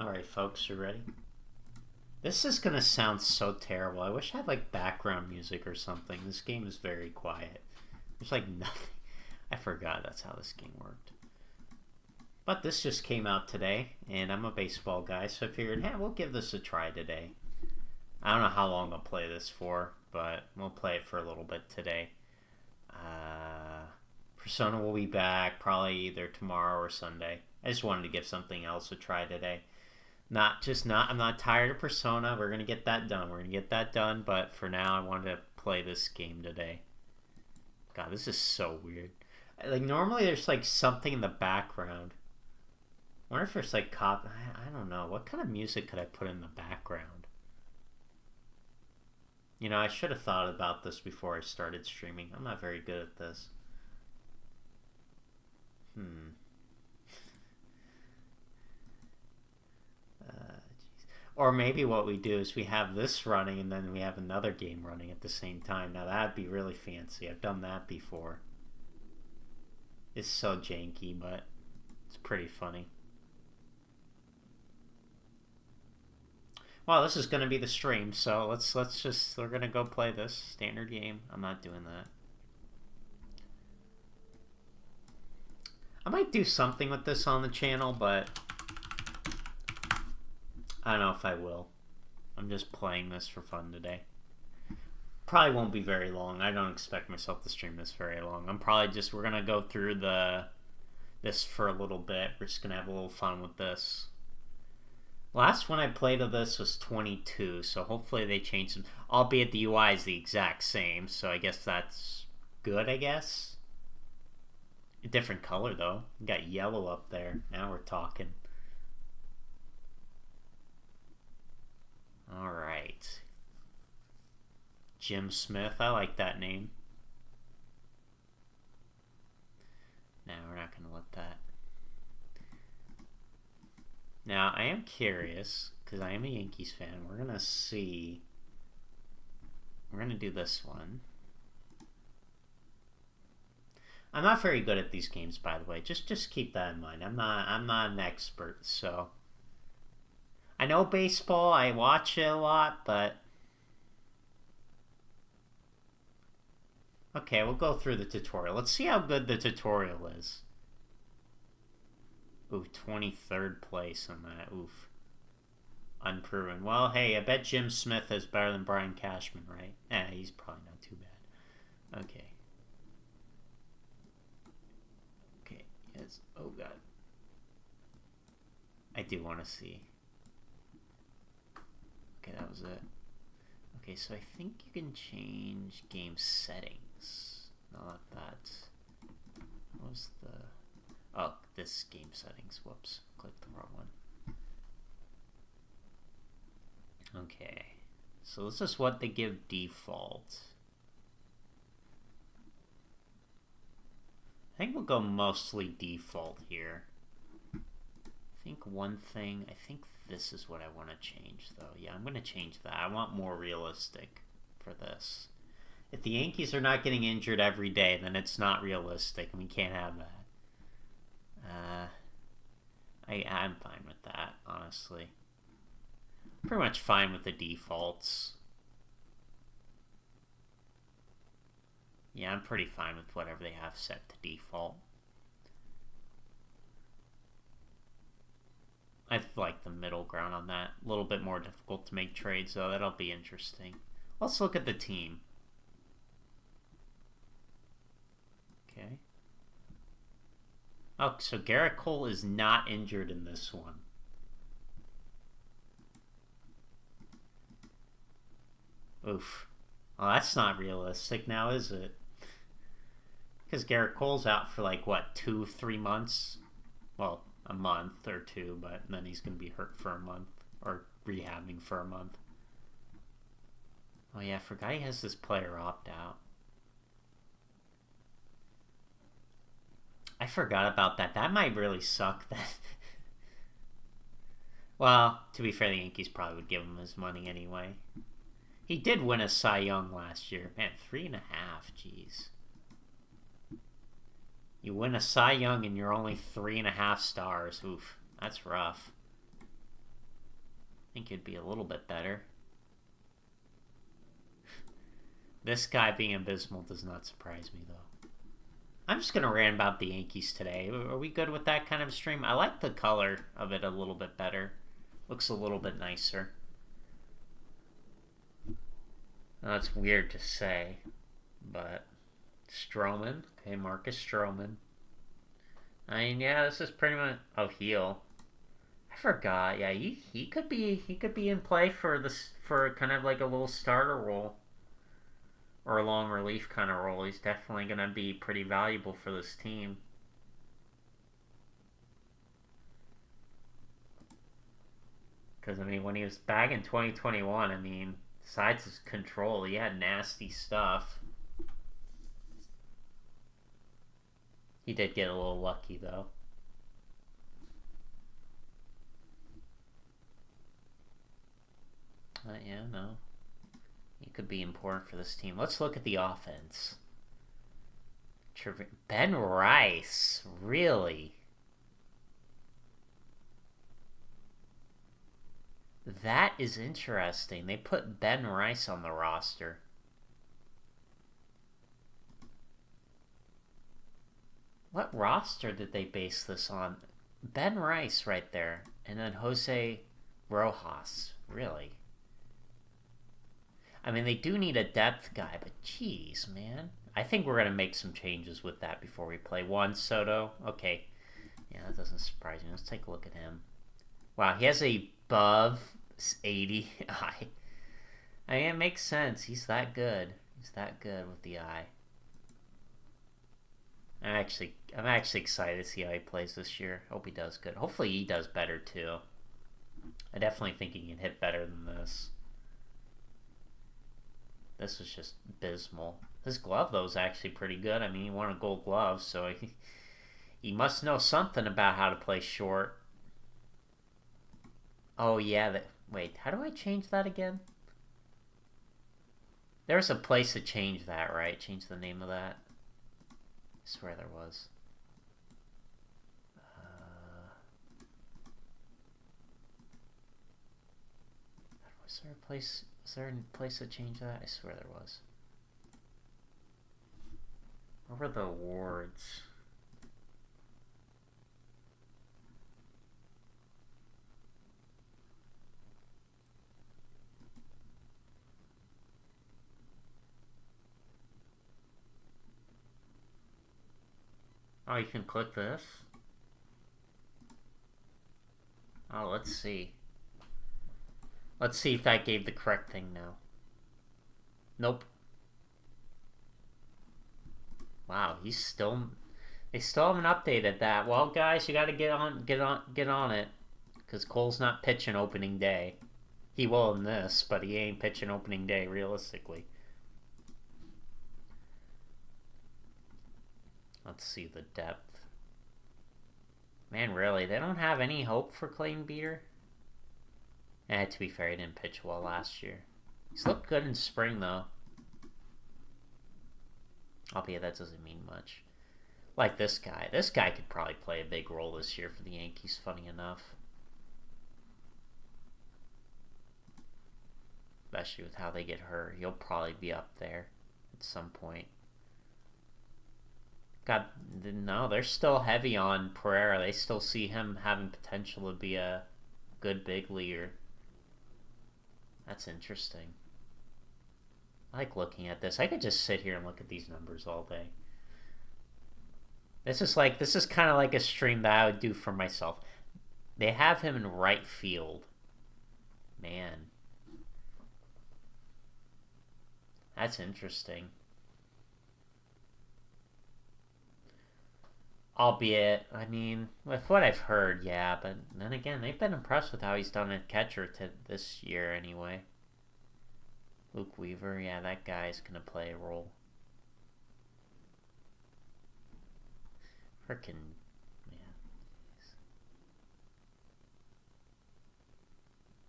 Alright, folks, you ready? This is gonna sound so terrible. I wish I had like background music or something. This game is very quiet. There's like nothing. I forgot that's how this game worked. But this just came out today, and I'm a baseball guy, so I figured, hey, we'll give this a try today. I don't know how long I'll play this for, but we'll play it for a little bit today. Persona will be back probably either tomorrow or Sunday. I just wanted to give something else a try today. I'm not tired of Persona. We're gonna get that done. But for now, I wanted to play this game today. God, this is so weird. Like, normally there's like something in the background. I wonder if there's like I don't know. What kind of music could I put in the background? You know, I should have thought about this before I started streaming. I'm not very good at this. Or maybe what we do is we have this running and then we have another game running at the same time. Now that'd be really fancy. I've done that before. It's so janky, but it's pretty funny. Well, this is going to be the stream, so we're going to go play this standard game. I'm not doing that. I might do something with this on the channel, but I don't know if I will. I'm just playing this for fun today. Probably won't be very long. I don't expect myself to stream this very long. We're going to go through this for a little bit. We're just going to have a little fun with this. Last one I played of this was 22, so hopefully they changed some. Albeit the UI is the exact same, so I guess that's good, I guess. A different color, though. We got yellow up there. Now we're talking. Alright. Jim Smith. I like that name. No, we're not going to let that. Now, I am curious, because I am a Yankees fan. We're going to see. We're going to do this one. I'm not very good at these games, by the way. Just keep that in mind. I'm not an expert, so I know baseball. I watch it a lot, but okay, we'll go through the tutorial. Let's see how good the tutorial is. Ooh, 23rd place on that. Oof. Unproven. Well, hey, I bet Jim Smith is better than Brian Cashman, right? He's probably not too bad. Okay. Okay, yes. Oh, God. I do want to see. Okay, that was it. Okay, so I think you can change game settings. Not that. What was the... Oh, this game settings. Whoops. Clicked the wrong one. Okay. So this is what they give default. I think we'll go mostly default here. I think this is what I want to change, though. Yeah, I'm going to change that. I want more realistic for this. If the Yankees are not getting injured every day, then it's not realistic, and we can't have that. I'm fine with that, honestly. Pretty much fine with the defaults. Yeah, I'm pretty fine with whatever they have set to default. I like the middle ground on that. A little bit more difficult to make trades, though. That'll be interesting. Let's look at the team. Okay. Oh, so Garrett Cole is not injured in this one. Oof. Well, that's not realistic now, is it? Because Garrett Cole's out for like, what, 2-3 months? Well, a month or two, but then he's going to be hurt for a month. Or rehabbing for a month. Oh yeah, I forgot he has this player opt-out. I forgot about that. That might really suck. Well, to be fair, the Yankees probably would give him his money anyway. He did win a Cy Young last year. Man, 3.5. Jeez. You win a Cy Young and you're only 3.5 stars. Oof, that's rough. think it'd be a little bit better. This guy being abysmal does not surprise me, though. I'm just going to rant about the Yankees today. Are we good with that kind of stream? I like the color of it a little bit better. Looks a little bit nicer. That's weird to say, but Stroman. Okay, Marcus Stroman. I mean, yeah, this is pretty much heel. I forgot. Yeah, he could be in play for this, for kind of like a little starter role or a long relief kind of role. He's definitely gonna be pretty valuable for this team. Because I mean, when he was back in 2021, I mean, besides his control, he had nasty stuff. He did get a little lucky though. Yeah, no. He could be important for this team. Let's look at the offense. Ben Rice, really? That is interesting. They put Ben Rice on the roster. What roster did they base this on? Ben Rice right there. And then Jose Rojas. Really? I mean, they do need a depth guy, but geez, man. I think we're going to make some changes with that before we play. Juan Soto. Okay. Yeah, that doesn't surprise me. Let's take a look at him. Wow, he has a above 80 eye. I mean, it makes sense. He's that good. He's that good with the eye. I'm actually excited to see how he plays this year. Hope he does good. Hopefully he does better too. I definitely think he can hit better than this. This was just abysmal. His glove, though, is actually pretty good. I mean, he won a gold glove, so he must know something about how to play short. Oh, yeah. Wait, how do I change that again? There's a place to change that, right? Change the name of that. I swear there was. Was there a place? Was there a place to change that? I swear there was. What were the awards? Oh, you can click this? Oh, let's see. Let's see if that gave the correct thing now. Nope. Wow, they still haven't updated that. Well, guys, you got to get on it, because Cole's not pitching opening day. He will in this, but he ain't pitching opening day realistically. Let's see the depth. Man, really, they don't have any hope for Clayton Beeter? To be fair, he didn't pitch well last year. He's looked good in spring, though. Albeit that doesn't mean much. Like this guy. This guy could probably play a big role this year for the Yankees, funny enough. Especially with how they get hurt. He'll probably be up there at some point. God, no, they're still heavy on Pereira. They still see him having potential to be a good big leaguer. That's interesting. I like looking at this. I could just sit here and look at these numbers all day. This is kind of like a stream that I would do for myself. They have him in right field. Man. That's interesting. Albeit, I mean, with what I've heard, yeah, but then again, they've been impressed with how he's done at catcher this year anyway. Luke Weaver, yeah, that guy's gonna play a role. Frickin', man.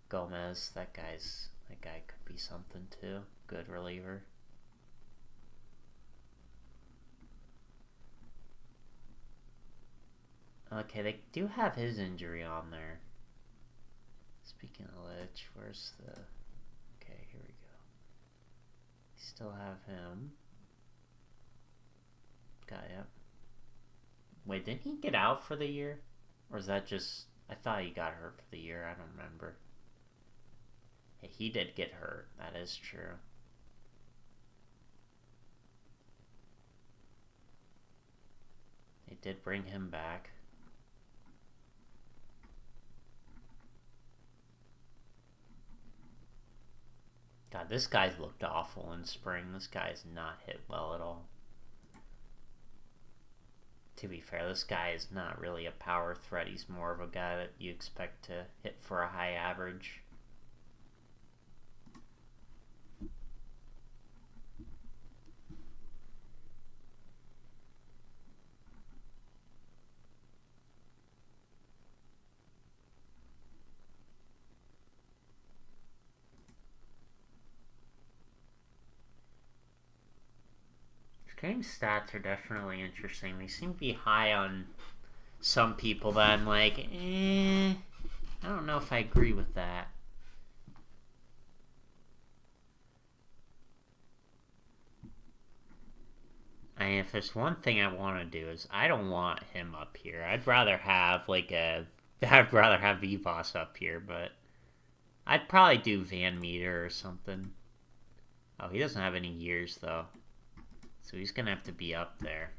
Gomez, that guy could be something too. Good reliever. Okay, they do have his injury on there. His Speaking of which, where's the... Okay, here we go. Still have him. Got it. Wait, didn't he get out for the year? Or is that just... I thought he got hurt for the year. I don't remember. Hey, he did get hurt. That is true. They did bring him back. God, this guy's looked awful in spring. This guy's not hit well at all. To be fair, this guy is not really a power threat. He's more of a guy that you expect to hit for a high average. Game stats are definitely interesting. They seem to be high on some people that I'm like, I don't know if I agree with that. I mean, if there's one thing I want to do is I don't want him up here. I'd rather have I'd rather have Vivas up here, but I'd probably do Van Meter or something. Oh, he doesn't have any years though. So he's going to have to be up there.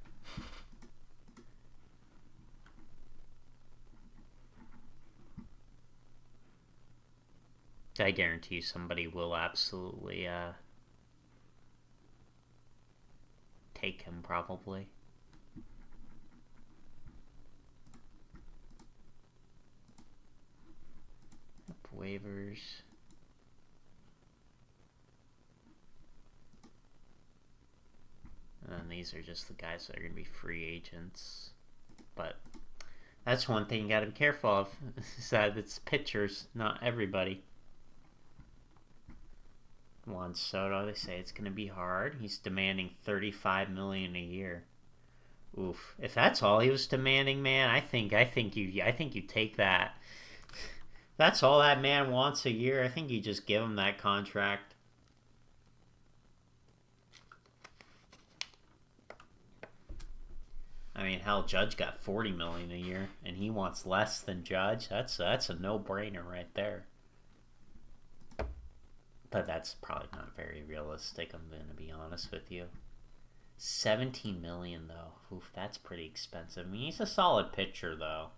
I guarantee you somebody will absolutely take him probably. Up waivers. And then these are just the guys that are going to be free agents. But that's one thing you got to be careful of, is that it's pitchers, not everybody. Juan Soto, they say it's going to be hard. He's demanding $35 million a year. Oof. If that's all he was demanding, man, I think you take that. That's all that man wants a year. I think you just give him that contract. I mean, hell, Judge got $40 million a year, and he wants less than Judge. That's a no-brainer right there. But that's probably not very realistic, I'm going to be honest with you. $17 million, though. Oof, that's pretty expensive. I mean, he's a solid pitcher, though.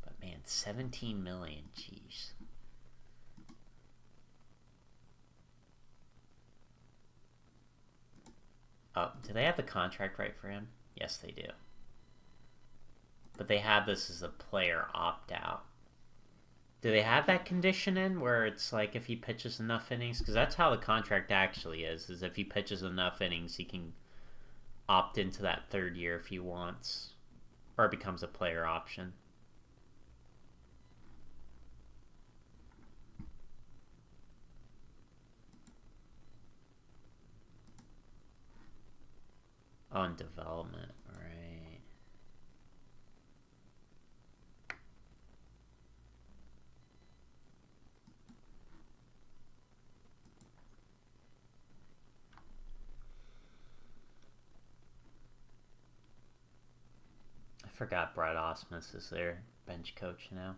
But, man, $17 million, jeez. Oh, do they have the contract right for him? Yes, they do. But they have this as a player opt-out. Do they have that condition in where it's like if he pitches enough innings? Because that's how the contract actually is if he pitches enough innings, he can opt into that third year if he wants. Or it becomes a player option. On development, right. I forgot Brett Ausmus is their bench coach now.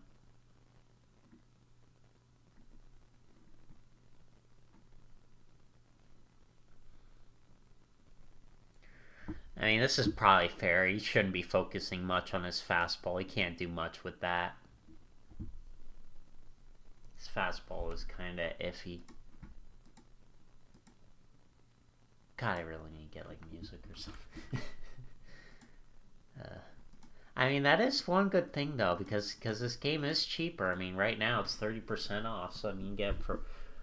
I mean, this is probably fair. He shouldn't be focusing much on his fastball. He can't do much with that. His fastball is kind of iffy. God, I really need to get like music or something. I mean, that is one good thing though, because this game is cheaper. I mean, right now it's 30% off, so I mean, you get it for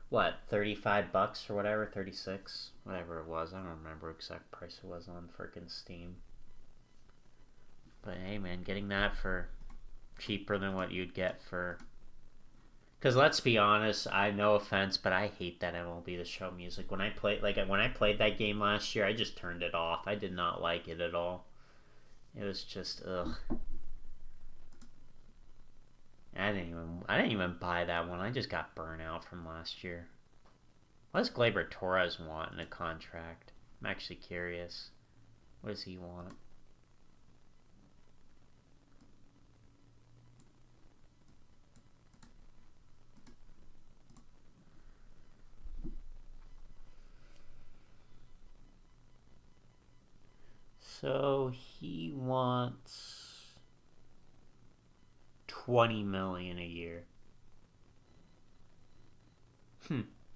what, $35 or whatever, 36, whatever it was. I don't remember what exact price it was on frickin' Steam. But hey, man, getting that for cheaper than what you'd get for. Because let's be honest, no offense, but I hate that MLB The Show music. When I played that game last year, I just turned it off. I did not like it at all. It was just ugh. I didn't even buy that one. I just got burnt out from last year. What does Gleyber Torres want in a contract? I'm actually curious. What does he want? So he wants 20 million a year.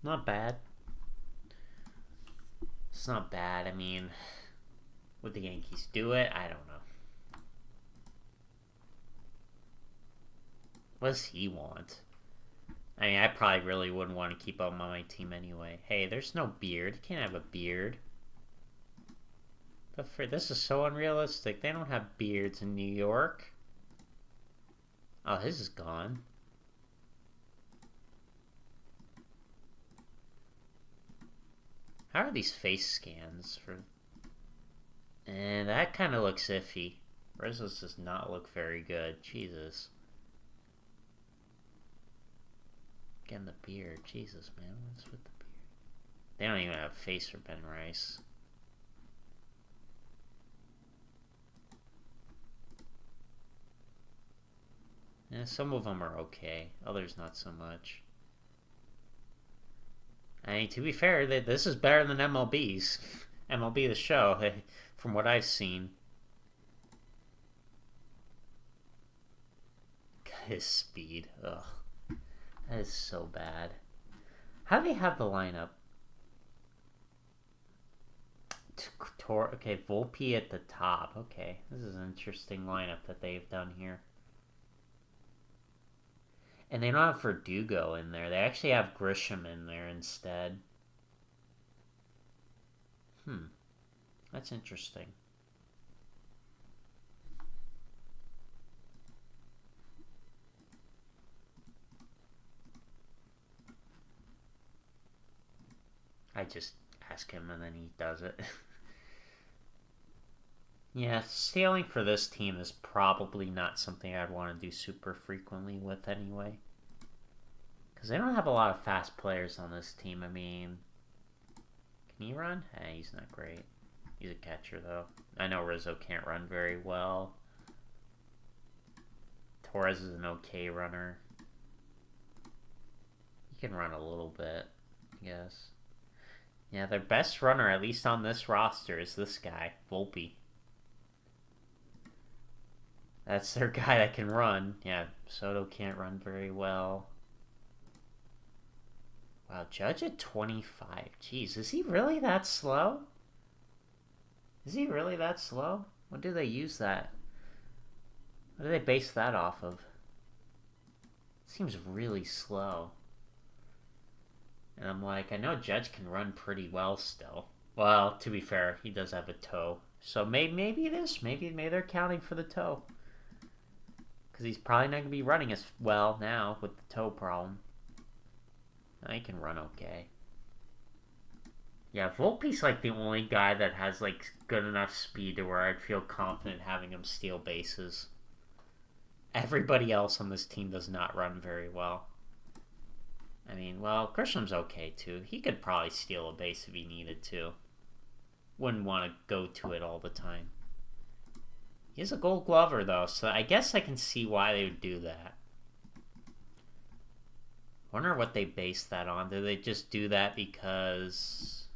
Not bad. It's not bad. I mean, would the Yankees do it? I don't know. What does he want? I mean, I probably really wouldn't want to keep him on my team anyway. Hey, there's no beard. You can't have a beard. This is so unrealistic. They don't have beards in New York. Oh, his is gone. How are these face scans for... And that kind of looks iffy. Rizzo's does not look very good. Jesus. Again, the beard. Jesus, man. What's with the beard? They don't even have a face for Ben Rice. Yeah, some of them are okay. Others not so much. I mean, to be fair, this is better than MLB's. MLB The Show, from what I've seen. His speed. Ugh. That is so bad. How do they have the lineup? Okay, Volpe at the top. Okay, this is an interesting lineup that they've done here. And they don't have Verdugo in there. They actually have Grisham in there instead. That's interesting. I just ask him and then he does it. Yeah, stealing for this team is probably not something I'd want to do super frequently with anyway. Because they don't have a lot of fast players on this team. I mean, can he run? Hey, he's not great. He's a catcher, though. I know Rizzo can't run very well. Torres is an okay runner. He can run a little bit, I guess. Yeah, their best runner, at least on this roster, is this guy, Volpe. That's their guy that can run. Yeah, Soto can't run very well. Wow, Judge at 25. Jeez, is he really that slow? Is he really that slow? What do they use that? What do they base that off of? Seems really slow. And I'm like, I know Judge can run pretty well still. Well, to be fair, he does have a toe. So maybe it is. Maybe they're counting for the toe. Because he's probably not going to be running as well now with the toe problem. He can run okay. Yeah, Volpe's like the only guy that has like good enough speed to where I'd feel confident having him steal bases. Everybody else on this team does not run very well. I mean, well, Grisham's okay too. He could probably steal a base if he needed to. Wouldn't want to go to it all the time. He's a Gold Glover though, so I guess I can see why they would do that. Wonder what they base that on. Do they just do that because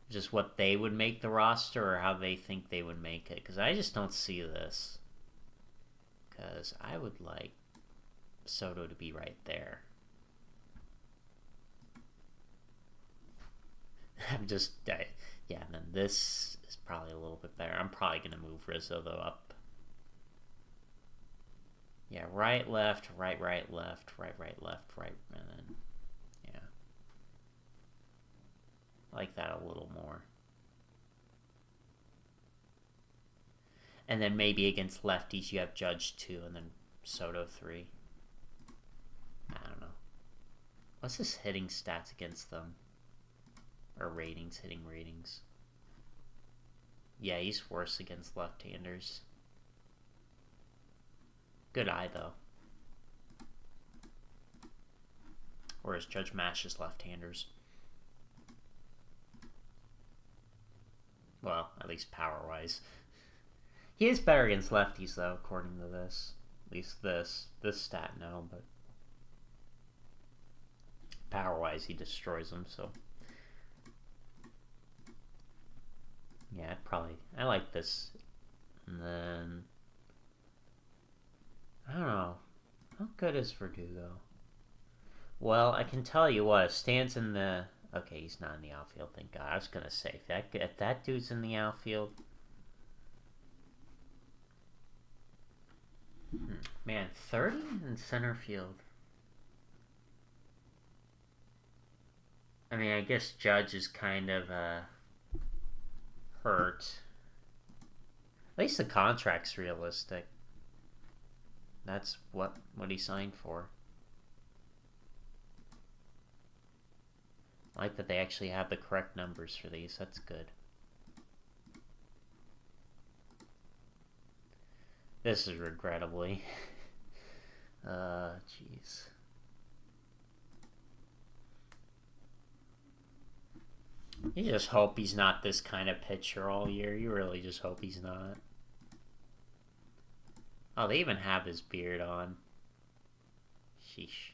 just what they would make the roster, or how they think they would make it? Because I just don't see this. Because I would like Soto to be right there. Yeah, and then this is probably a little bit better. I'm probably going to move Rizzo, though, up. Yeah, right, left, right, left, right, left, right, and then, yeah. I like that a little more. And then maybe against lefties you have Judge 2 and then Soto 3. I don't know. What's his hitting stats against them? Or ratings, hitting ratings. Yeah, he's worse against left-handers. Good eye, though. Whereas Judge mashes left-handers. Well, at least power-wise. He is better against lefties, though, according to this. At least this stat, no, but power-wise, he destroys them, so. Yeah, I like this. And then, I don't know. How good is Verdugo? Well, I can tell you what, if Stan's in the... Okay, he's not in the outfield, thank God. I was going to say, if that dude's in the outfield... Man, 30 in center field. I mean, I guess Judge is kind of hurt. At least the contract's realistic. That's what he signed for. I like that they actually have the correct numbers for these. That's good. This is regrettably. Jeez. You just hope he's not this kind of pitcher all year. You really just hope he's not. Oh, they even have his beard on. Sheesh.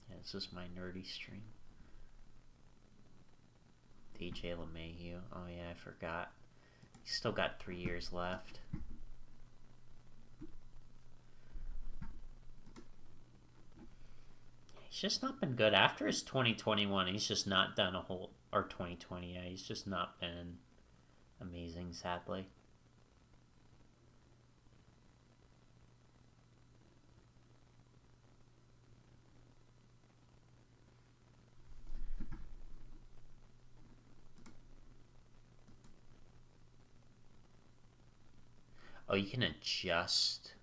Yeah, this is my nerdy stream. DJ LeMahieu. Oh yeah, I forgot. He's still got 3 years left. He's just not been good. After his 2021, he's just not done a whole... Or 2020, yeah. He's just not been amazing, sadly. Oh, you can adjust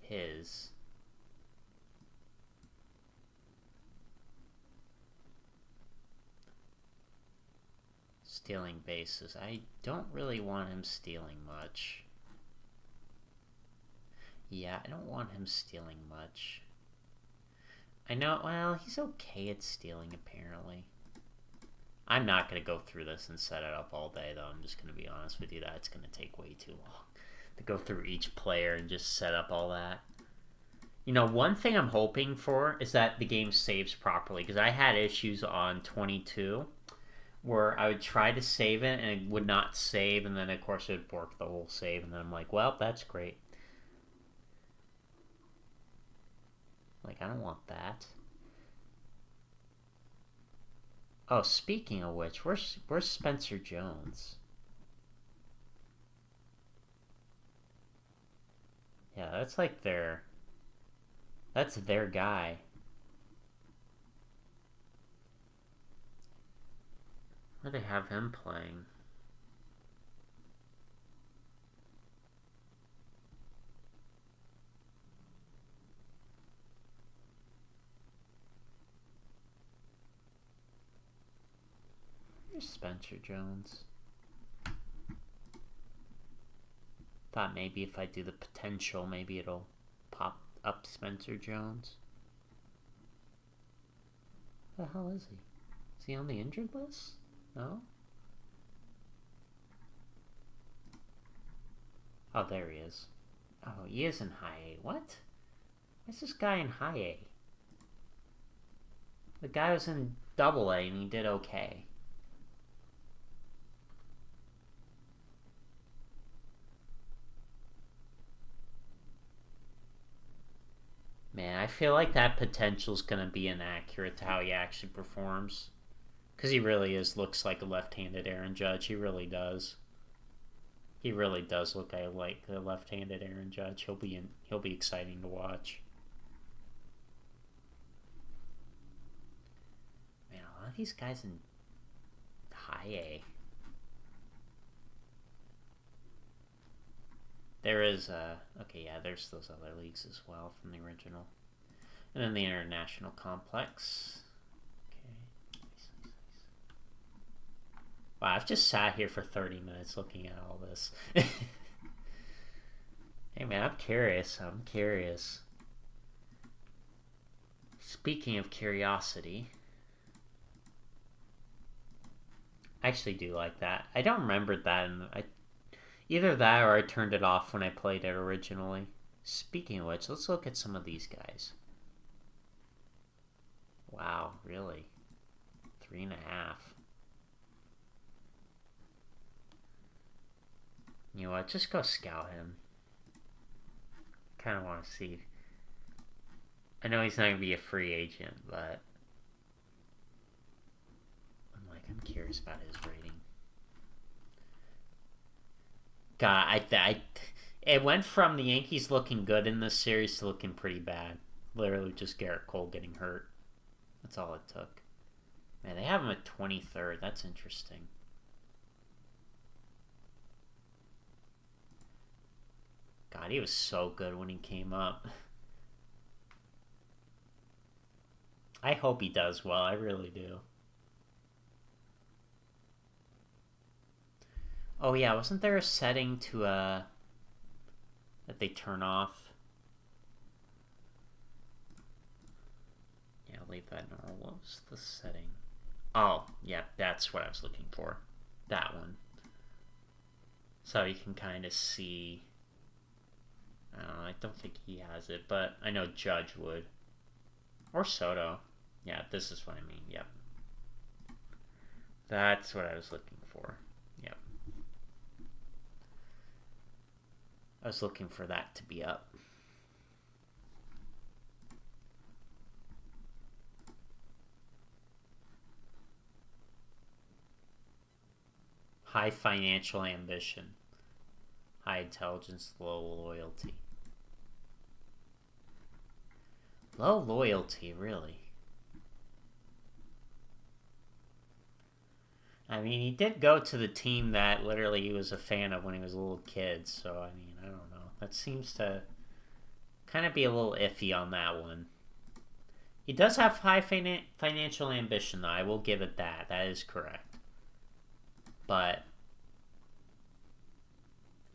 his... stealing bases. I don't really want him stealing much. Yeah, I don't want him stealing much. I know, well, he's okay at stealing, apparently. I'm not going to go through this and set it up all day, though. I'm just going to be honest with you. That's going to take way too long to go through each player and just set up all that. You know, one thing I'm hoping for is that the game saves properly, because I had issues on 22 where I would try to save it and it would not save, and then of course it would work the whole save, and then I'm like, well, that's great. Like, I don't want that. Oh, speaking of which, where's Spencer Jones? Yeah, that's like that's their guy. Where do they have him playing? There's Spencer Jones. Thought maybe if I do the potential, maybe it'll pop up Spencer Jones. Where the hell is he? Is he on the injured list? No? Oh, there he is. Oh, he is in high A. What? Why's this guy in high A? The guy was in double A and he did okay. Man, I feel like that potential's gonna be inaccurate to how he actually performs. Because he really looks like a left-handed Aaron Judge. He really does. He really does look like a left-handed Aaron Judge. He'll be exciting to watch. Man, a lot of these guys in high A. There is okay, yeah, there's those other leagues as well from the original. And then the International Complex. Okay. Nice. Wow, I've just sat here for 30 minutes looking at all this. Hey man, I'm curious. Speaking of curiosity, I actually do like that. I don't remember that. Either that or I turned it off when I played it originally. Speaking of which, let's look at some of these guys. Wow, really? 3.5. You know what? Just go scout him. Kind of want to see. I know he's not going to be a free agent, but I'm curious about his rating. God, it went from the Yankees looking good in this series to looking pretty bad. Literally just Garrett Cole getting hurt. That's all it took. Man, they have him at 23rd. That's interesting. God, he was so good when he came up. I hope he does well. I really do. Oh yeah, wasn't there a setting to that they turn off? Yeah, leave that normal. What was the setting? Oh, yeah, that's what I was looking for. That one. So you can kind of see. I don't think he has it, but I know Judge would. Or Soto. Yeah, this is what I mean. Yep. That's what I was looking for. Yep. I was looking for that to be up. High financial ambition. High intelligence, low loyalty. Low loyalty, really? I mean, he did go to the team that literally he was a fan of when he was a little kid, so I mean, I don't know. That seems to kind of be a little iffy on that one. He does have high financial ambition, though. I will give it that. That is correct. But,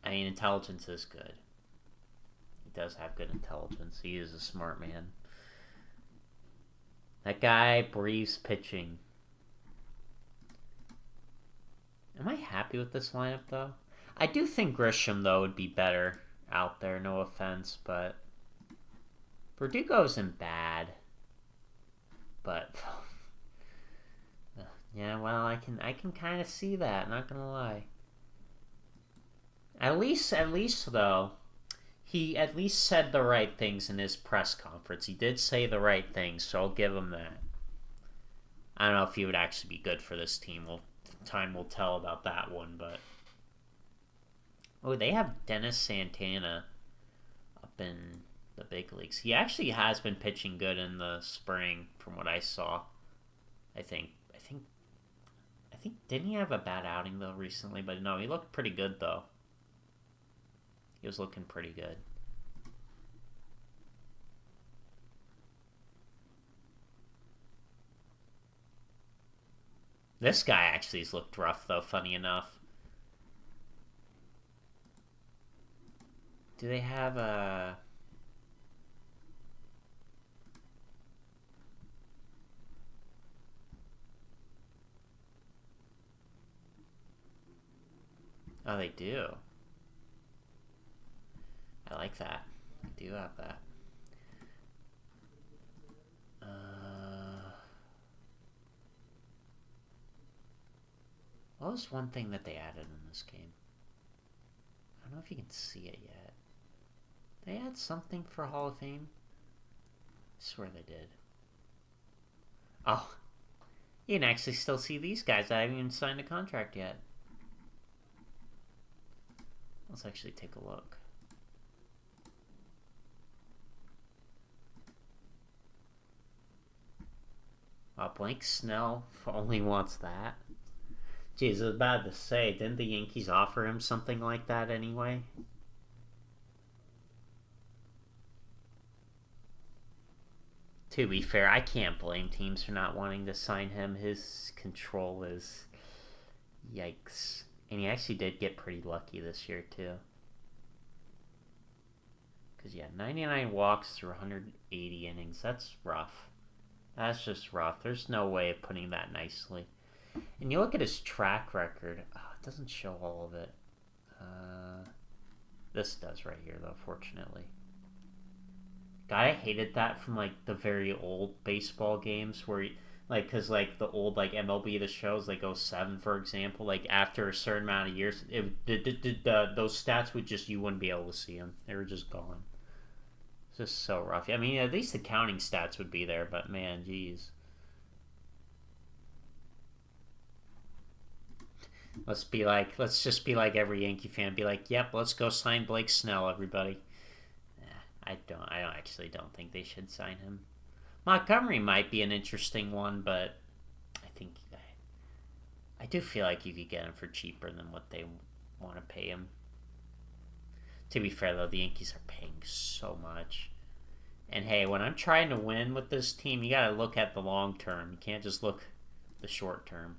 I mean, intelligence is good. He does have good intelligence. He is a smart man. That guy breathes pitching. Am I happy with this lineup, though? I do think Grisham, though, would be better out there. No offense, but Verdugo isn't bad. But yeah, well, I can kind of see that. Not gonna lie. At least though, he at least said the right things in his press conference. He did say the right things, so I'll give him that. I don't know if he would actually be good for this team. Time will tell about that one, but oh, they have Dennis Santana up in the big leagues. He actually has been pitching good in the spring, from what I saw. I think didn't he have a bad outing though recently? But no, he looked pretty good though. He was looking pretty good. This guy actually has looked rough though, funny enough. Do they have a... Oh, they do. I like that. They do have that. What was one thing that they added in this game? I don't know if you can see it yet. They add something for Hall of Fame? I swear they did. Oh. You can actually still see these guys that haven't even signed a contract yet. Let's actually take a look. Blake Snell only wants that. Jeez, I was about to say, didn't the Yankees offer him something like that anyway? To be fair, I can't blame teams for not wanting to sign him. His control is Yikes. And he actually did get pretty lucky this year, too. Because, yeah, 99 walks through 180 innings. That's rough. That's just rough. There's no way of putting that nicely. And you look at his track record. Oh, it doesn't show all of it. This does right here, though, fortunately. God, I hated that from, like, the very old baseball games where, like, because, like, the old, like, MLB, the shows, like, 07, for example, like, after a certain amount of years, those stats would just, you wouldn't be able to see them. They were just gone. It's just so rough. I mean, at least the counting stats would be there, but, man, geez. Let's just be like every Yankee fan. Be like, yep, let's go sign Blake Snell, everybody. I actually don't think they should sign him. Montgomery might be an interesting one, but I do feel like you could get him for cheaper than what they want to pay him. To be fair, though, the Yankees are paying so much. And hey, when I'm trying to win with this team, you gotta look at the long term. You can't just look the short term.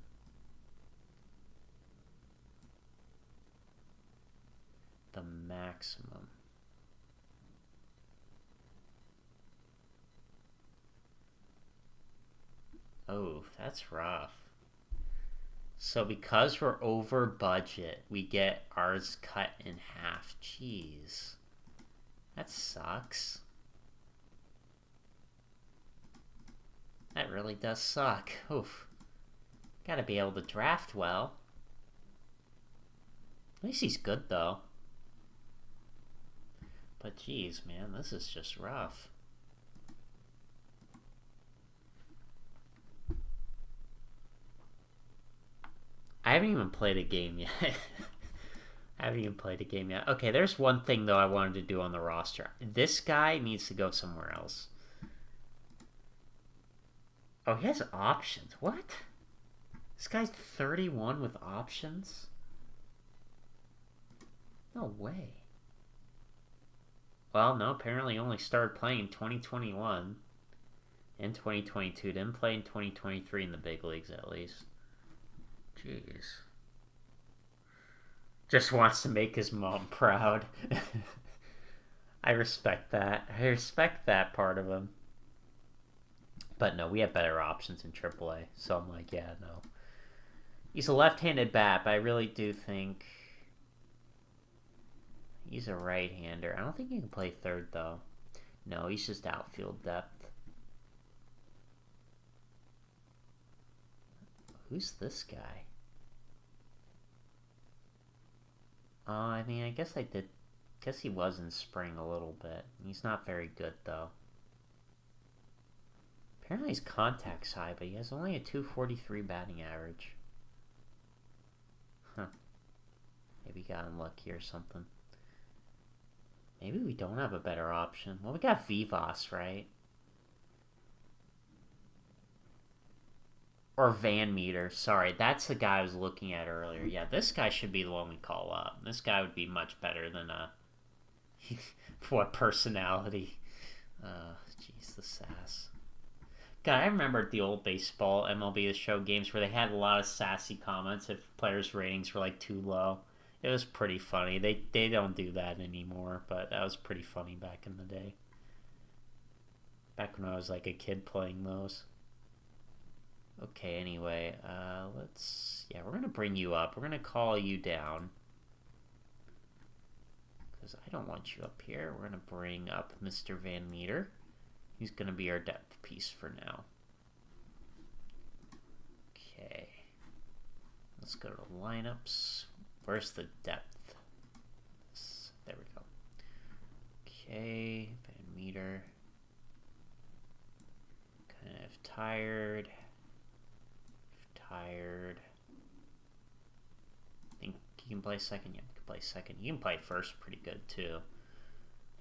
The maximum. Oh, that's rough. So because we're over budget, we get ours cut in half. Jeez. That sucks. That really does suck. Oof. Gotta be able to draft well. At least he's good, though. But geez, man, this is just rough. I haven't even played a game yet. Okay, there's one thing, though, I wanted to do on the roster. This guy needs to go somewhere else. Oh, he has options. What? This guy's 31 with options? No way. Well, no, apparently he only started playing in 2021 and 2022. Didn't play in 2023 in the big leagues, at least. Jeez. Just wants to make his mom proud. I respect that. I respect that part of him. But no, we have better options in AAA. So I'm like, yeah, no. He's a left-handed bat, but I really do think he's a right-hander. I don't think he can play third, though. No, he's just outfield depth. Who's this guy? I mean, I guess he was in spring a little bit. He's not very good, though. Apparently his contact's high, but he has only a 243 batting average. Huh. Maybe he got unlucky or something. Maybe we don't have a better option. Well, we got Vivas, right? Or Van Meter. Sorry, that's the guy I was looking at earlier. Yeah, this guy should be the one we call up. This guy would be much better than what personality? Jeez, the sass. God, I remember the old baseball MLB The Show games where they had a lot of sassy comments if players' ratings were like too low. It was pretty funny. They don't do that anymore, but that was pretty funny back in the day. Back when I was like a kid playing those. Okay, anyway, we're going to bring you up. We're going to call you down. Because I don't want you up here. We're going to bring up Mr. Van Meter. He's going to be our depth piece for now. Okay. Let's go to lineups. Where's the depth? There we go. Okay, Van Meter. Kind of tired. I think he can play second. Yeah, he can play second. He can play first pretty good, too.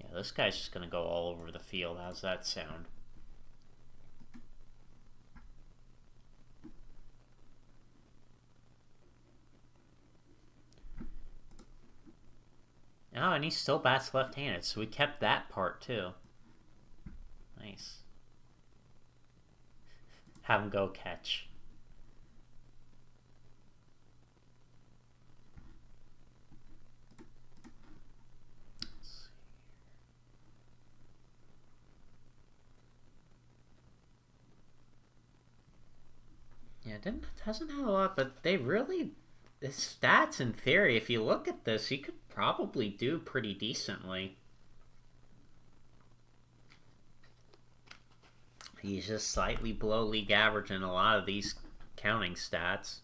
Yeah, this guy's just going to go all over the field. How's that sound? Oh, and he still bats left-handed, so we kept that part, too. Nice. Have him go catch. it doesn't have a lot, but they really, his stats in theory, if you look at this, he could probably do pretty decently. He's just slightly below league average in a lot of these counting stats,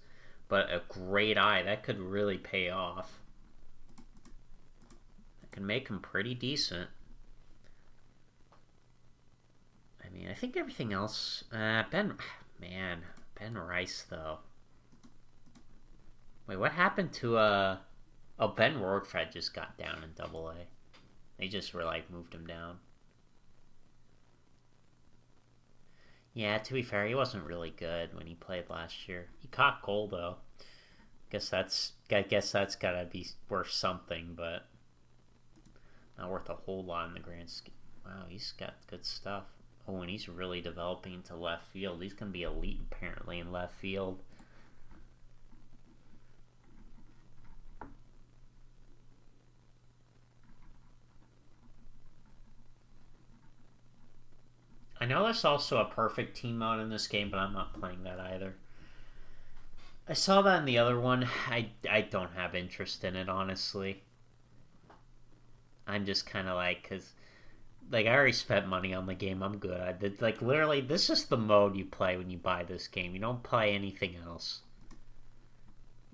but a great eye, that could really pay off. That can make him pretty decent. I mean, I think everything else, Ben Rice, though. Wait, what happened to, oh, Ben Rortfred just got down in AA. They just were, like, moved him down. Yeah, to be fair, he wasn't really good when he played last year. He caught goal, though. I guess that's gotta be worth something, but not worth a whole lot in the grand scheme. Wow, he's got good stuff. Oh, and he's really developing into left field. He's gonna be elite, apparently, in left field. I know there's also a perfect team mode in this game, but I'm not playing that either. I saw that in the other one. I don't have interest in it, honestly. I'm just kind of like, because, like, I already spent money on the game. I'm good. I did, like, literally, this is the mode you play when you buy this game. You don't play anything else.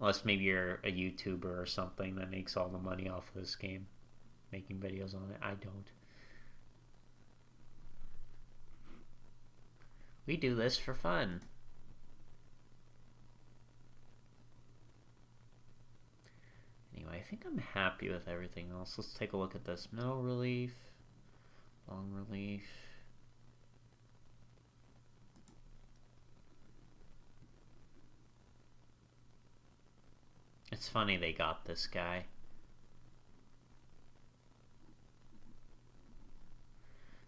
Unless maybe you're a YouTuber or something that makes all the money off of this game. Making videos on it. I don't. We do this for fun. Anyway, I think I'm happy with everything else. Let's take a look at this. Middle relief. Long relief. It's funny they got this guy.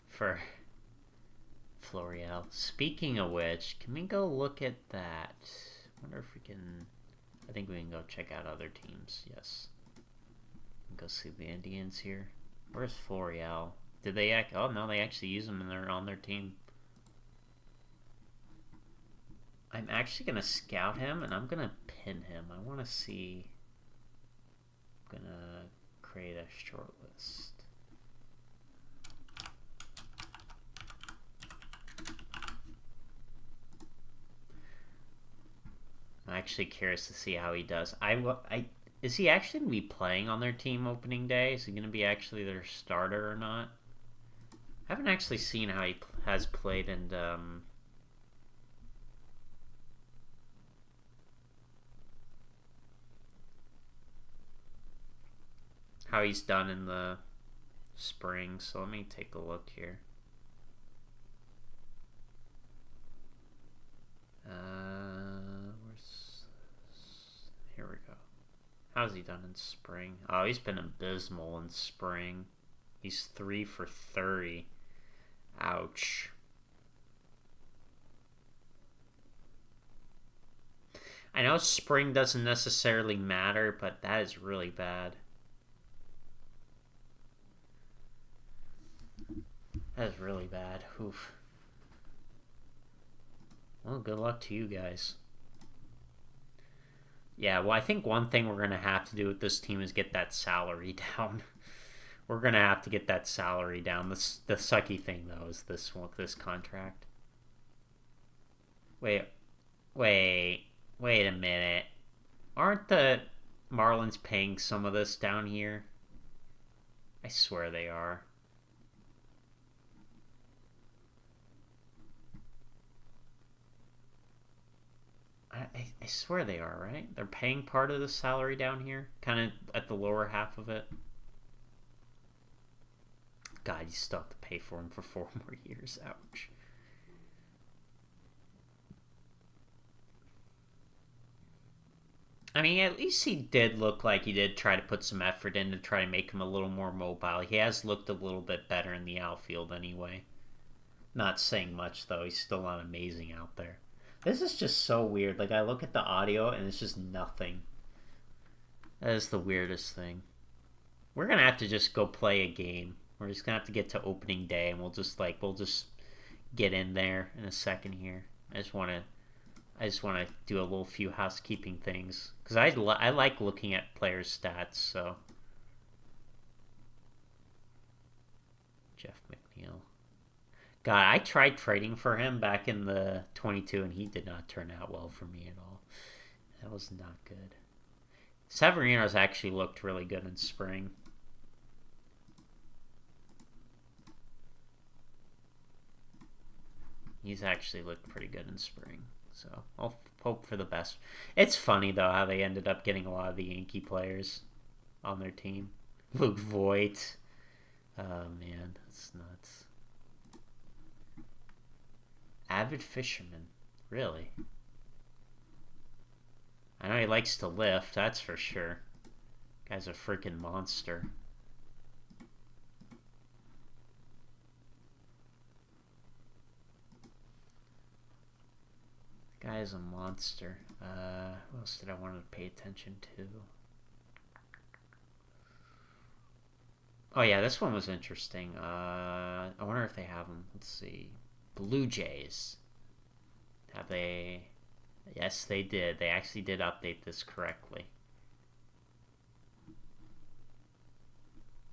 For Florial. Speaking of which, can we go look at that? I wonder if we can... I think we can go check out other teams. Yes. Go see the Indians here. Where's Florial? Did they act? Oh no, they actually use him and they're on their team. I'm actually gonna scout him and I'm gonna pin him. I want to see. I'm gonna create a short list. I'm actually curious to see how he does. Is he actually going to be playing on their team opening day? Is he going to be actually their starter or not? I haven't actually seen how he has played in how he's done in the spring. So let me take a look here. Here we go. How's he done in spring? Oh, he's been abysmal in spring. He's 3 for 30. Ouch. I know spring doesn't necessarily matter, but that is really bad. That is really bad. Oof. Well, good luck to you guys. Yeah, well, I think one thing we're going to have to do with this team is get that salary down. We're going to have to get that salary down. The sucky thing, though, is this contract. Wait a minute. Aren't the Marlins paying some of this down here? I swear they are. I swear they are, right? They're paying part of the salary down here, kind of at the lower half of it. God, you still have to pay for him for 4 more years. Ouch. I mean, at least he did look like he did try to put some effort in to try to make him a little more mobile. He has looked a little bit better in the outfield anyway. Not saying much, though. He's still not amazing out there. This is just so weird. Like, I look at the audio and it's just nothing. That is the weirdest thing. We're gonna have to just go play a game. We're just gonna have to get to opening day and we'll just get in there in a second here. I just want to I just want to do a little few housekeeping things because I like looking at players' stats. So Jeff McNeil. God, I tried trading for him back in the 22, and he did not turn out well for me at all. That was not good. Severino's actually looked really good in spring. He's actually looked pretty good in spring. So I'll hope for the best. It's funny, though, how they ended up getting a lot of the Yankee players on their team. Luke Voigt. Oh, man. That's nuts. Avid fisherman. Really? I know he likes to lift, that's for sure. Guy's a freaking monster. Guy is a monster. What else did I want to pay attention to? Oh yeah, this one was interesting. I wonder if they have them. Let's see. Blue Jays. Have they... Yes, they did. They actually did update this correctly.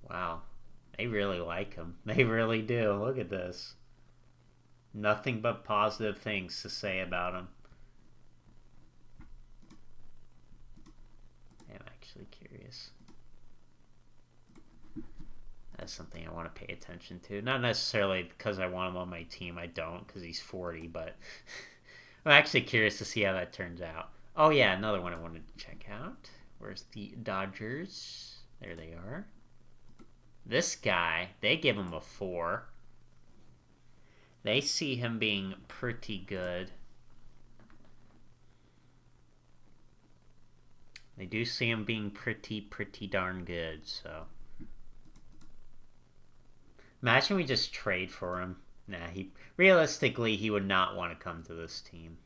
Wow. They really like him. They really do. Look at this. Nothing but positive things to say about him. I'm actually curious. That's something I want to pay attention to. Not necessarily because I want him on my team. I don't, because he's 40, but... I'm actually curious to see how that turns out. Oh yeah, another one I wanted to check out. Where's the Dodgers? There they are. This guy, they give him a 4. They see him being pretty good. They do see him being pretty darn good, so. Imagine we just trade for him. Nah, realistically, he would not want to come to this team.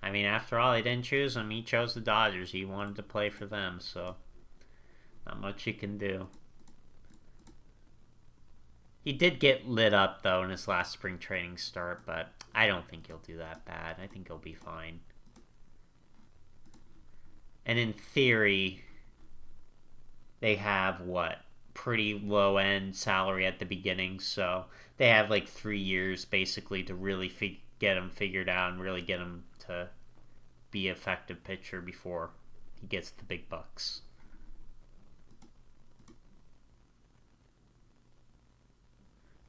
I mean, after all, they didn't choose him. He chose the Dodgers. He wanted to play for them, so not much you can do. He did get lit up, though, in his last spring training start, but I don't think he'll do that bad. I think he'll be fine. And in theory, they have, what? Pretty low-end salary at the beginning, so they have like 3 years basically to really get him figured out and really get him to be an effective pitcher before he gets the big bucks.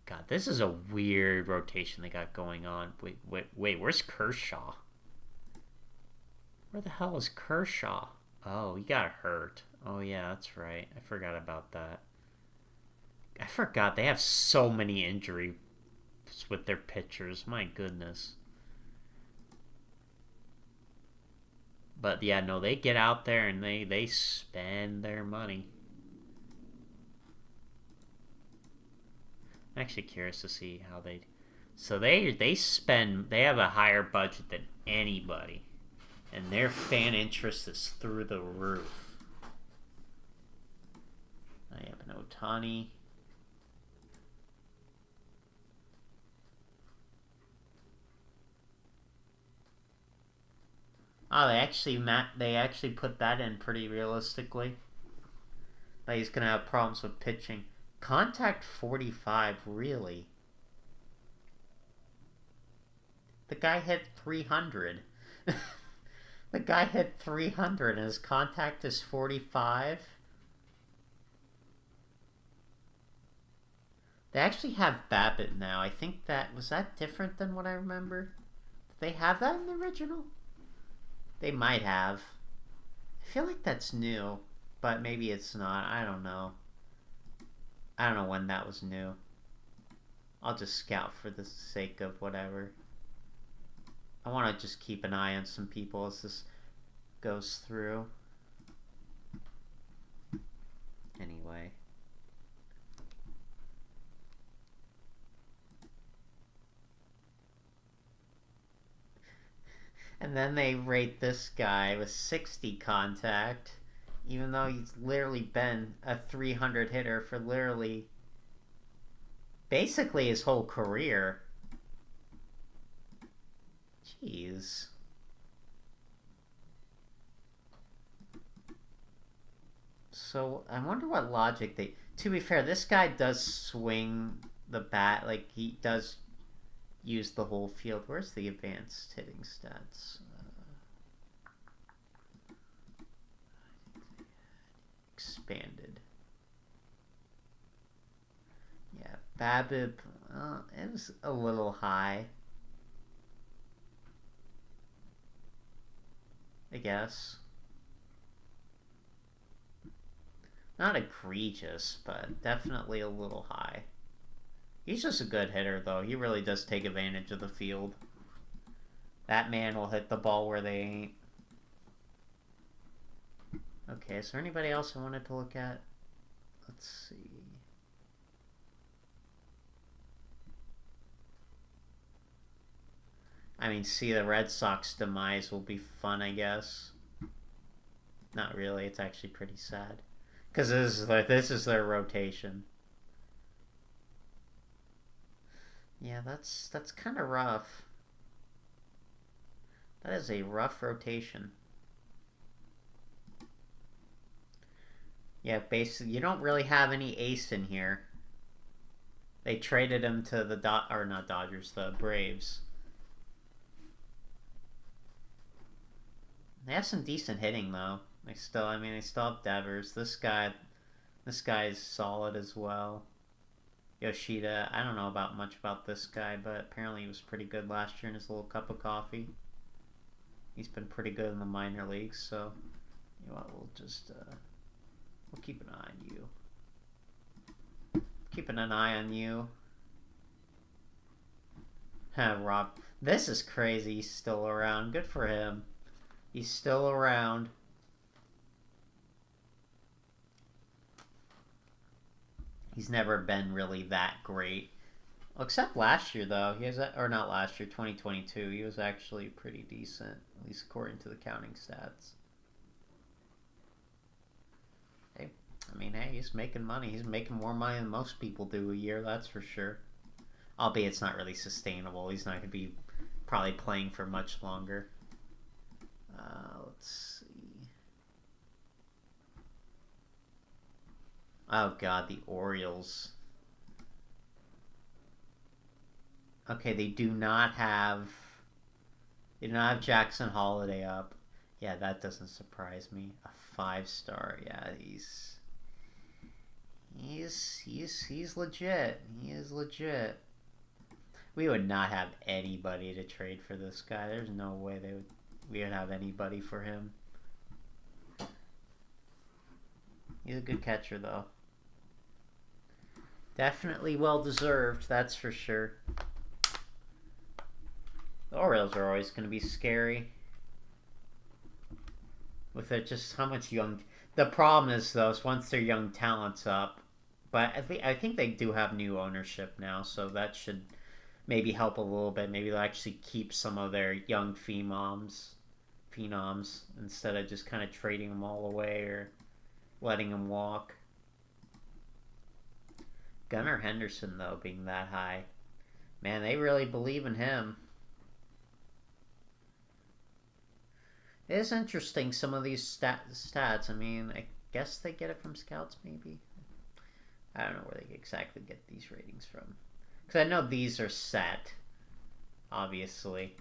God, this is a weird rotation they got going on. Wait, where's Kershaw? Where the hell is Kershaw? Oh, he got hurt. Oh yeah, that's right. I forgot about that. I forgot they have so many injuries with their pitchers. My goodness. But yeah, no, they get out there and they spend their money. I'm actually curious to see how they... So they have a higher budget than anybody. And their fan interest is through the roof. I have an Ohtani. Oh, they actually put that in pretty realistically. That he's gonna have problems with pitching. Contact 45, really? The guy hit 300. The guy hit 300 and his contact is 45. They actually have BABIP now. I think was that different than what I remember? Did they have that in the original? They might have. I feel like that's new, but maybe it's not. I don't know. I don't know when that was new. I'll just scout for the sake of whatever. I want to just keep an eye on some people as this goes through. Anyway. And then they rate this guy with 60 contact, even though he's literally been a 300 hitter for literally basically his whole career. Jeez. So I wonder what logic they. To be fair, this guy does swing the bat. Like he does use the whole field. Where's the advanced hitting stats? Expanded. Yeah, BABIP. It was a little high, I guess. Not egregious, but definitely a little high. He's just a good hitter, though. He really does take advantage of the field. That man will hit the ball where they ain't. Okay, is there anybody else I wanted to look at? Let's see. I mean, see the Red Sox demise will be fun, I guess. Not really. It's actually pretty sad. Because this is their rotation. Yeah, that's kind of rough. That is a rough rotation. Yeah, basically, you don't really have any ace in here. They traded him to the not Dodgers, the Braves. They have some decent hitting though. They still have Devers. This guy's solid as well. Yoshida, I don't know much about this guy, but apparently he was pretty good last year in his little cup of coffee. He's been pretty good in the minor leagues, so you know what, we'll keep an eye on you. Keeping an eye on you. Rob, this is crazy. He's still around. Good for him. He's still around. He's never been really that great. Well, except last year, though. Or not last year, 2022. He was actually pretty decent, at least according to the counting stats. Hey, he's making money. He's making more money than most people do a year, that's for sure. Albeit it's not really sustainable. He's not going to be probably playing for much longer. Let's see. Oh god, the Orioles. Okay, they do not have Jackson Holiday up. Yeah, that doesn't surprise me. A 5-star. Yeah, he's legit. He is legit. We would not have anybody to trade for this guy. There's no way we would have anybody for him. He's a good catcher, though. Definitely well deserved, that's for sure. The Orioles are always going to be scary. With it, just how much young. The problem is, though, is once their young talent's up. But I think they do have new ownership now, so that should maybe help a little bit. Maybe they'll actually keep some of their young phenoms instead of just kind of trading them all away or letting them walk. Gunnar Henderson, though, being that high. Man, they really believe in him. It is interesting, some of these stats. I mean, I guess they get it from scouts, maybe? I don't know where they exactly get these ratings from. Because I know these are set, obviously.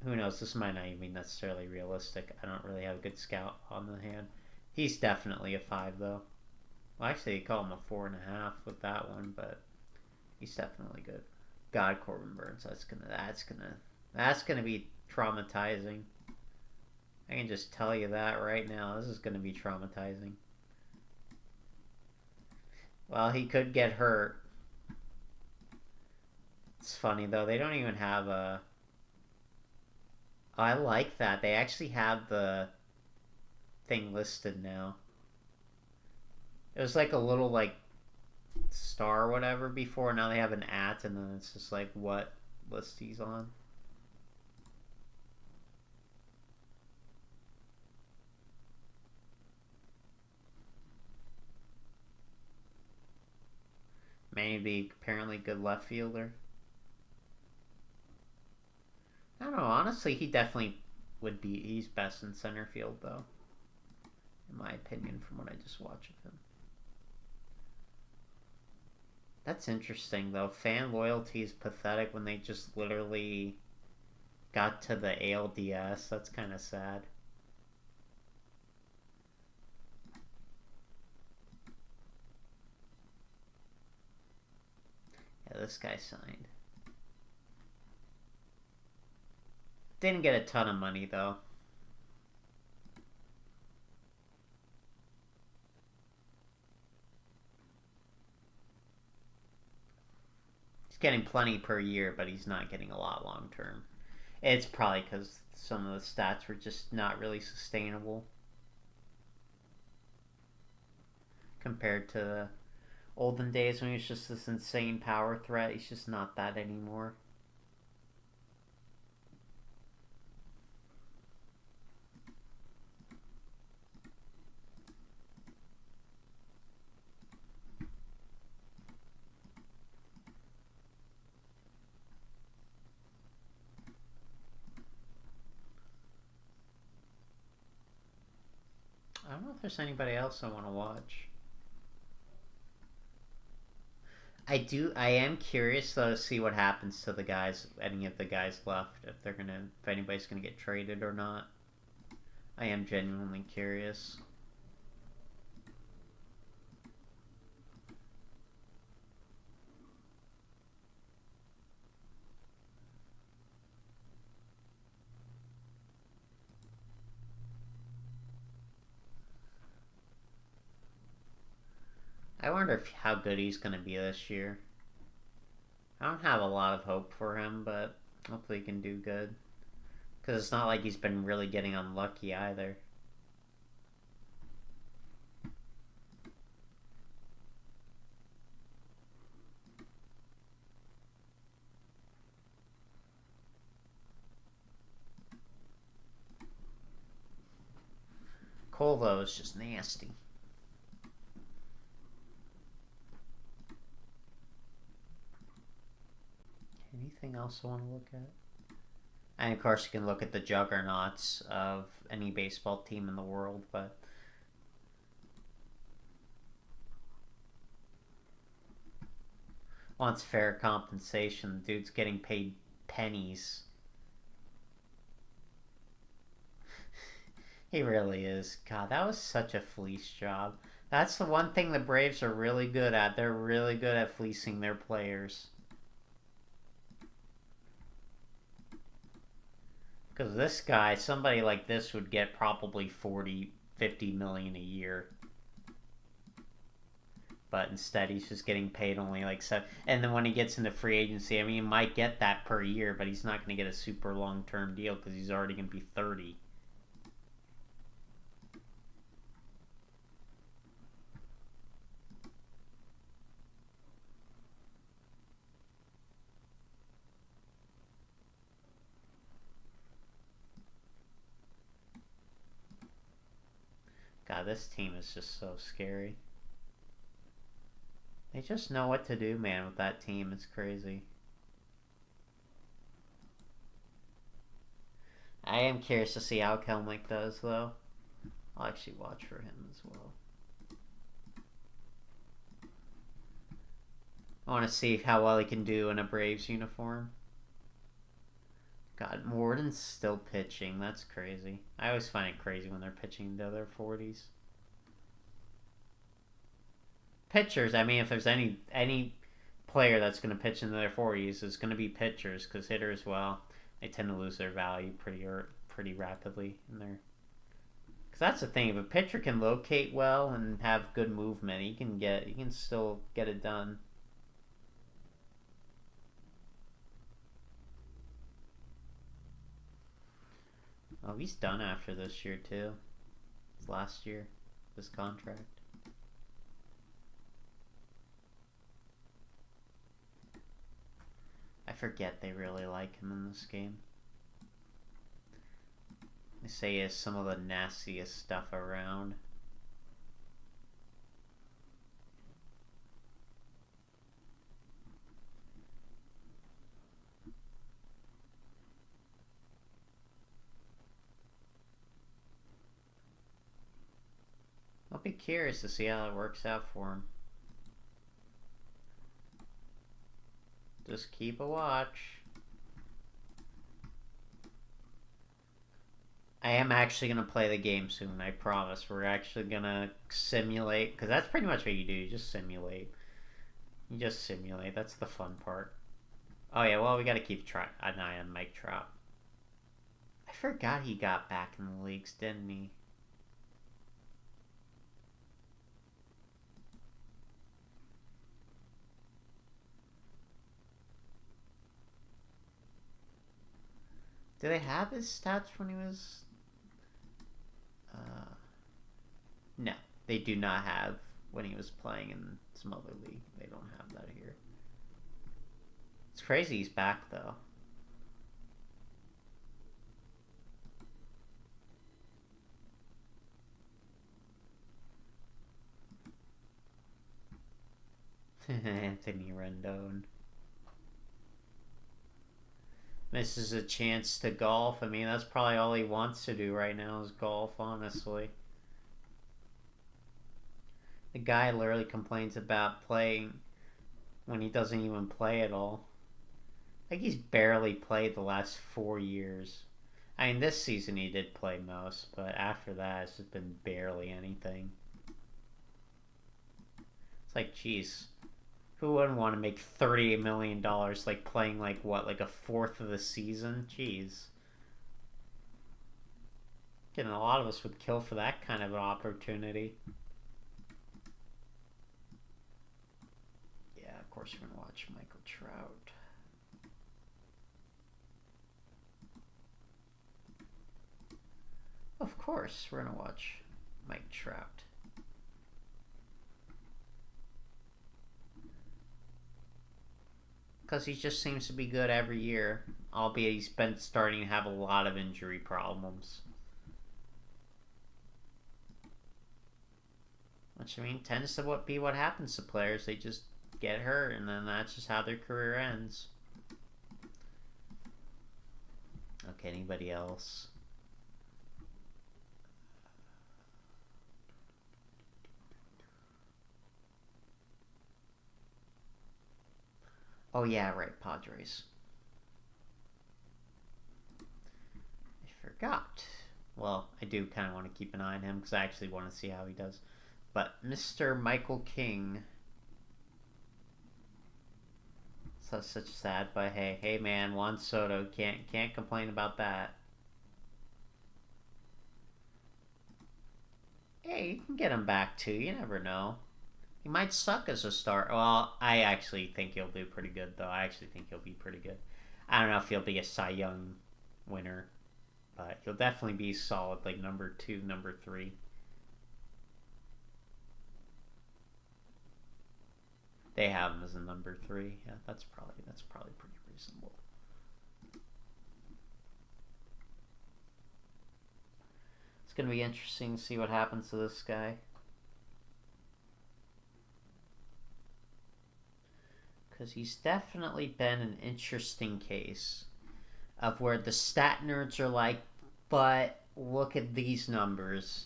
Who knows, this might not even be necessarily realistic. I don't really have a good scout on the hand. He's definitely a 5, though. Well, actually, you call him a 4.5 with that one, but he's definitely good. God, Corbin Burnes, that's gonna be traumatizing. I can just tell you that right now. This is gonna be traumatizing. Well, he could get hurt. It's funny though. They don't even have a. Oh, I like that. They actually have the thing listed now. It was like a little like star or whatever before. Now they have an @ and then it's just like what list he's on. Maybe apparently good left fielder. Honestly, he definitely would be. He's best in center field, though, in my opinion, from what I just watched of him. That's interesting, though. Fan loyalty is pathetic when they just literally got to the ALDS. That's kind of sad. Yeah, this guy signed. Didn't get a ton of money, though. He's getting plenty per year, but he's not getting a lot long term. It's probably because some of the stats were just not really sustainable compared to the olden days when he was just this insane power threat. He's just not that anymore. I don't know if there's anybody else I want to watch. I am curious though to see what happens to the guys, any of the guys left, if anybody's gonna get traded or not. I am genuinely curious. I wonder how good he's gonna be this year. I don't have a lot of hope for him, but hopefully he can do good. Because it's not like he's been really getting unlucky either. Cole, though, is just nasty. Anything else I want to look at? And of course, you can look at the juggernauts of any baseball team in the world, but wants fair compensation. The dude's getting paid pennies. He really is. God, that was such a fleece job. That's the one thing the Braves are really good at. They're really good at fleecing their players. Because this guy, somebody like this would get probably 40, 50 million a year. But instead, he's just getting paid only like 7. And then when he gets into free agency, I mean, he might get that per year, but he's not going to get a super long-term deal because he's already going to be 30. God, this team is just so scary. They just know what to do, man, with that team. It's crazy. I am curious to see how Kelnick does, though. I'll actually watch for him as well. I want to see how well he can do in a Braves uniform. God, Morden's still pitching. That's crazy. I always find it crazy when they're pitching into their 40s. Pitchers, I mean, if there's any player that's going to pitch into their 40s, it's going to be pitchers, because hitters, well, they tend to lose their value pretty rapidly in their. Because that's the thing. If a pitcher can locate well and have good movement, he can still get it done. Oh, he's done after this year, too. It's last year, this contract. I forget they really like him in this game. They say he has some of the nastiest stuff around. be curious to see how it works out for him. Just keep a watch. I am actually going to play the game soon, I promise. We're actually going to simulate, because that's pretty much what you do. You just simulate. You just simulate. That's the fun part. Oh yeah, well, we got to keep an eye on Mike Trout. I forgot he got back in the leagues, didn't he? Do they have his stats when he was... No, they do not have when he was playing in some other league. They don't have that here. It's crazy he's back, though. Anthony Rendon. Misses a chance to golf. I mean, that's probably all he wants to do right now is golf, honestly. The guy literally complains about playing when he doesn't even play at all. Like, he's barely played the last 4 years. I mean, this season he did play most, but after that, it's just been barely anything. It's like, geez, who wouldn't want to make $38 million, like, playing, like, what, like a fourth of the season? Jeez. Getting a lot of us would kill for that kind of an opportunity. Yeah, of course we're going to watch Michael Trout. Of course, we're going to watch Mike Trout. Because he just seems to be good every year. Albeit he's been starting to have a lot of injury problems. Which, I mean, tends to be what happens to players. They just get hurt, and then that's just how their career ends. Okay, anybody else? Oh yeah, right, Padres. I forgot. Well, I do kind of want to keep an eye on him because I actually want to see how he does. But Mr. Michael King. Such sad, but hey man, Juan Soto can't complain about that. Hey, you can get him back too. You never know. He might suck as a start. Well, I actually think he'll do pretty good, though. I actually think he'll be pretty good. I don't know if he'll be a Cy Young winner, but he'll definitely be solid, like number 2, number 3. They have him as a number 3. Yeah, that's probably pretty reasonable. It's gonna be interesting to see what happens to this guy. Because he's definitely been an interesting case of where the stat nerds are like, but look at these numbers.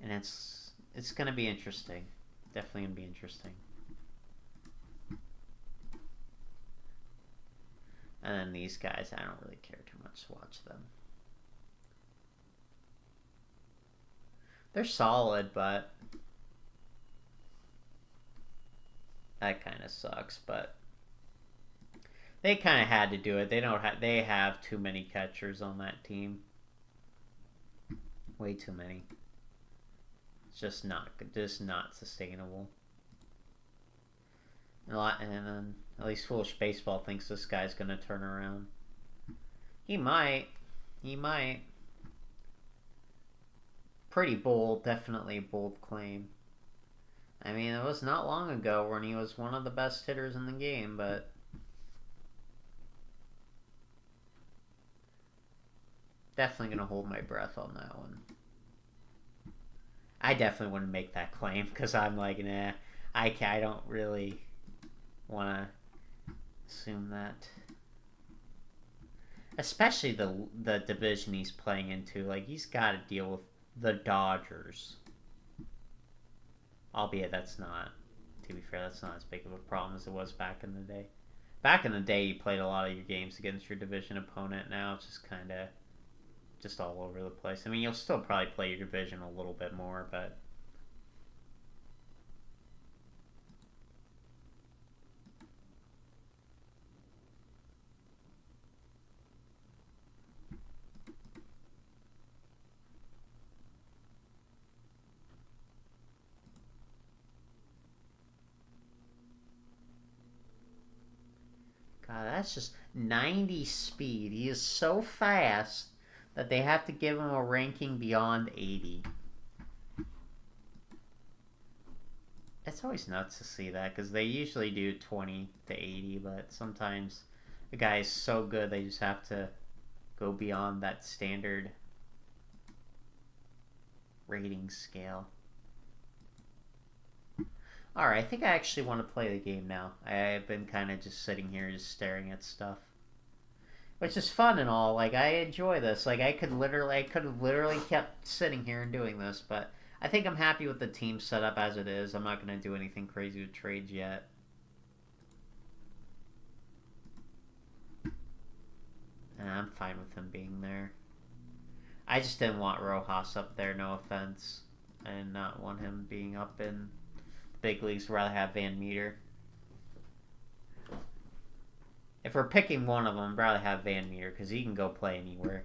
And it's going to be interesting. Definitely going to be interesting. And then these guys, I don't really care too much to watch them. They're solid, but that kind of sucks, but they kind of had to do it. They have too many catchers on that team. Way too many. It's just not sustainable. And then at least Foolish Baseball thinks this guy's gonna turn around. He might. Pretty bold, definitely a bold claim. I mean, it was not long ago when he was one of the best hitters in the game, but definitely going to hold my breath on that one. I definitely wouldn't make that claim because I'm like, nah, I don't really want to assume that. Especially the division he's playing into. Like, he's got to deal with the Dodgers. Albeit that's not, to be fair, that's not as big of a problem as it was back in the day. Back in the day, you played a lot of your games against your division opponent. Now it's just kind of just all over the place. I mean, you'll still probably play your division a little bit more, but... God, that's just 90 speed. He is so fast that they have to give him a ranking beyond 80. It's always nuts to see that, because they usually do 20 to 80, but sometimes a guy is so good they just have to go beyond that standard rating scale. Alright, I think I actually want to play the game now. I've been kind of just sitting here just staring at stuff. Which is fun and all. Like, I enjoy this. Like, I could have literally kept sitting here and doing this, but I think I'm happy with the team setup as it is. I'm not going to do anything crazy with trades yet. And I'm fine with him being there. I just didn't want Rojas up there, no offense. I did not want him being up in big leagues. Rather have Van Meter. If we're picking one of them, I'd rather have Van Meter because he can go play anywhere.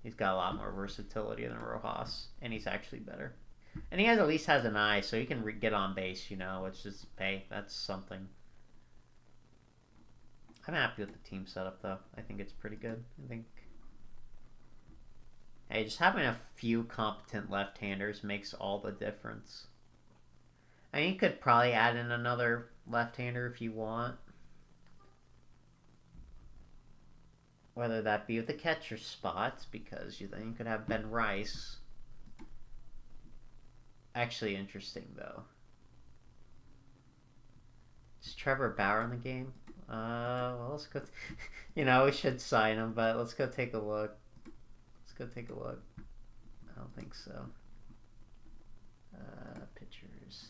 He's got a lot more versatility than Rojas, and he's actually better. And he at least has an eye, so he can get on base, you know, which is, hey, that's something. I'm happy with the team setup, though. I think it's pretty good. I think, hey, just having a few competent left-handers makes all the difference. I mean, you could probably add in another left-hander if you want. Whether that be with the catcher spots, because then you could have Ben Rice. Actually interesting, though. Is Trevor Bauer in the game? Well, let's go... you know, we should sign him, but let's go take a look. Let's go take a look. I don't think so. Pitchers...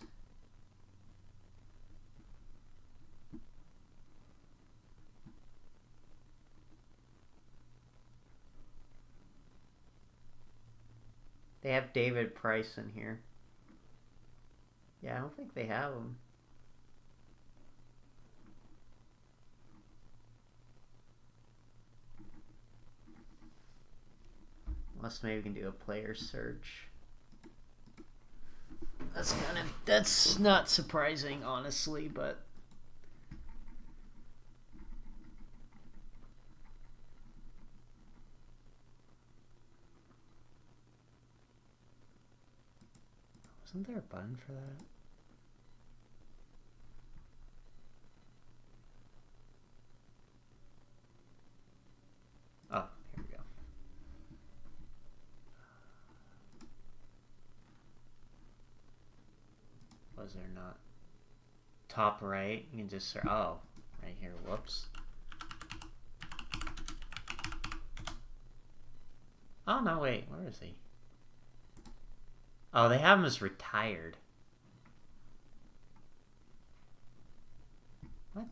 They have David Price in here. Yeah, I don't think they have him. Unless maybe we can do a player search. That's not surprising, honestly, but... Wasn't there a button for that? Oh, here we go. Was there not? Top right, you can just... Oh, right here, whoops. Oh, no, wait, where is he? Oh, they have him as retired. What?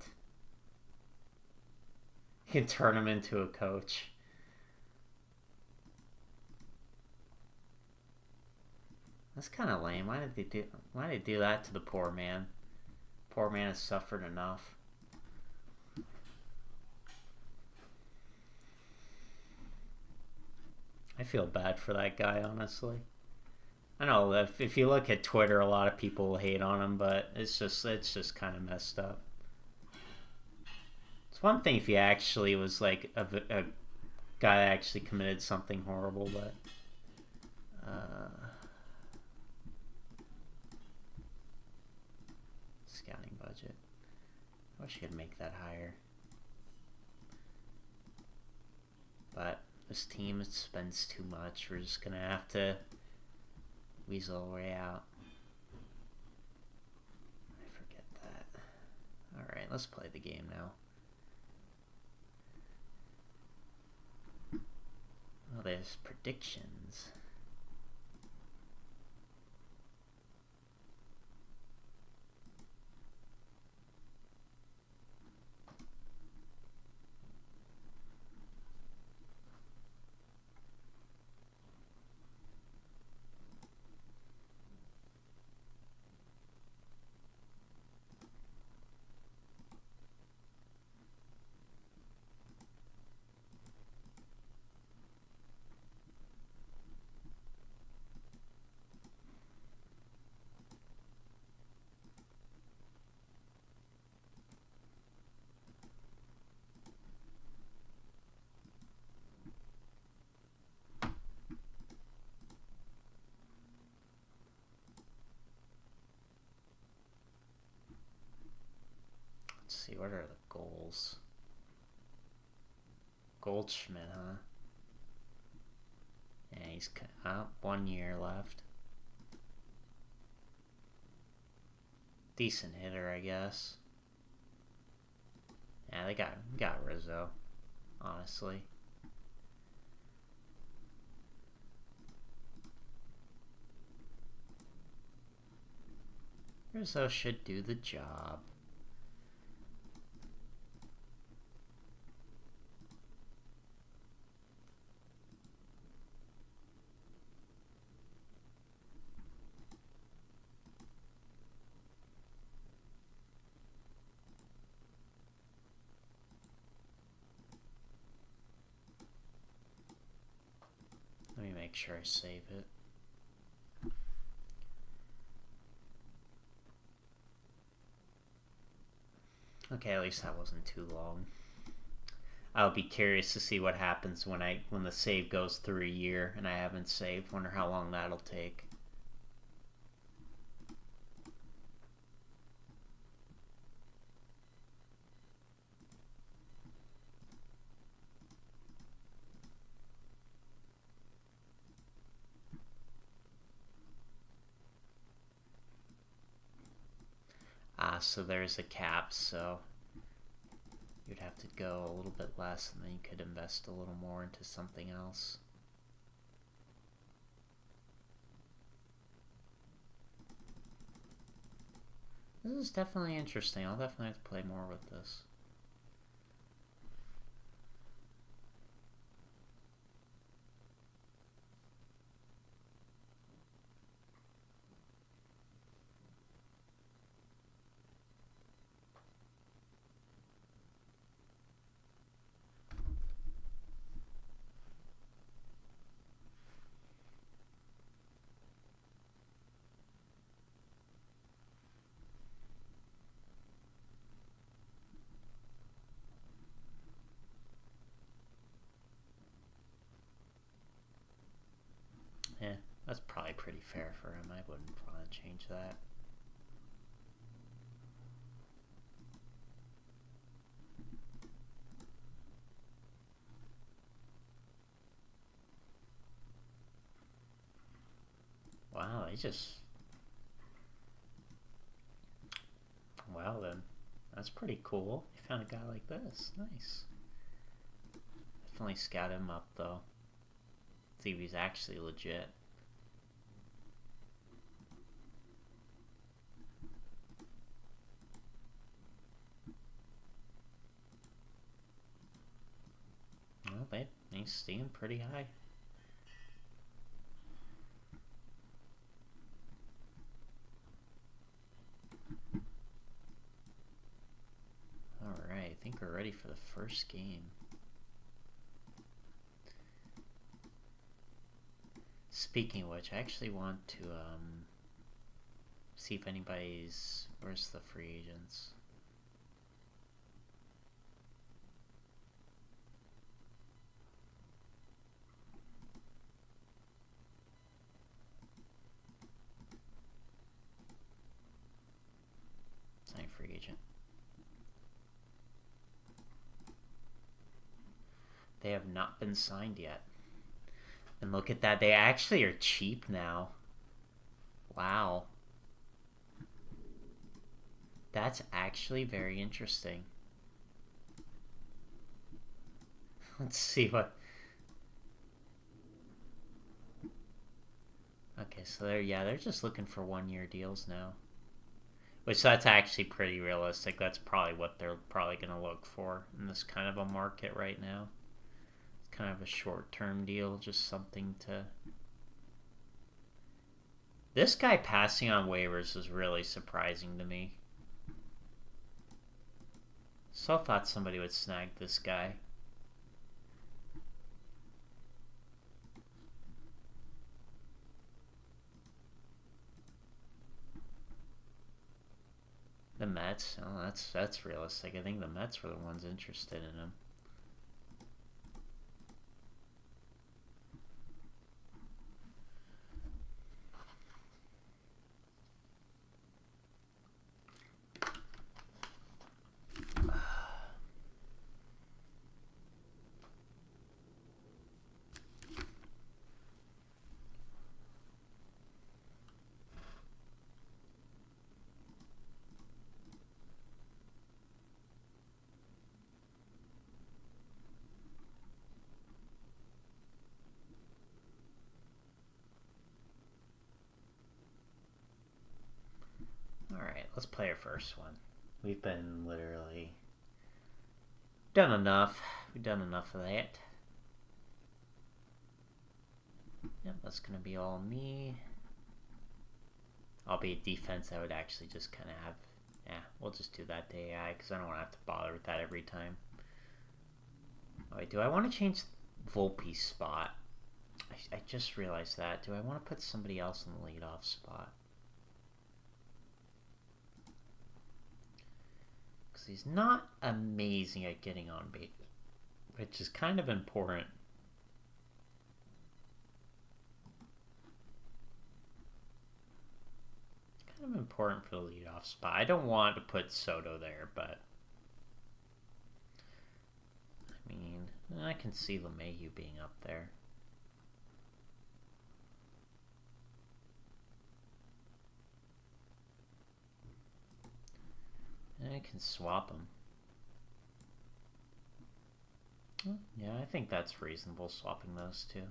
You can turn him into a coach. That's kind of lame. Why did they do that to the poor man? Poor man has suffered enough. I feel bad for that guy, honestly. I know if you look at Twitter, a lot of people will hate on him, but it's just kind of messed up. It's one thing if he actually was like a guy that actually committed something horrible, but scouting budget. I wish I could make that higher, but this team spends too much. We're just gonna have to weasel our way out. I forget that. Alright, let's play the game now. Oh, there's predictions. see, what are the goals? Goldschmidt, huh? Yeah, he's 1 year left. Decent hitter, I guess. Yeah, they got Rizzo, honestly. Rizzo should do the job. Let me make sure I save it. Okay, at least that wasn't too long. I'll be curious to see what happens when the save goes through a year and I haven't saved. Wonder how long that'll take. So there's a cap, so you'd have to go a little bit less and then you could invest a little more into something else. This is definitely interesting. I'll definitely have to play more with this. Yeah, that's probably pretty fair for him. I wouldn't want to change that. Wow, he just... Well then, that's pretty cool. You found a guy like this. Nice. Definitely scout him up though. See if he's actually legit. Well, he's staying pretty high. Alright, I think we're ready for the first game. Speaking of which, I actually want to see if anybody's... Where's the free agents? Sign free agent. They have not been signed yet. And look at that, they actually are cheap now. Wow. That's actually very interesting. Let's see what... Okay, so they're just looking for 1 year deals now. Which that's actually pretty realistic. That's probably what they're probably going to look for in this kind of a market right now. It's kind of a short-term deal, just something to... This guy passing on waivers is really surprising to me. So I thought somebody would snag this guy. The Mets? Oh, that's realistic. I think the Mets were the ones interested in him. let's play our first one. We've been literally done enough. We've done enough of that. Yep, that's gonna be all me. I'll be a defense. I would actually just kind of have... Yeah, we'll just do that to AI because I don't want to have to bother with that every time. Oh, wait, do I want to change Volpe's spot? I just realized that. Do I want to put somebody else in the leadoff spot? Because he's not amazing at getting on base, which is kind of important. Kind of important for the leadoff spot. I don't want to put Soto there, but I mean, I can see LeMahieu being up there. And I can swap them. Yeah, I think that's reasonable, swapping those two.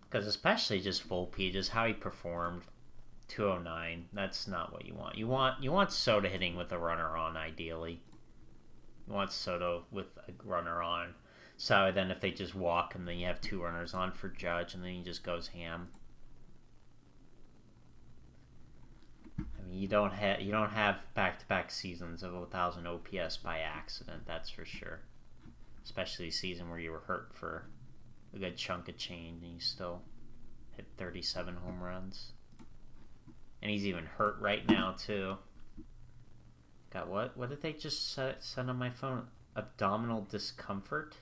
Because especially just Volpe, just how he performed, 209. That's not what you want. You want Soto hitting with a runner on, ideally. You want Soto with a runner on. So then if they just walk him, then you have 2 runners on for Judge, and then he just goes ham. I mean, you don't have back-to-back seasons of 1,000 OPS by accident. That's for sure. Especially a season where you were hurt for a good chunk of change and you still hit 37 home runs. And he's even hurt right now too. Got what did they just send on my phone? Abdominal discomfort?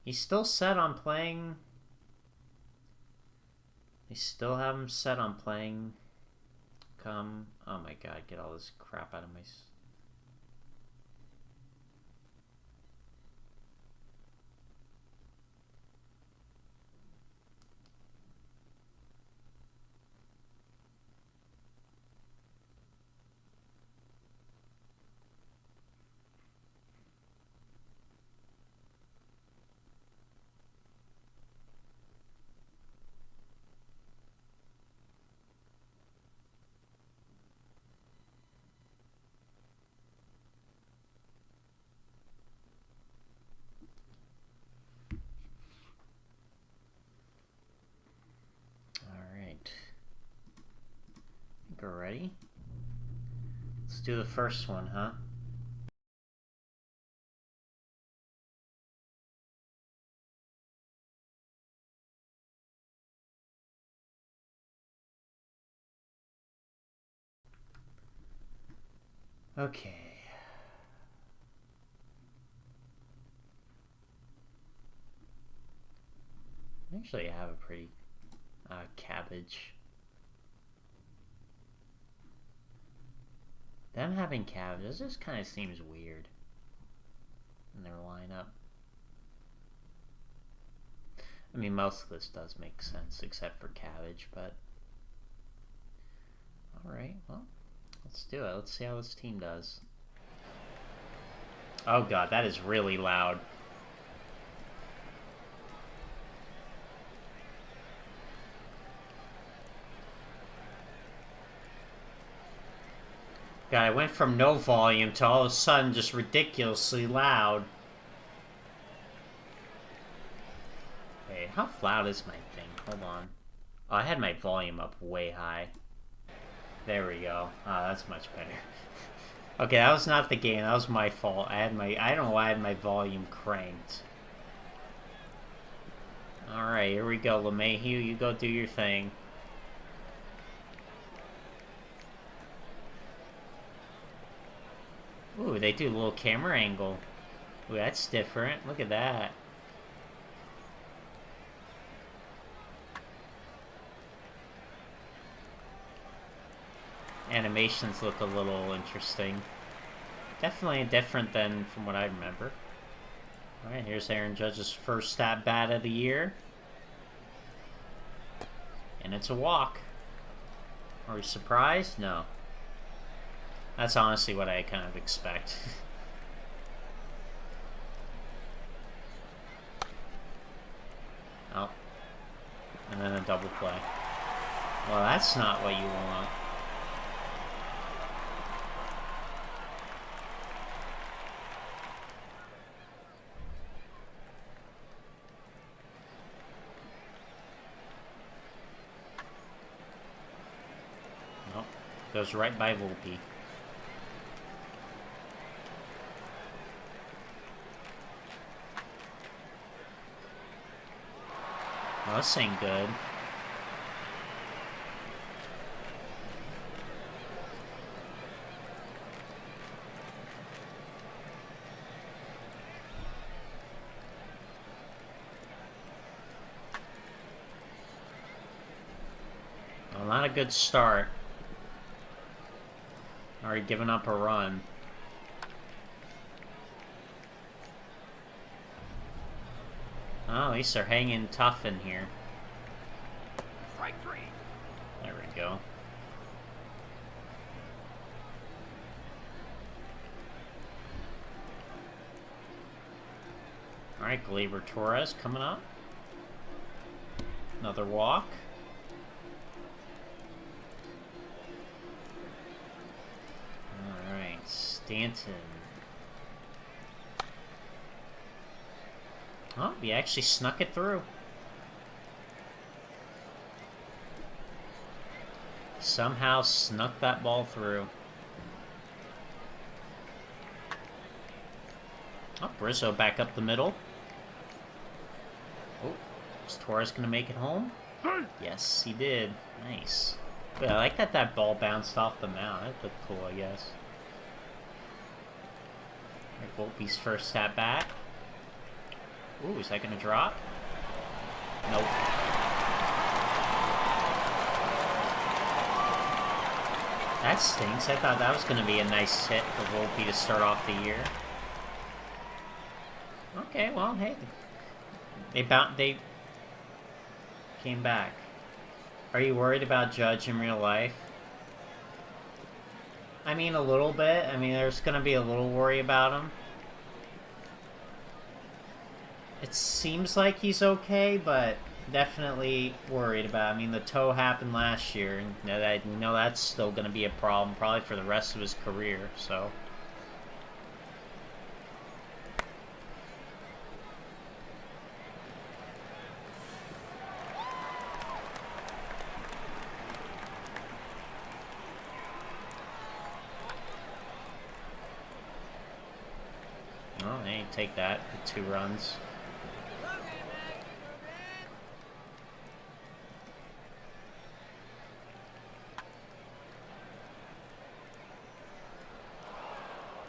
He's still set on playing. They still have him set on playing. Oh my god, get all this crap out of my... We're ready? Let's do the first one, huh? Okay. Actually, I have a pretty Cabbage. Them having Cabbage, this just kind of seems weird in their lineup. I mean, most of this does make sense, except for Cabbage, but... Alright, well, let's do it. Let's see how this team does. Oh god, that is really loud. God, I went from no volume to all of a sudden just ridiculously loud. Wait, how loud is my thing? Hold on. Oh, I had my volume up way high. There we go. Ah, that's much better. Okay, that was not the game. That was my fault. I don't know why I had my volume cranked. Alright, here we go, LeMahieu. You go do your thing. Ooh, they do a little camera angle. Ooh, that's different. Look at that. Animations look a little interesting. Definitely different than from what I remember. Alright, here's Aaron Judge's first at-bat of the year. And it's a walk. Are we surprised? No. That's honestly what I kind of expect. Oh. And then a double play. Well, that's not what you want. Nope. Goes right by Volpe. Well, this ain't good. Well, not a good start. Already giving up a run. Oh, at least they're hanging tough in here. Strike 3. There we go. Alright, Gleyber Torres coming up. Another walk. Alright, Stanton. Oh, he actually snuck it through. Somehow snuck that ball through. Oh, Rizzo back up the middle. Oh, is Torres going to make it home? Yes, he did. Nice. But I like that ball bounced off the mound. That looked cool, I guess. Volpe's first at bat. Ooh, is that going to drop? Nope. That stinks. I thought that was going to be a nice hit for Volpe to start off the year. Okay, well, hey. They came back. Are you worried about Judge in real life? I mean, a little bit. I mean, there's going to be a little worry about him. It seems like he's okay, but definitely worried about it. I mean, the toe happened last year, and you know that's still going to be a problem, probably for the rest of his career, so... Oh, they take that with 2 runs.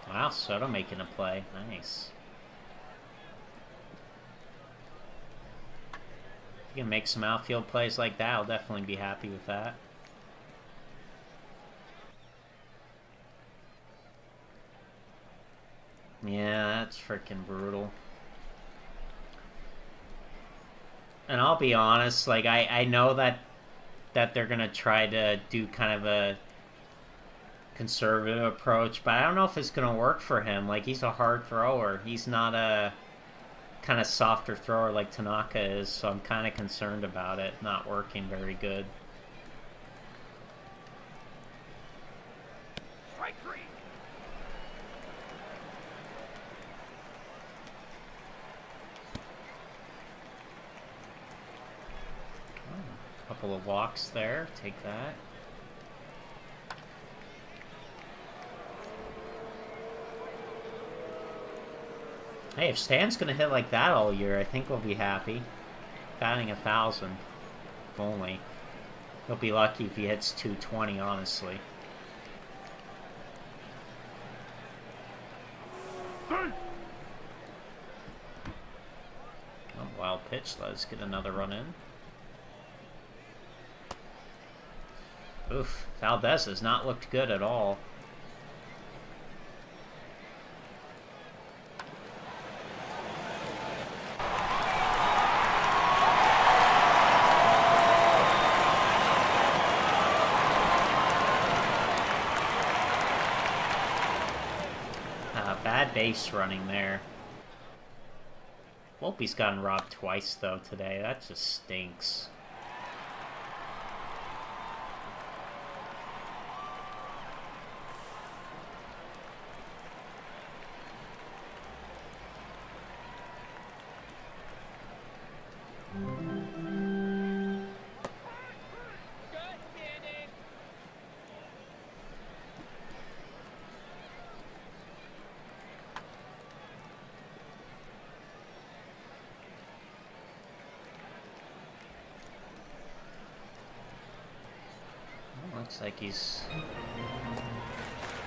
Wow, Soto making a play. Nice. If you can make some outfield plays like that, I'll definitely be happy with that. Yeah, that's freaking brutal. And I'll be honest, like, I know that they're gonna try to do kind of a conservative approach, but I don't know if it's gonna work for him. Like, he's a hard thrower. He's not a kind of softer thrower like Tanaka is, so I'm kind of concerned about it not working very good. Strike 3. Couple of walks there. Take that. Hey, if Stan's gonna hit like that all year, I think we'll be happy. Batting 1,000. If only. He'll be lucky if he hits 220, honestly. Oh, wild pitch. Let's get another run in. Oof, Valdez has not looked good at all. Bad base running there. Volpe's gotten robbed twice, though, today. That just stinks. Looks like he's...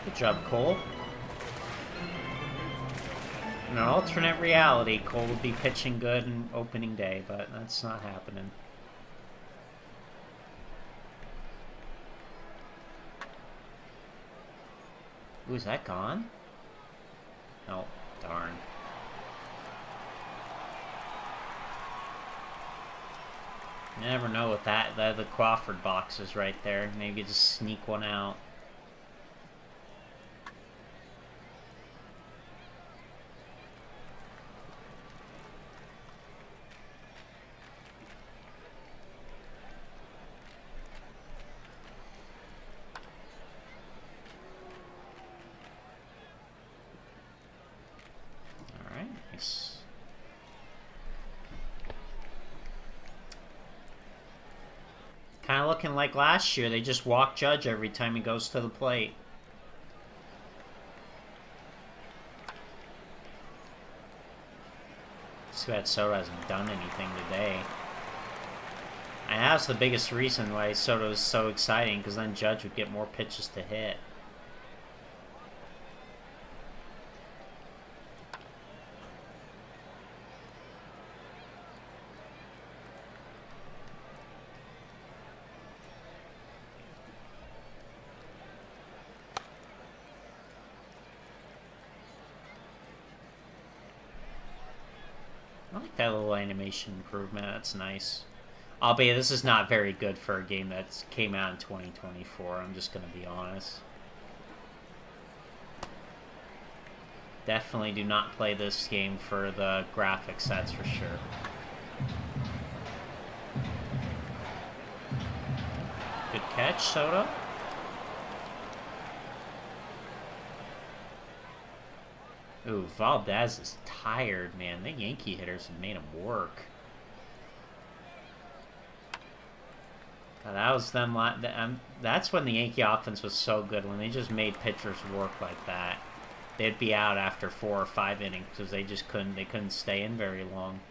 Good job, Cole. In an alternate reality, Cole would be pitching good in opening day, but that's not happening. Ooh, is that gone? Oh, darn. You never know with that. The Crawford box is right there. Maybe just sneak one out. Alright, nice. Kind of looking like last year. They just walk Judge every time he goes to the plate. Sweat Soto hasn't done anything today. And that's the biggest reason why Soto is so exciting, because then Judge would get more pitches to hit. I like that little animation improvement. That's nice. Albeit this is not very good for a game that came out in 2024. I'm just going to be honest. Definitely do not play this game for the graphics, that's for sure. Good catch, Soto. Ooh, Valdez is tired, man. The Yankee hitters have made him work. God, that was them. That's when the Yankee offense was so good, when they just made pitchers work like that. They'd be out after 4 or 5 innings because they just couldn't. They couldn't stay in very long.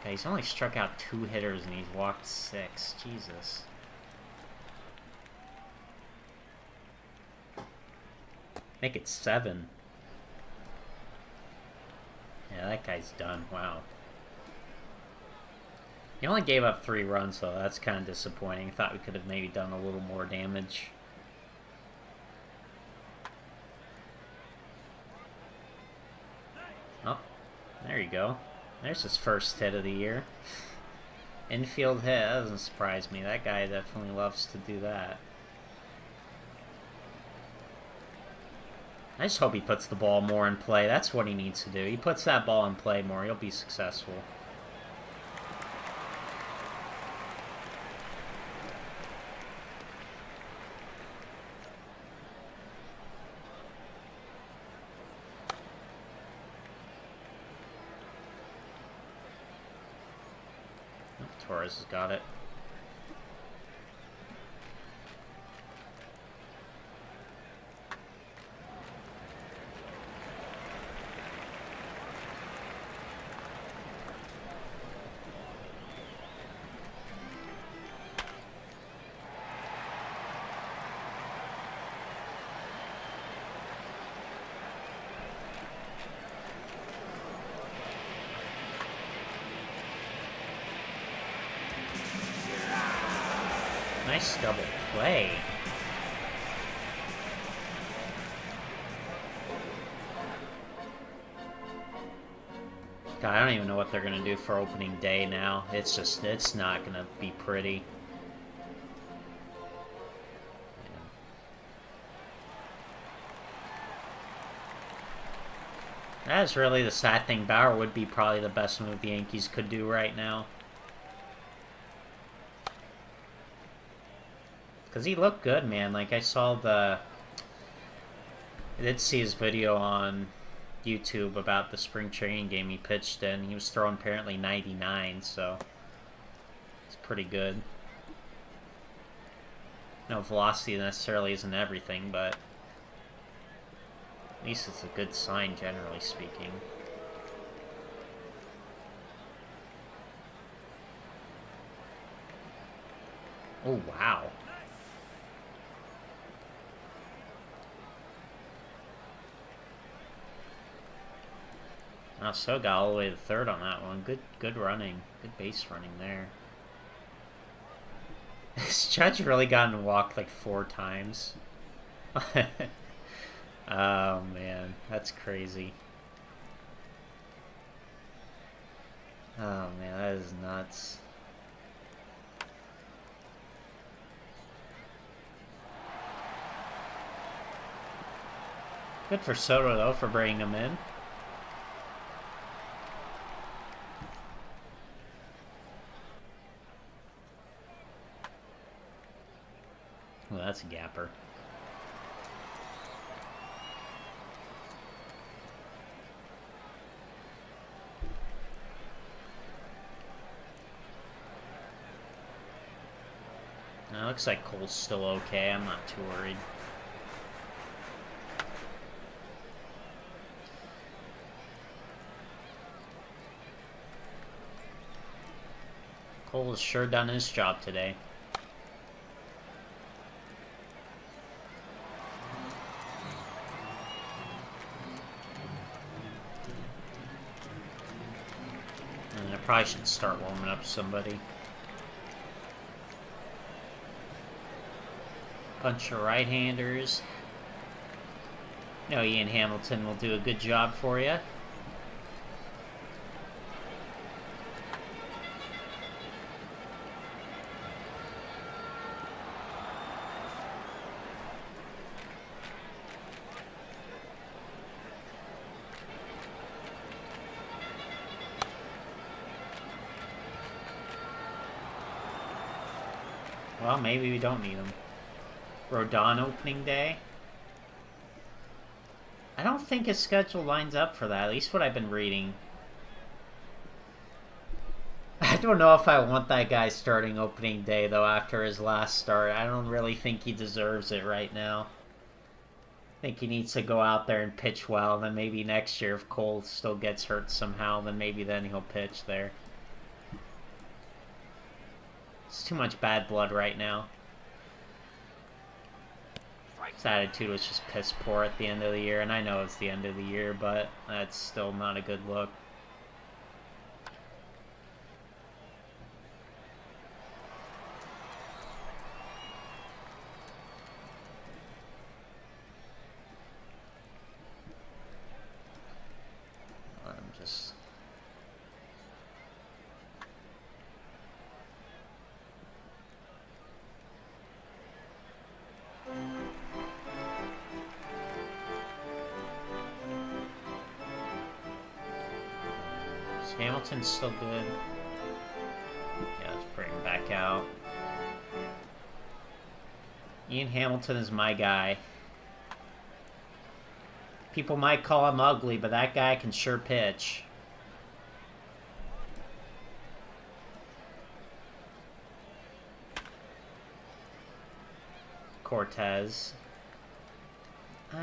Okay, he's only struck out 2 hitters and he's walked 6. Jesus. Make it 7. Yeah, that guy's done. Wow. He only gave up 3 runs, though. That's kind of disappointing. I thought we could have maybe done a little more damage. Oh, there you go. There's his first hit of the year. Infield hit. That doesn't surprise me. That guy definitely loves to do that. I just hope he puts the ball more in play. That's what he needs to do. He puts that ball in play more, he'll be successful. Oh, Torres has got it. Nice double play. God, I don't even know what they're going to do for opening day now. It's not going to be pretty. That is really the sad thing. Bauer would be probably the best move the Yankees could do right now. Because he looked good, man. Like, I did see his video on YouTube about the spring training game he pitched in. He was throwing apparently 99, so it's pretty good. No, velocity necessarily isn't everything, but at least it's a good sign, generally speaking. Oh, wow. Oh, So got all the way to third on that one. Good running. Good base running there. This Judge really gotten walked like 4 times. Oh, man. That's crazy. Oh, man. That is nuts. Good for Soto, though, for bringing him in. Well, that's a gapper. Now, it looks like Cole's still okay. I'm not too worried. Cole has sure done his job today. And I probably should start warming up somebody. Bunch of right-handers. No, Ian Hamilton will do a good job for you. Well, maybe we don't need him. Rodon opening day. I don't think his schedule lines up for that, at least what I've been reading. I don't know if I want that guy starting opening day, though, after his last start. I don't really think he deserves it right now. I think he needs to go out there and pitch well, and then maybe next year, if Cole still gets hurt somehow, then maybe then he'll pitch there. It's too much bad blood right now. His attitude was just piss poor at the end of the year, and I know it's the end of the year, but that's still not a good look. I'm just... Hamilton's still good. Yeah, let's bring him back out. Ian Hamilton is my guy. People might call him ugly, but that guy can sure pitch. Cortez.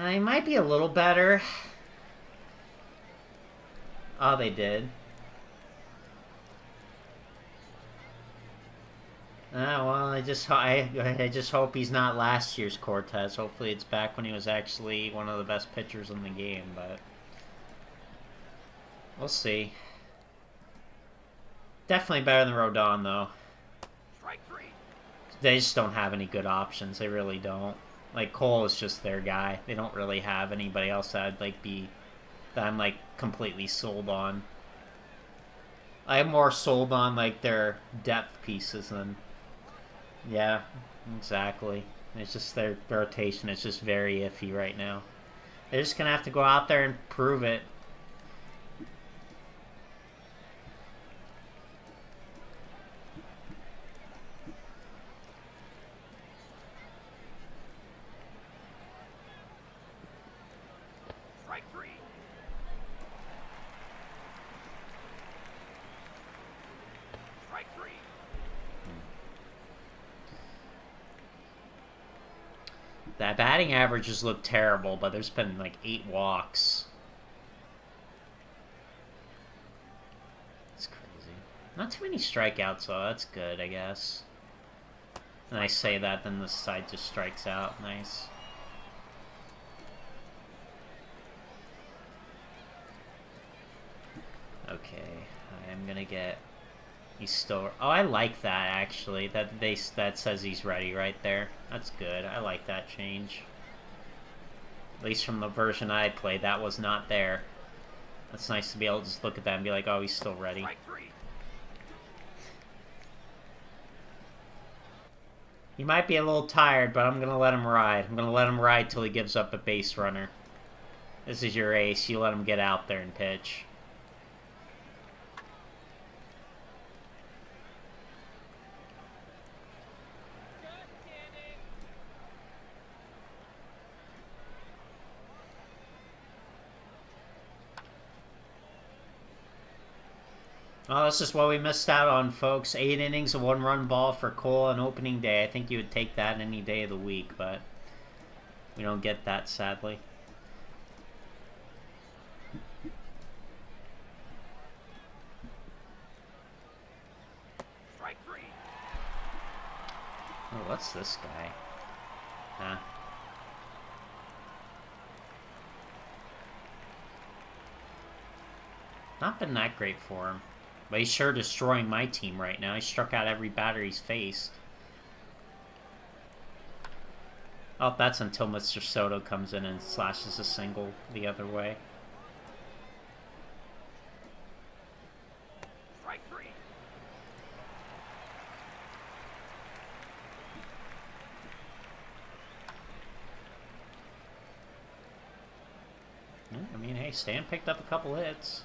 He might be a little better. Oh, they did. Well, I just hope he's not last year's Cortez. Hopefully it's back when he was actually one of the best pitchers in the game, but we'll see. Definitely better than Rodon, though. Strike 3. They just don't have any good options. They really don't. Like, Cole is just their guy. They don't really have anybody else that I'm like completely sold on. I'm more sold on like their depth pieces than... Yeah, exactly. It's just their rotation is just very iffy right now. They're just gonna have to go out there and prove it. Strike 3. Strike 3. That batting averages look terrible, but there's been like 8 walks. It's crazy. Not too many strikeouts, though. That's good, I guess. And I say that, then the side just strikes out. Nice. Okay, I'm gonna get... He's still... Oh, I like that, actually. That says he's ready right there. That's good. I like that change. At least from the version I played, that was not there. That's nice to be able to just look at that and be like, oh, he's still ready. Strike 3. He might be a little tired, but I'm gonna let him ride. I'm gonna let him ride till he gives up a base runner. This is your ace. You let him get out there and pitch. Well, this is what we missed out on, folks. 8 innings, a 1-run ball for Cole on opening day. I think you would take that any day of the week, but we don't get that, sadly. Strike 3. Oh, what's this guy? Huh? Not been that great for him. But he's sure destroying my team right now. He struck out every batter he's faced. Oh, that's until Mr. Soto comes in and slashes a single the other way. Strike 3. Yeah, I mean, hey, Stan picked up a couple hits.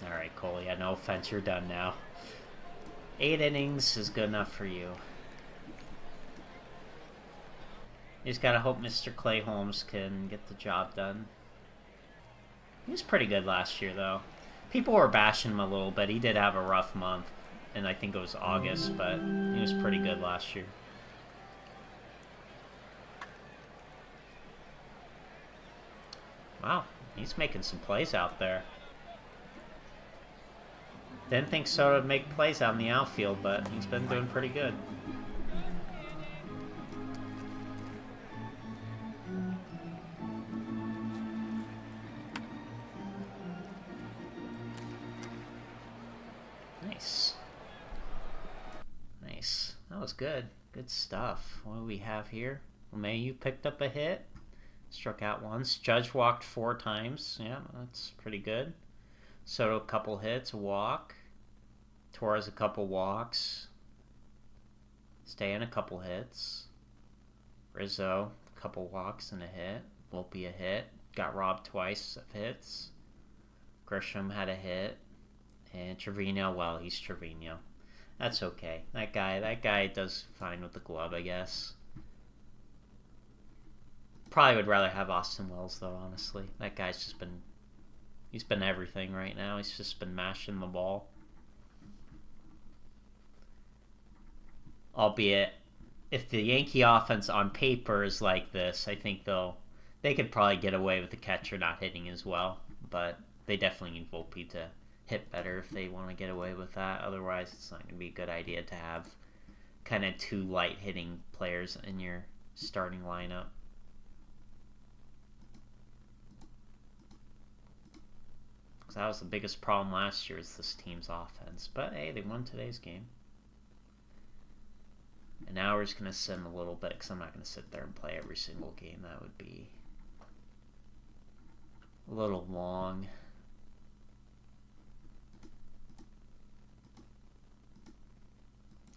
Alright, Cole, yeah, no offense, you're done now. 8 innings is good enough for you. You just gotta hope Mr. Clay Holmes can get the job done. He was pretty good last year, though. People were bashing him a little bit. He did have a rough month, and I think it was August, but he was pretty good last year. Wow, he's making some plays out there. Didn't think Soto would make plays out in the outfield, but he's been doing pretty good. Nice. Nice. That was good. Good stuff. What do we have here? LeMahieu picked up a hit. Struck out once. Judge walked 4 times. Yeah, that's pretty good. Soto a couple hits, a walk. Torres a couple walks. Stan a couple hits. Rizzo a couple walks and a hit. Volpe a hit. Got robbed twice of hits. Grisham had a hit. And Trevino, well, he's Trevino. That's okay. That guy does fine with the glove, I guess. Probably would rather have Austin Wells, though, honestly. That guy's just been... He's been everything right now. He's just been mashing the ball. Albeit, if the Yankee offense on paper is like this, I think they could probably get away with the catcher not hitting as well. But they definitely need Volpe to hit better if they want to get away with that. Otherwise, it's not going to be a good idea to have kind of 2 light hitting players in your starting lineup. Because that was the biggest problem last year, is this team's offense. But hey, they won today's game. And now we're just going to sim a little bit, because I'm not going to sit there and play every single game. That would be a little long.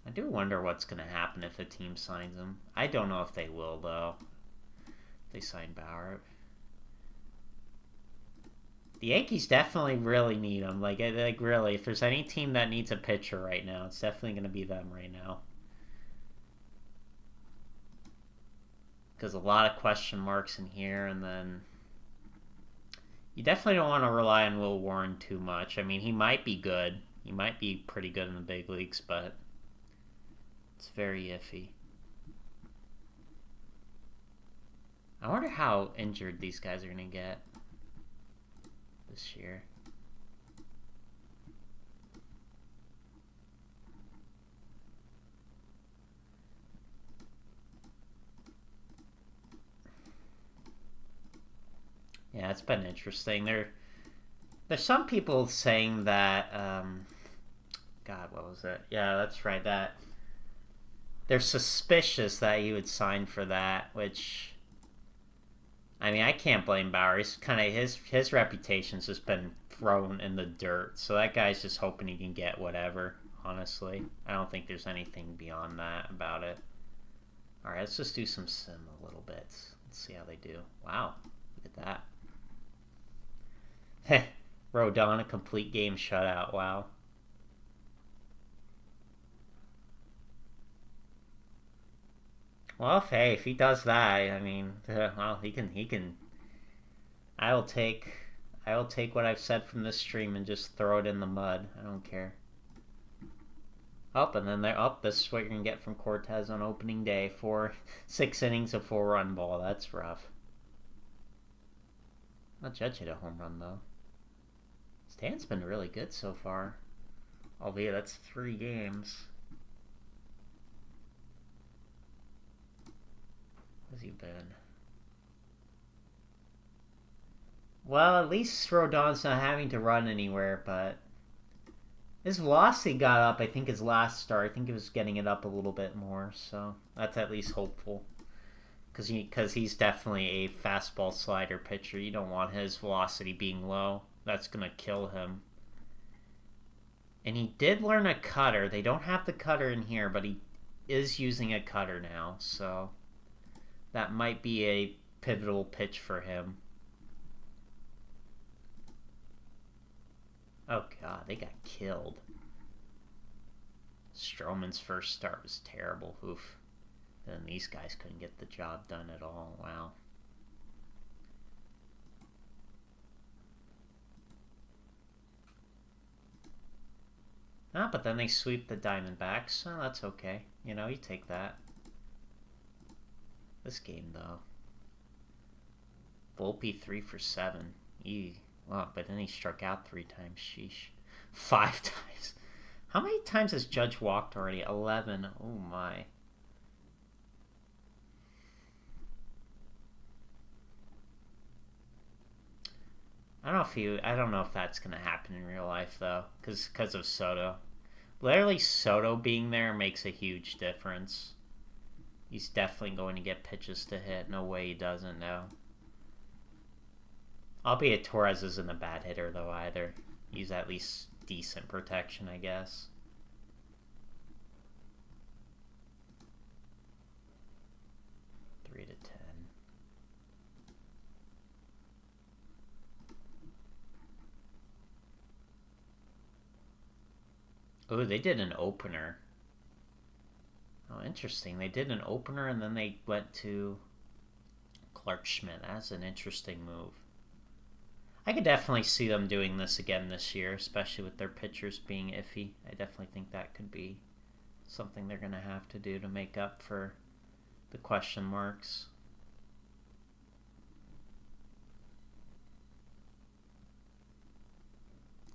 I do wonder what's going to happen if a team signs him. I don't know if they will, though. If they sign Bauer. The Yankees definitely really need him. Like really, if there's any team that needs a pitcher right now, it's definitely going to be them right now. Because a lot of question marks in here, and then you definitely don't want to rely on Will Warren too much. I mean, he might be good. He might be pretty good in the big leagues, but it's very iffy. I wonder how injured these guys are going to get this year. it's been interesting. There's some people saying that, God, what was it? Yeah, that's right. That they're suspicious that he would sign for that, which, I mean, I can't blame Bauer. He's kind of his reputation's just been thrown in the dirt. So that guy's just hoping he can get whatever. Honestly, I don't think there's anything beyond that about it. All right, let's just do some sim a little bit. Let's see how they do. Wow, look at that. Rodon, a complete game shutout. Wow. Well, if he does that, I mean, well, he can. I'll take what I've said from this stream and just throw it in the mud. I don't care. Up, and then they're up. This is what you're gonna get from Cortez on opening day. 6 innings of 4-run ball. That's rough. I'll judge it a home run though. Stan's been really good so far, albeit that's 3 games. Where's he been? Well, at least Rodon's not having to run anywhere, but his velocity got up, I think, his last start. I think he was getting it up a little bit more, so that's at least hopeful. Because he's definitely a fastball slider pitcher. You don't want his velocity being low. That's going to kill him. And he did learn a cutter. They don't have the cutter in here, but he is using a cutter now, so that might be a pivotal pitch for him. Oh god, they got killed. Stroman's first start was terrible. Oof. And these guys couldn't get the job done at all. Wow. Ah, but then they sweep the Diamondbacks. So that's okay. You know, you take that. This game, though. Volpe 3 for 7. Well, but then he struck out 3 times. Sheesh. 5 times. How many times has Judge walked already? 11. Oh my. I don't know if that's gonna happen in real life though, because of Soto. Literally, Soto being there makes a huge difference. He's definitely going to get pitches to hit. No way he doesn't now. Albeit Torres isn't a bad hitter though either. He's at least decent protection, I guess. Oh, they did an opener. Oh, interesting. They did an opener and then they went to Clark Schmidt. That's an interesting move. I could definitely see them doing this again this year, especially with their pitchers being iffy. I definitely think that could be something they're going to have to do to make up for the question marks.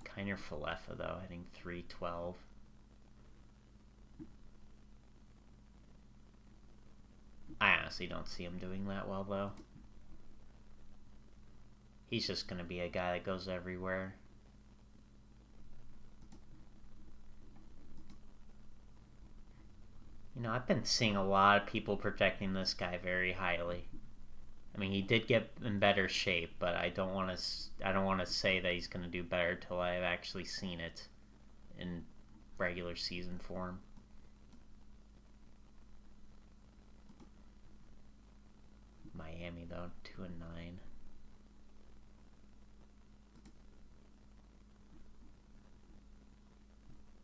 Kiner Falefa, though, hitting .312. I honestly don't see him doing that well, though. He's just going to be a guy that goes everywhere. You know, I've been seeing a lot of people projecting this guy very highly. I mean, he did get in better shape, but I don't want to say that he's going to do better till I've actually seen it in regular season form. Miami though, 2-9.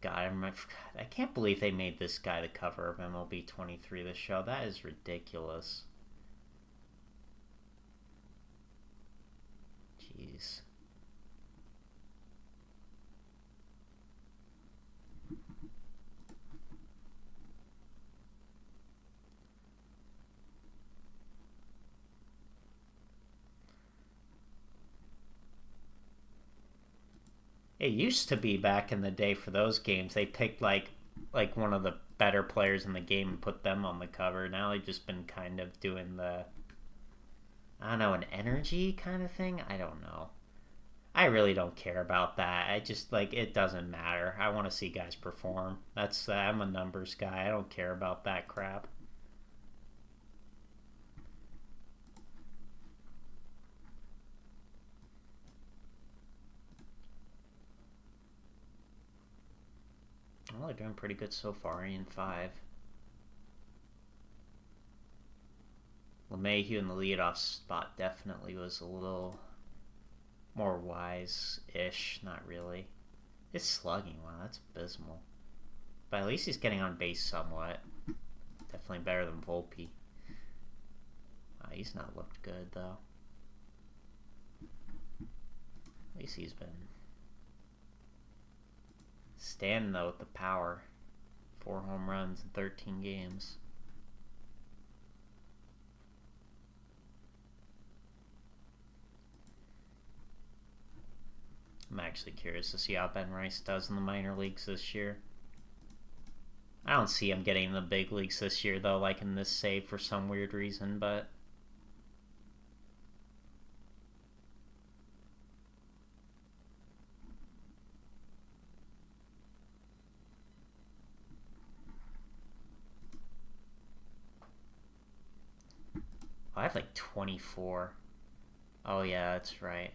God, I can't believe they made this guy the cover of MLB 23 this show. That is ridiculous. Jeez. It used to be back in the day for those games, they picked like one of the better players in the game and put them on the cover. Now they've just been kind of doing I don't know, an energy kind of thing? I don't know. I really don't care about that. I just, like, it doesn't matter. I want to see guys perform. I'm a numbers guy. I don't care about that crap. Well, they're doing pretty good so far in 5. LeMahieu in the leadoff spot definitely was a little more wise-ish. Not really. His slugging, wow, that's abysmal. But at least he's getting on base somewhat. Definitely better than Volpe. He's not looked good, though. At least he's been standing, though, with the power. 4 home runs in 13 games. I'm actually curious to see how Ben Rice does in the minor leagues this year. I don't see him getting in the big leagues this year, though, like in this save for some weird reason, but... I have like 24. Oh yeah, that's right.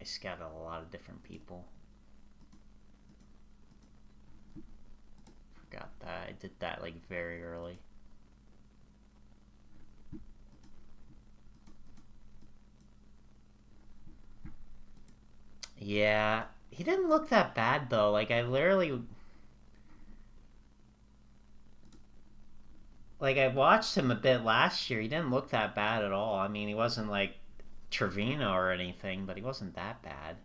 I scouted a lot of different people. Forgot that. I did that like very early. Yeah, he didn't look that bad though. Like I literally... Like I watched him a bit last year. He didn't look that bad at all. I mean, he wasn't like Trevino or anything, but he wasn't that bad.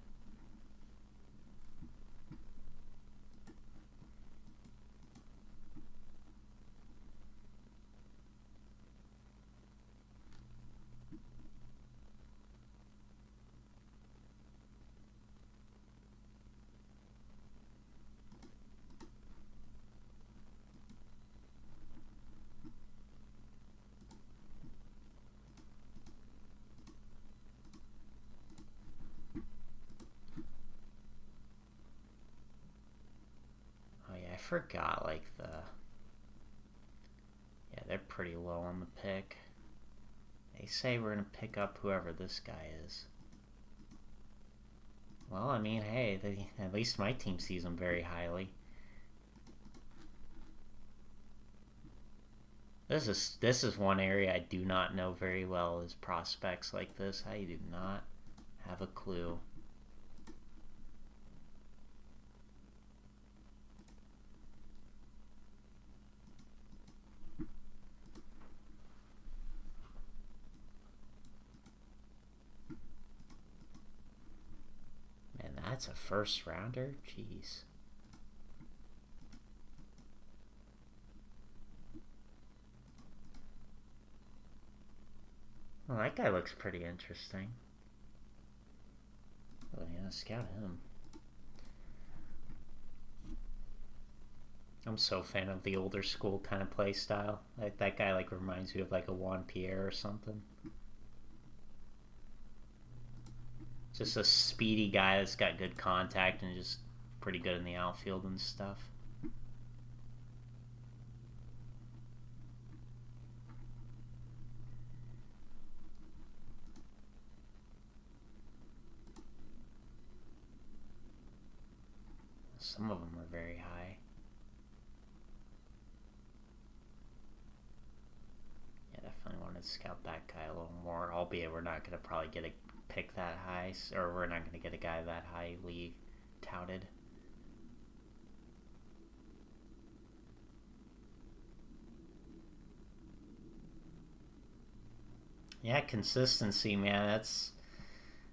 Oh yeah, I forgot like the... Yeah, they're pretty low on the pick. They say we're going to pick up whoever this guy is. Well, I mean, hey, at least my team sees him very highly. This is one area I do not know very well, is prospects like this. I do not have a clue. Man, that's a first rounder? Jeez. Well, that guy looks pretty interesting. Oh yeah, scout him. I'm so a fan of the older school kind of play style. Like that guy like reminds me of like a Juan Pierre or something. Just a speedy guy that's got good contact and just pretty good in the outfield and stuff. Some of them are very high. Yeah, definitely wanted to scout that guy a little more, albeit we're not going to probably get a pick that high, or we're not going to get a guy that highly touted. Yeah, consistency, man.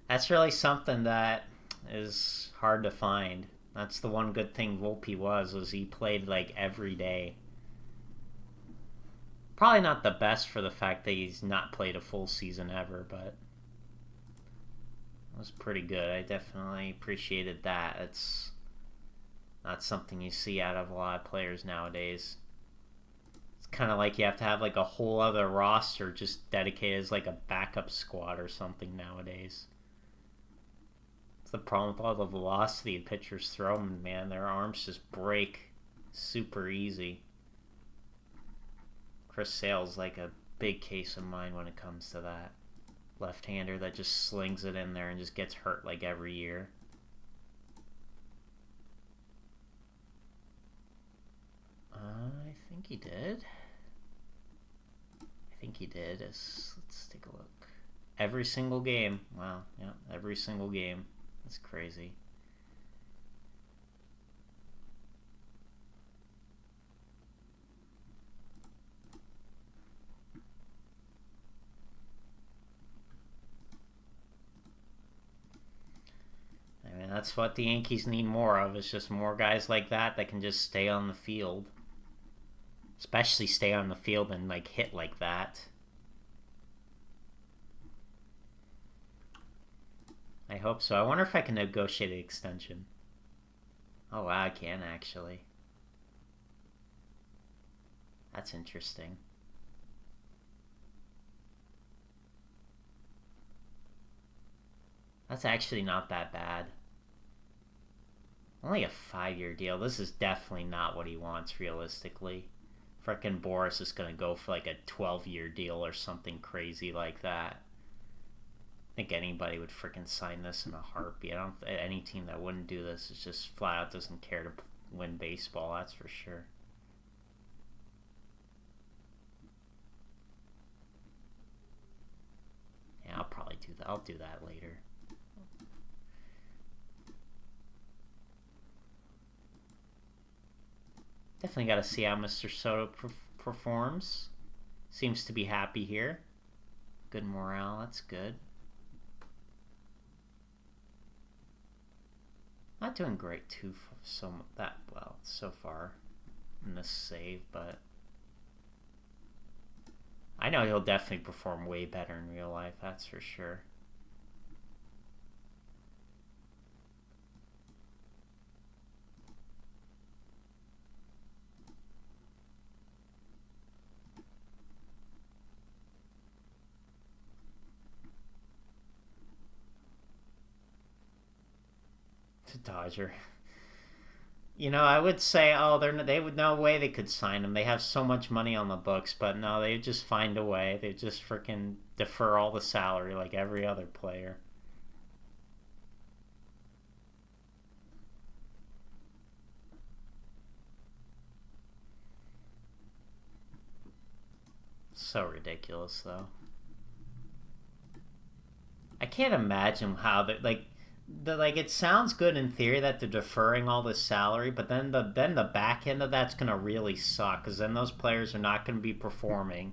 That's really something that is hard to find. That's the one good thing Volpe was he played like every day. Probably not the best for the fact that he's not played a full season ever, but it was pretty good. I definitely appreciated that. It's not something you see out of a lot of players nowadays. kind of like you have to have like a whole other roster just dedicated as like a backup squad or something nowadays. It's the problem with all the velocity pitchers throw them, man. Their arms just break super easy. Chris Sale's like a big case of mine when it comes to that. Left-hander that just slings it in there and just gets hurt like every year. I think he did. Let's take a look. Every single game. Wow, yeah, every single game. That's crazy. I mean, that's what the Yankees need more of. It's just more guys like that can just stay on the field. Especially stay on the field and like hit like that. I hope so. I wonder if I can negotiate an extension. Oh wow, I can actually. That's interesting. That's actually not that bad. Only a 5-year deal. This is definitely not what he wants realistically. Frickin' Boris is gonna go for like a 12-year deal or something crazy like that. I think anybody would frickin' sign this in a heartbeat. Any team that wouldn't do this is just flat out doesn't care to win baseball, that's for sure. Yeah, I'll probably do that. I'll do that later. Definitely got to see how Mr. Soto performs. Seems to be happy here. Good morale, that's good. Not doing great too so far in this save, but I know he'll definitely perform way better in real life, that's for sure. Dodger. You know, I would say, they would no way they could sign him. They have so much money on the books, but no, they just find a way. They just freaking defer all the salary like every other player. So ridiculous, though. I can't imagine how they it sounds good in theory that they're deferring all this salary, but then the back end of that's gonna really suck because then those players are not gonna be performing,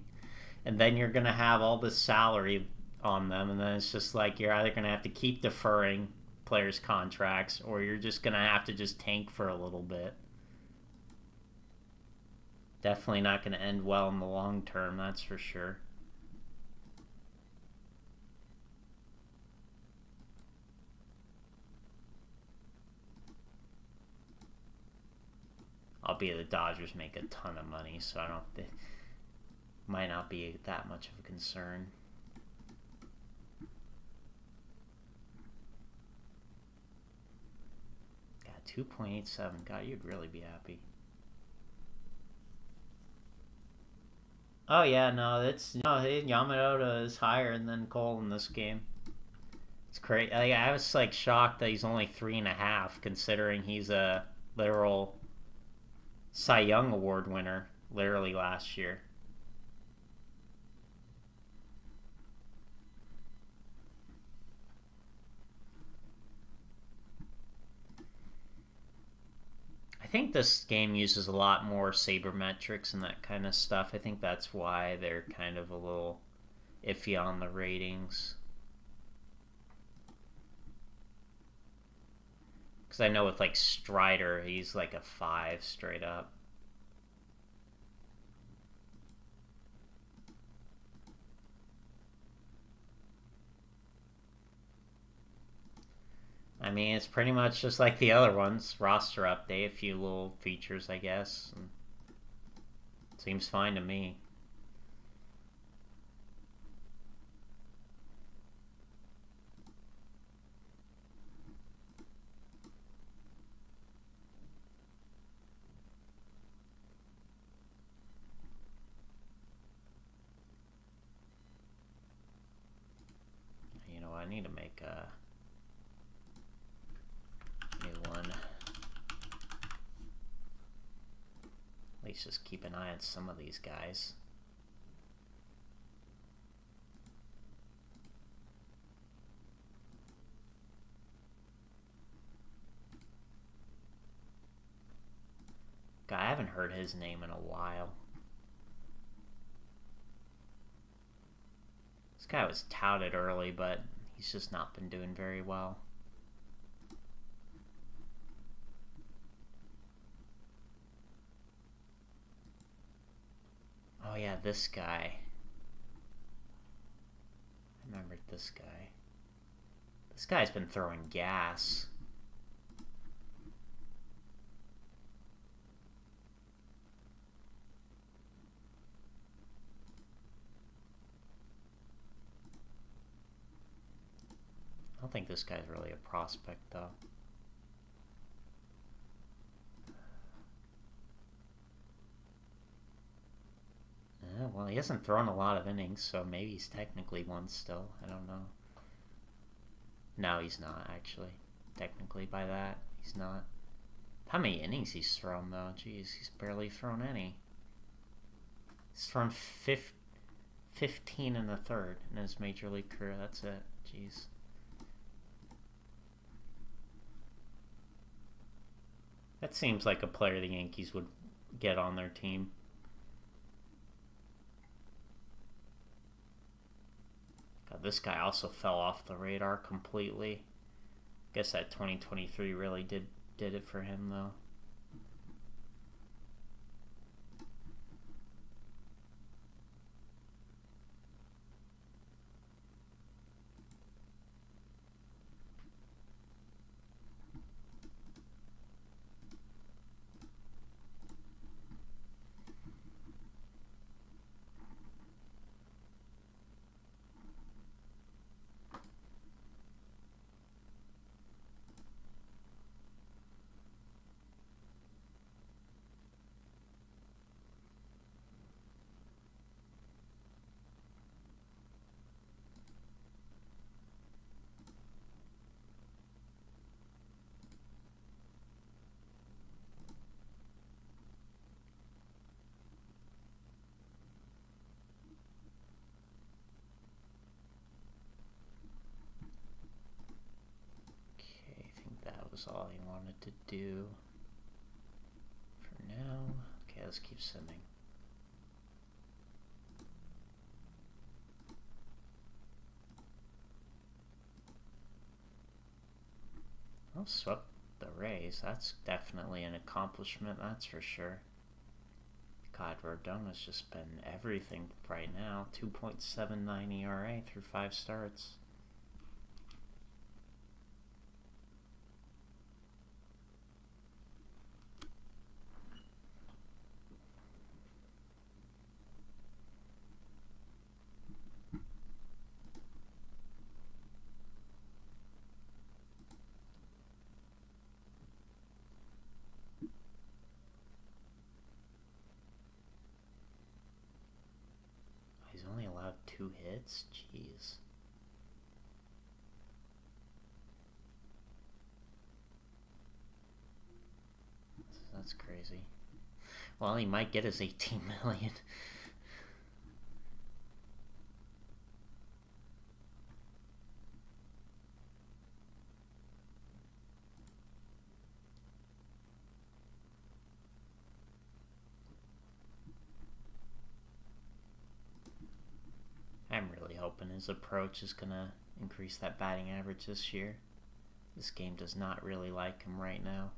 and then you're gonna have all this salary on them, and then it's just like you're either gonna have to keep deferring players' contracts or you're just gonna have to just tank for a little bit. Definitely not gonna end well in the long term, that's for sure. Albeit the Dodgers make a ton of money, so it might not be that much of a concern. God, 2.87. God, you'd really be happy. Oh yeah, Yamamoto is higher than Cole in this game. It's crazy. I was like shocked that he's only 3.5, considering he's a literal Cy Young Award winner literally last year. I think this game uses a lot more sabermetrics and that kind of stuff. I think that's why they're kind of a little iffy on the ratings. Because I know with like Strider, he's like a 5 straight up. I mean, it's pretty much just like the other ones. Roster update, a few little features, I guess. And Seems fine to me. You know, I need to make a new one. At least just keep an eye on some of these guys. God, I haven't heard his name in a while. This guy was touted early, but he's just not been doing very well. Oh yeah, this guy. I remembered this guy. This guy's been throwing gas. I don't think this guy's really a prospect, though. Well, he hasn't thrown a lot of innings, so maybe he's technically one still. I don't know. No, he's not, actually. Technically, by that, he's not. How many innings he's thrown, though? Jeez, he's barely thrown any. He's thrown 15 in the third in his major league career. That's it. Jeez. That seems like a player the Yankees would get on their team. God, this guy also fell off the radar completely. Guess that 2023 really did it for him, though. Was all he wanted to do for now. Okay, let's keep simming. Well, swept the Rays. That's definitely an accomplishment, that's for sure. God, Rodon's just been everything right now. 2.79 ERA through 5 starts. He's only allowed 2 hits? Jeez. That's crazy. Well, he might get his 18 million. I'm really hoping his approach is gonna increase that batting average this year. This game does not really like him right now.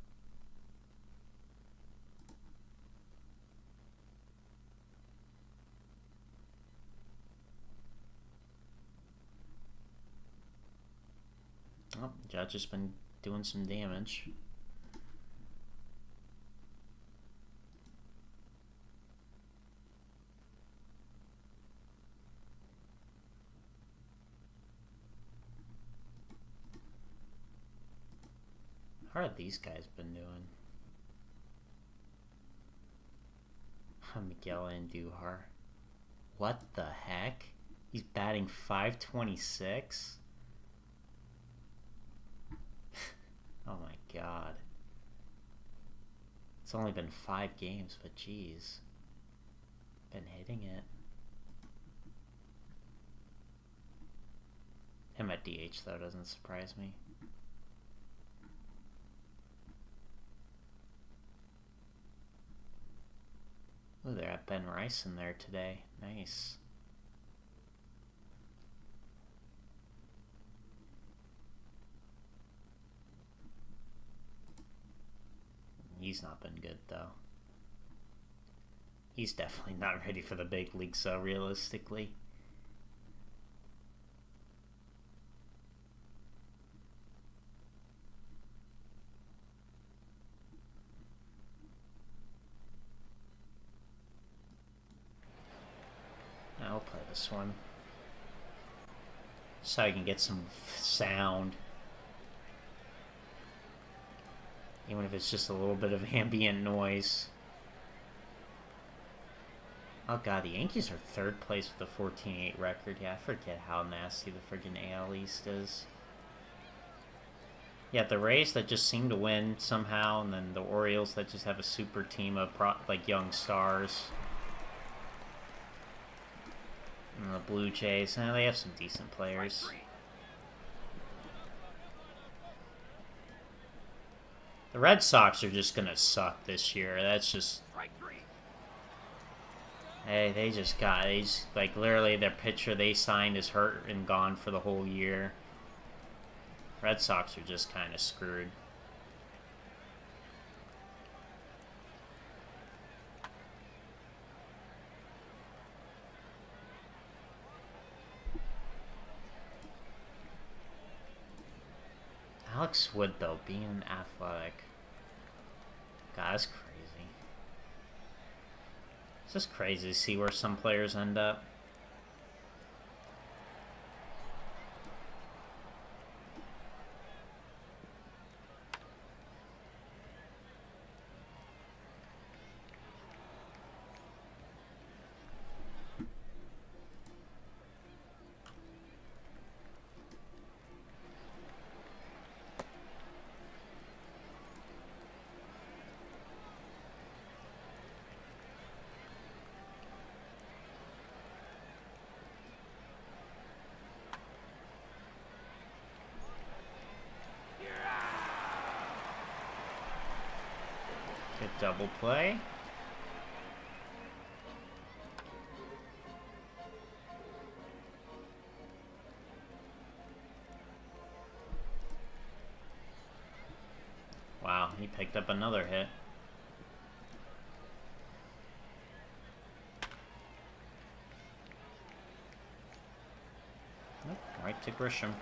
Oh, Judge has been doing some damage. How are these guys been doing? Miguel Andujar. What the heck? He's batting .526? Oh my god. It's only been 5 games, but geez. Been hitting it. Him at DH, though, doesn't surprise me. Oh, they're at Ben Rice in there today. Nice. He's not been good, though. He's definitely not ready for the big leagues, so realistically. I'll play this one. So I can get some sound. Even if it's just a little bit of ambient noise. Oh god, the Yankees are 3rd place with a 14-8 record. Yeah, I forget how nasty the friggin' AL East is. Yeah, the Rays that just seem to win somehow, and then the Orioles that just have a super team of like young stars. And the Blue Jays, they have some decent players. The Red Sox are just gonna suck this year. That's just... Hey, they just like, literally their pitcher they signed is hurt and gone for the whole year. Red Sox are just kind of screwed. Alex Wood, though, being athletic. God, that's crazy. It's just crazy to see where some players end up. Good double play. Wow, he picked up another hit. Oh, right to Grisham.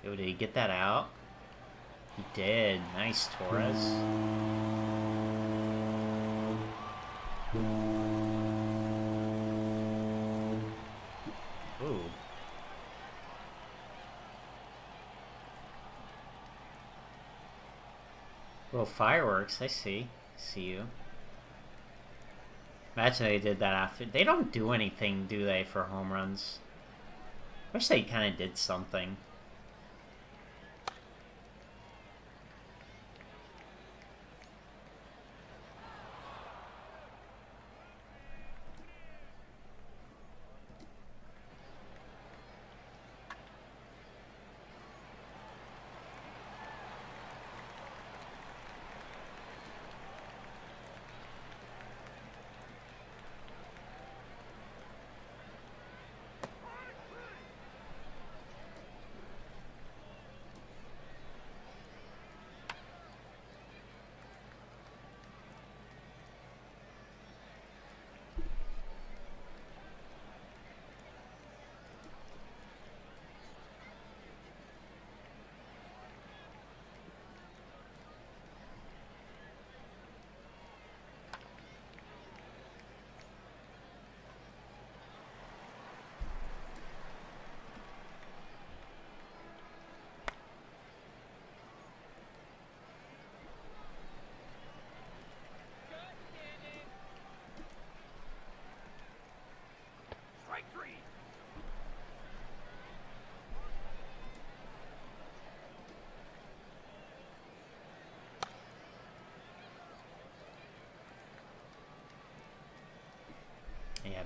Yo, did he get that out? He did. Nice, Torres. Ooh. Little fireworks, I see. See you. Imagine they did that after. They don't do anything, do they, for home runs? Wish they kind of did something.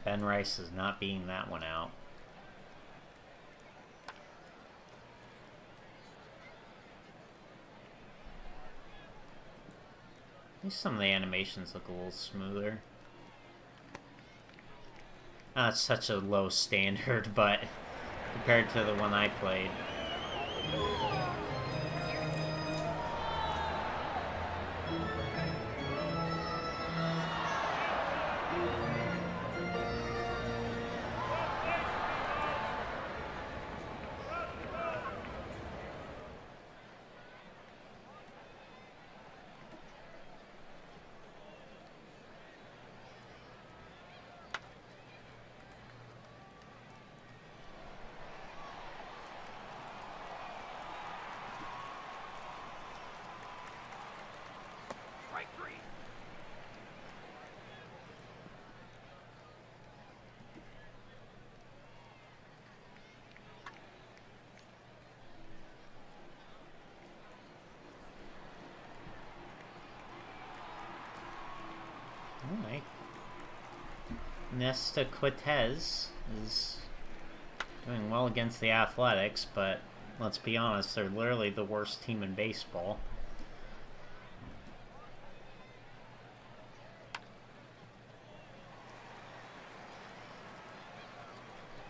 Ben Rice is not beating that one out. At least some of the animations look a little smoother. It's such a low standard, but compared to the one I played. Strike three. Alright. Nesta Cortez is doing well against the Athletics, but let's be honest, they're literally the worst team in baseball.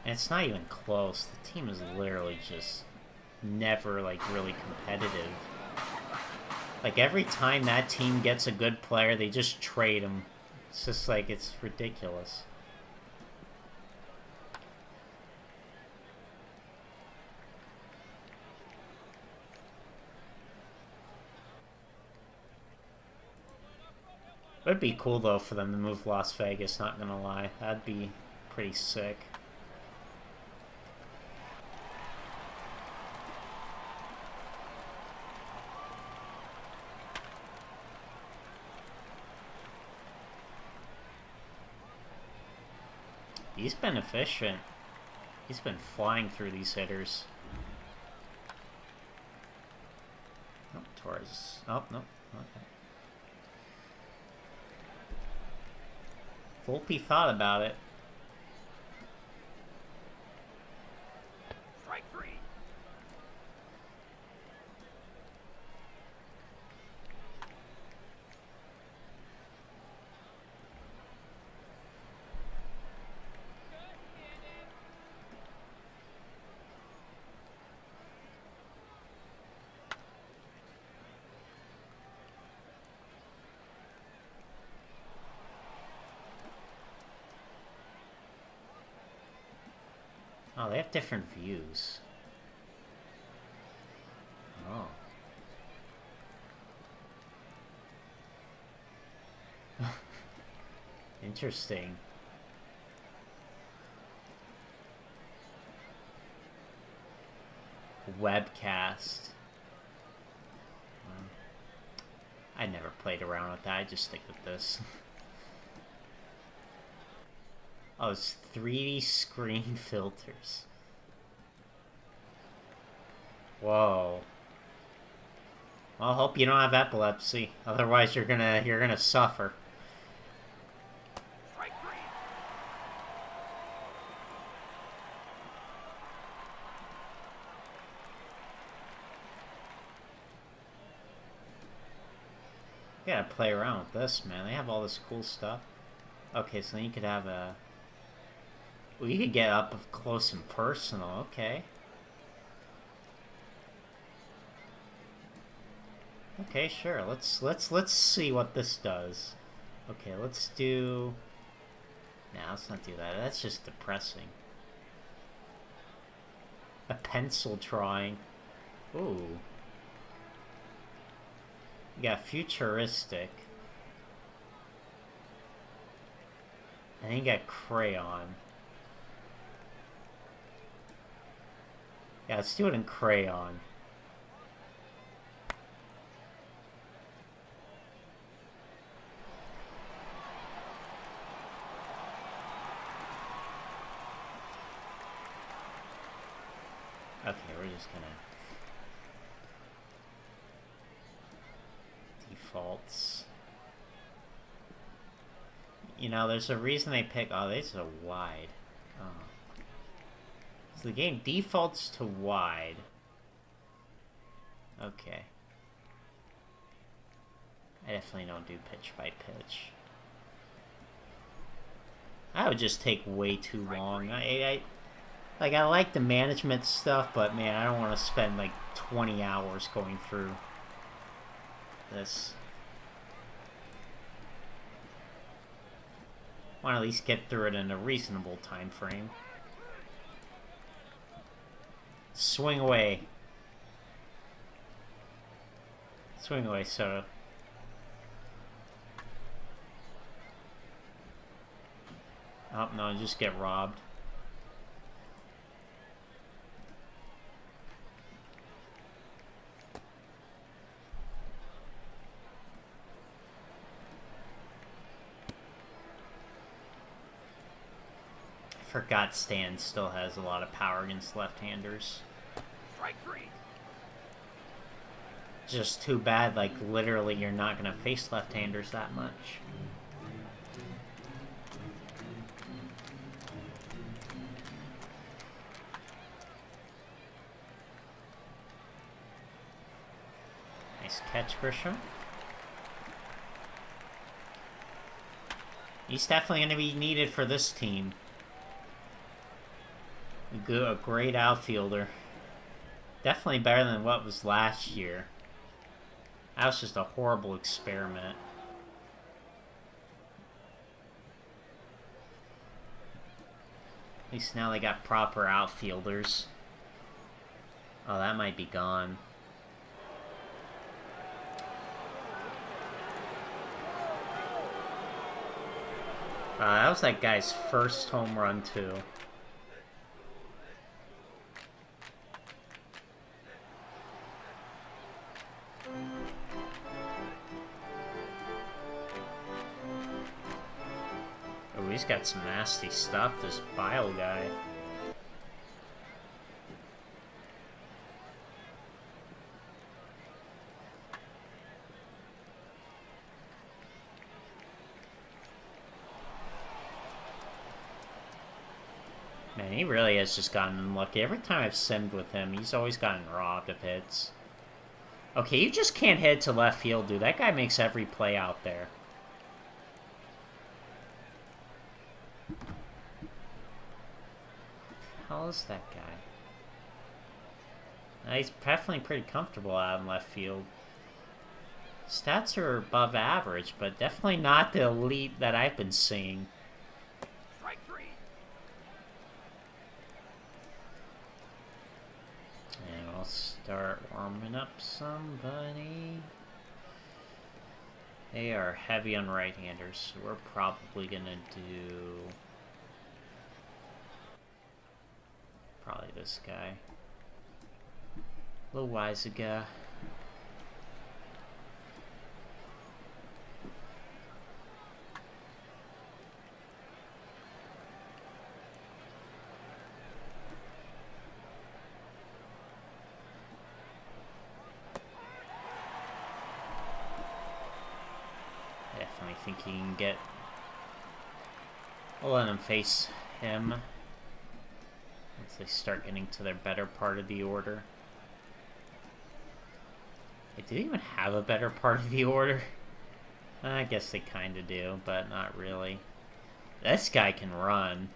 And it's not even close. The team is literally just never, like, really competitive. Like, every time that team gets a good player, they just trade him. It's just like, it's ridiculous. It would be cool, though, for them to move Las Vegas, not gonna lie. That'd be pretty sick. He's been efficient. He's been flying through these hitters. Oh, Torres. Oh, no. Okay. Volpe thought about it. Strike three. Oh, they have different views. Oh. Interesting. Webcast. I never played around with that. I just stick with this. Oh, it's 3D screen filters. Whoa. Well, I hope you don't have epilepsy. Otherwise, you're gonna suffer. Strike three. You gotta play around with this, man. They have all this cool stuff. Okay, so then you could have a... Well, you could get up close and personal. Okay. Okay, sure. Let's see what this does. Okay, let's do... Nah, let's not do that. That's just depressing. A pencil drawing. Ooh. You got futuristic. And then you got crayon. Yeah, let's do it in crayon. Okay, we're just gonna... Defaults. You know, there's a reason they pick... Oh, this is a wide. Oh. So the game defaults to wide. Okay. I definitely don't do pitch by pitch. That would just take way too long. I like the management stuff, but man, I don't want to spend like 20 hours going through this. I want to at least get through it in a reasonable time frame. Swing away. Swing away, Soto. Oh, no, just get robbed. I forgot Stan still has a lot of power against left-handers. Strike 3. Just too bad, like, literally you're not gonna face left-handers that much. Nice catch, Grisham. He's definitely going to be needed for this team. A great outfielder. Definitely better than what was last year. That was just a horrible experiment. At least now they got proper outfielders. Oh, that might be gone. That was that guy's first home run, too. Oh, he's got some nasty stuff, this Bile guy. Man, he really has just gotten unlucky. Every time I've simmed with him, he's always gotten robbed of hits. Okay, you just can't hit to left field, dude. That guy makes every play out there. How is that guy? He's definitely pretty comfortable out in left field. Stats are above average, but definitely not the elite that I've been seeing. Strike 3. And I'll start warming up somebody. They are heavy on right-handers, so we're probably gonna do... probably this guy. Loizaga. Definitely think he can get... I'll let him face him once they start getting to their better part of the order. They do even have a better part of the order. I guess they kind of do, but not really. This guy can run.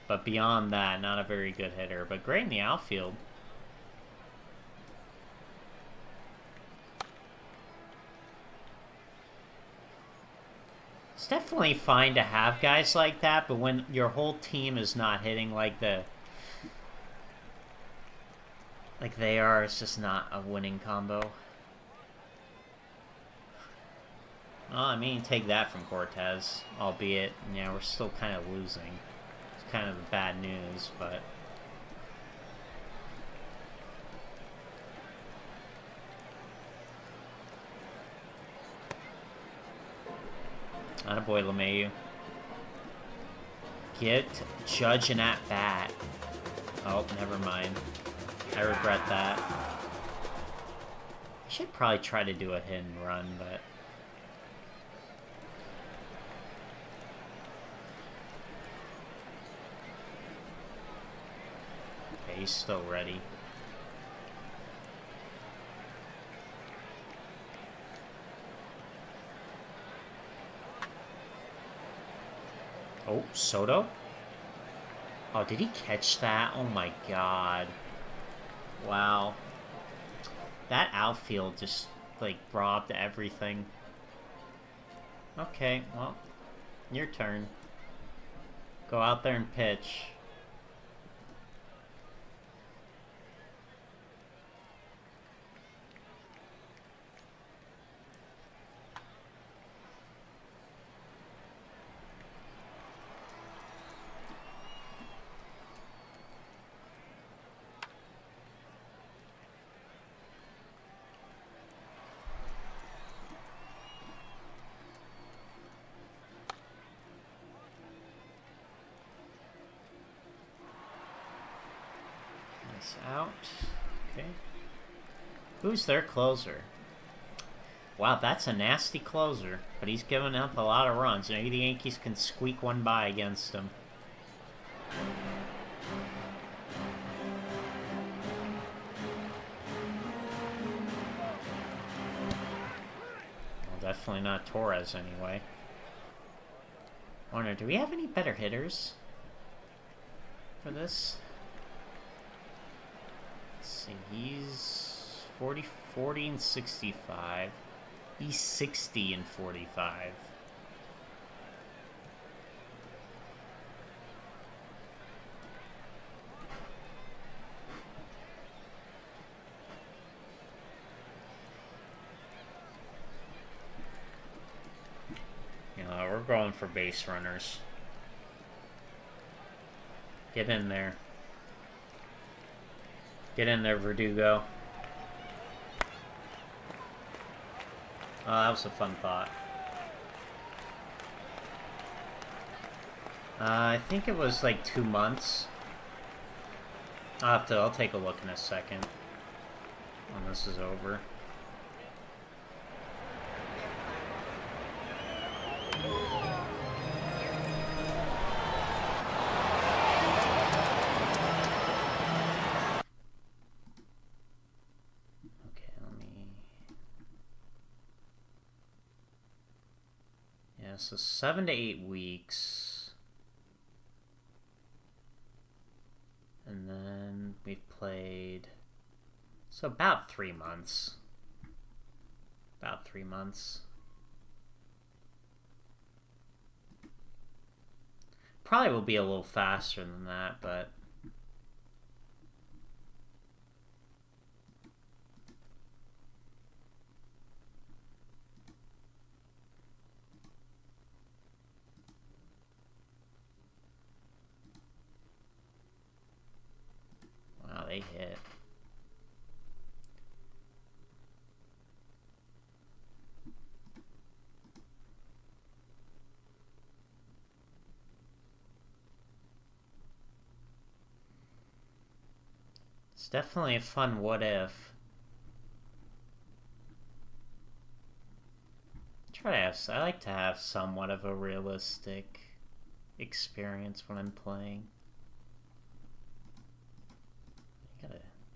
But beyond that, not a very good hitter. But great in the outfield. It's definitely fine to have guys like that, but when your whole team is not hitting like they are, it's just not a winning combo. Well, I mean, take that from Cortez, albeit, yeah, we're still kind of losing. It's kind of the bad news, but... Attaboy, LeMahieu. Get Judge an at-bat. Oh, never mind. I regret that. I should probably try to do a hit and run, but... he's still ready. Oh, Soto? Oh, did he catch that? Oh my god. Wow. That outfield just, like, robbed everything. Okay, well, your turn. Go out there and pitch. Out. Okay. Who's their closer? Wow, that's a nasty closer, but he's giving up a lot of runs. Maybe the Yankees can squeak one by against him. Well, definitely not Torres anyway. I wonder, do we have any better hitters for this? See, he's 40 and 65. He's 60 and 45. You know, we're going for base runners. Get in there. Get in there, Verdugo. Oh, that was a fun thought. I think it was like 2 months. I'll take a look in a second when this is over. So 7 to 8 weeks. And then we've played... So about 3 months. About 3 months. Probably will be a little faster than that, but... They hit. It's definitely a fun what if. I like to have somewhat of a realistic experience when I'm playing.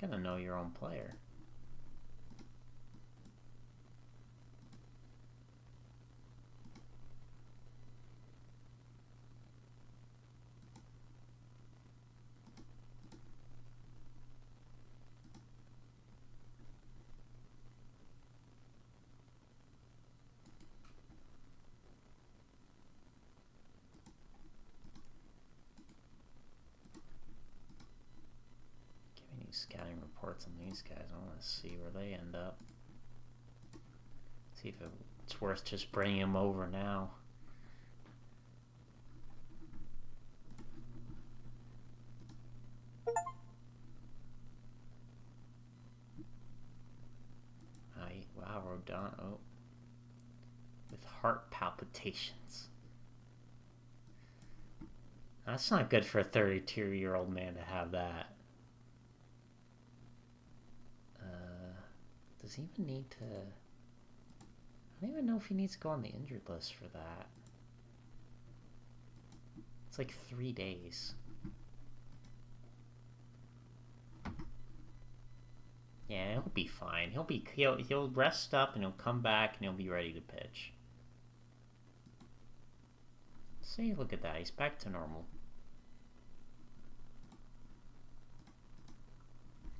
Gotta know your own player. Scouting reports on these guys. I want to see where they end up. See if it's worth just bringing them over now. Wow, Rodon. Oh, with heart palpitations. That's not good for a 32-year-old man to have that. Does he even need to... I don't even know if he needs to go on the injured list for that. It's like 3 days. Yeah, he'll be fine. He'll rest up and he'll come back and he'll be ready to pitch. See, look at that. He's back to normal.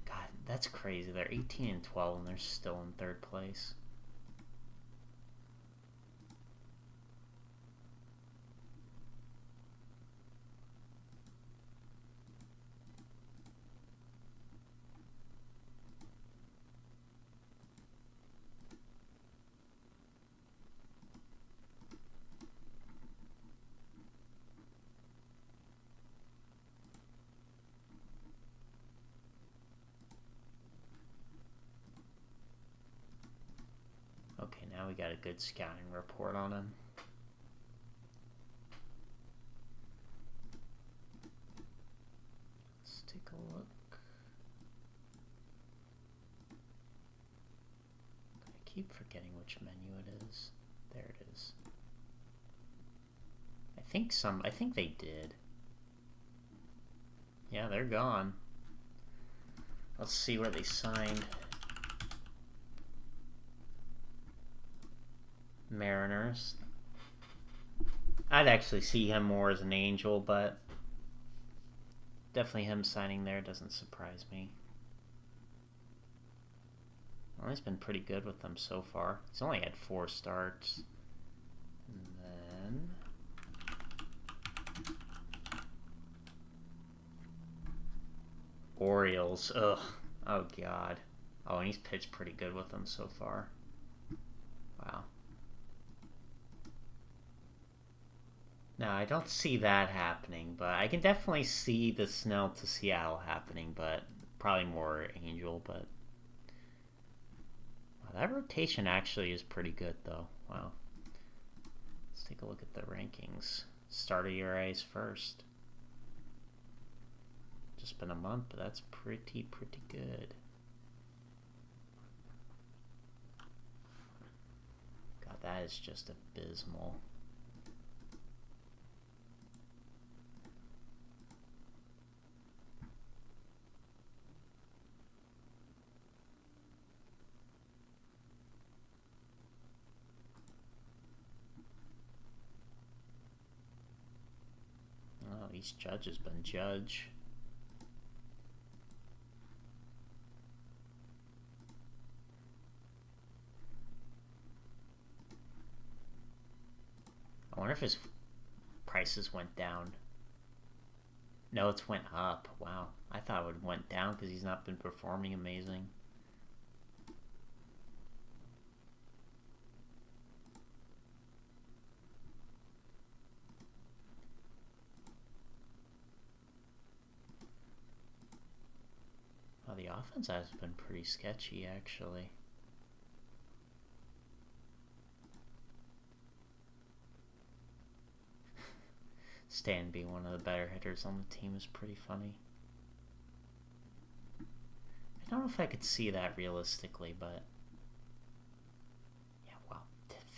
God, that's crazy. They're 18 and 12 and they're still in third place. Okay, now we got a good scouting report on him. Let's take a look. I keep forgetting which menu it is. There it is. I think they did. Yeah, they're gone. Let's see where they signed. Mariners. I'd actually see him more as an Angel, but definitely him signing there doesn't surprise me. Well, he's been pretty good with them so far. He's only had 4 starts. And then Orioles. Ugh. Oh god. Oh, and he's pitched pretty good with them so far. Wow. No, I don't see that happening, but I can definitely see the Snell to Seattle happening, but probably more Angel, but wow, that rotation actually is pretty good though. Wow. Let's take a look at the rankings. Start of ERAs first. Just been a month, but that's pretty good. God, that is just abysmal. Oh, East Judge has been Judge. I wonder if his prices went down. No, it's went up. Wow. I thought it went down because he's not been performing amazing. Well, the offense has been pretty sketchy, actually. Stan being one of the better hitters on the team is pretty funny. I don't know if I could see that realistically, but yeah, wow.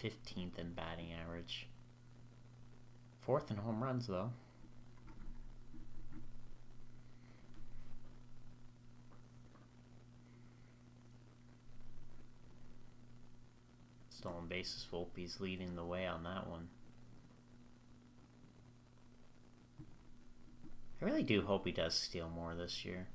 15th in batting average. 4th in home runs, though. Stolen bases, Volpe's leading the way on that one. I really do hope he does steal more this year.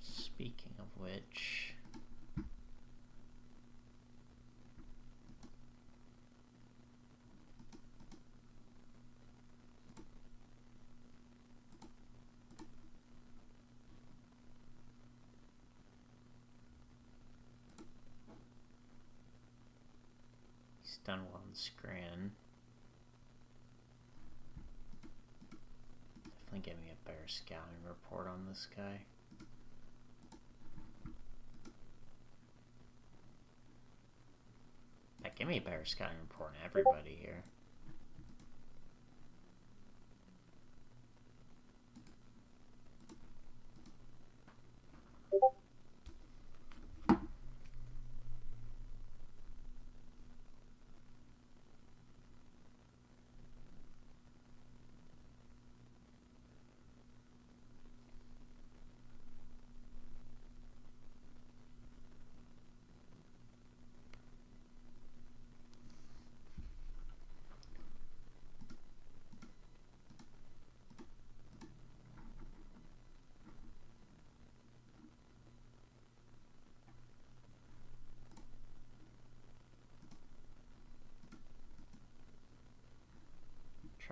Speaking of which, he's done well in Scranton. Definitely give me a better scouting report on this guy. Give me a better scouting report on everybody here.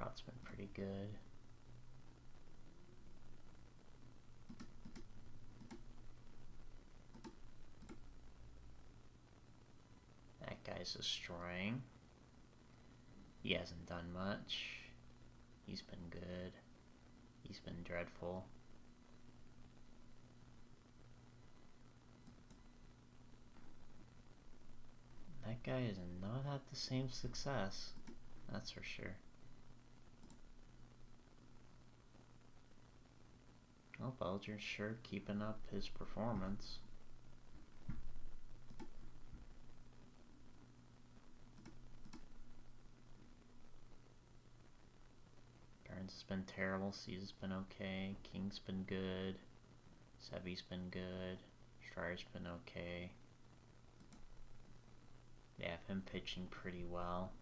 Sprout's been pretty good. That guy's destroying. He hasn't done much. He's been good. He's been dreadful. That guy has not had the same success. That's for sure. Well, Belger's sure keeping up his performance. Burns has been terrible. Caesar's been okay. King's been good. Sevy's been good. Strier's been okay. They have him pitching pretty well.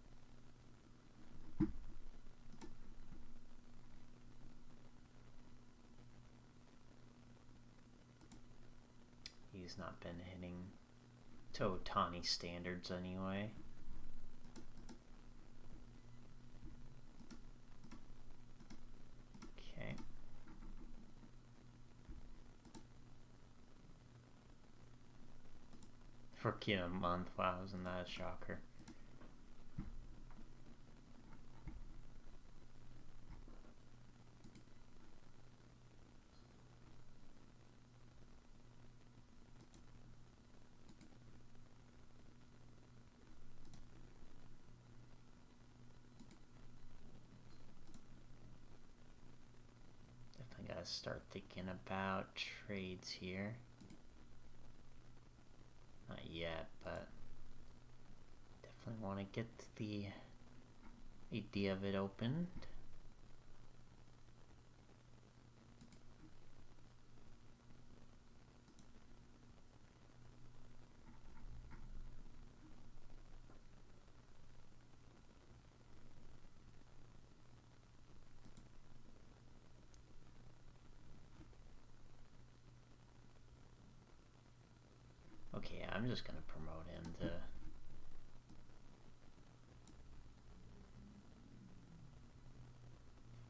He's not been hitting to Ohtani standards anyway. Okay. Rookie of the month, wow, isn't that a shocker? Definitely gotta start thinking about trades here. Not yet, but definitely want to get the idea of it opened. Okay, I'm just gonna promote him to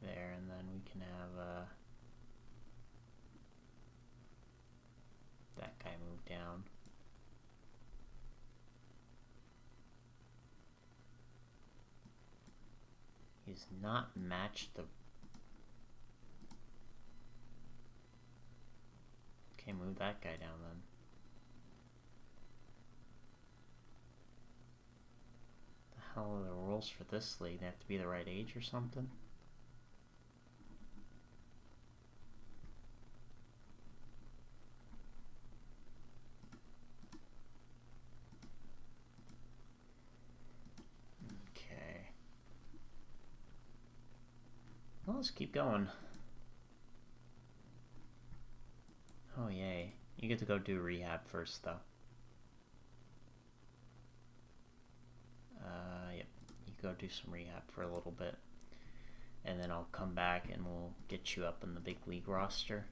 there, and then we can have that guy move down. He's not matched the... Okay, move that guy down then. The hell are the rules for this league? They have to be the right age or something? Okay. Well, let's keep going. Oh, yay. You get to go do rehab first, though. Yep. You go do some rehab for a little bit. And then I'll come back and we'll get you up in the big league roster.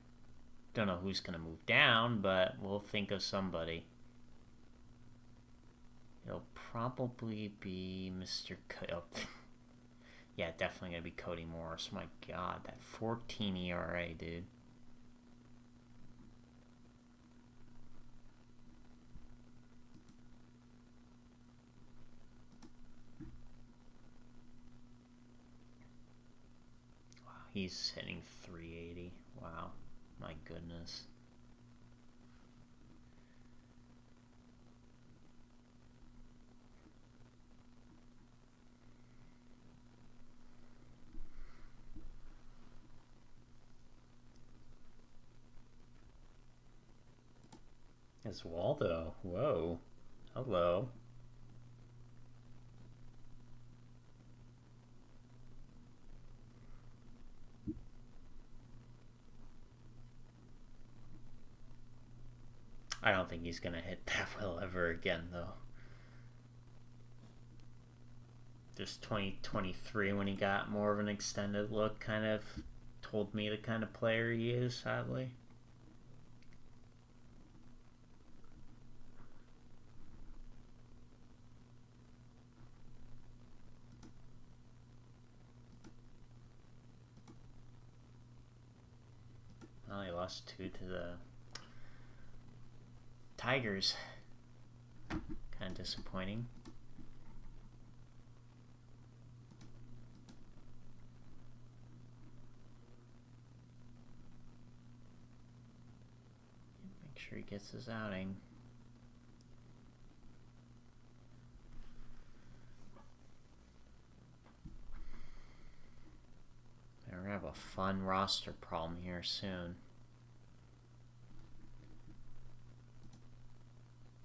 Don't know who's going to move down, but we'll think of somebody. It'll probably be Mr. Oh. Yeah, definitely going to be Cody Morris. My God, that 14 ERA, dude. He's hitting 380. Wow. My goodness. It's Waldo. Whoa. Hello. I don't think he's gonna hit that well ever again, though. Just 2023, when he got more of an extended look, kind of told me the kind of player he is, sadly. lost 2 to the Tigers. Kind of disappointing. Make sure he gets his outing. We're gonna have a fun roster problem here soon.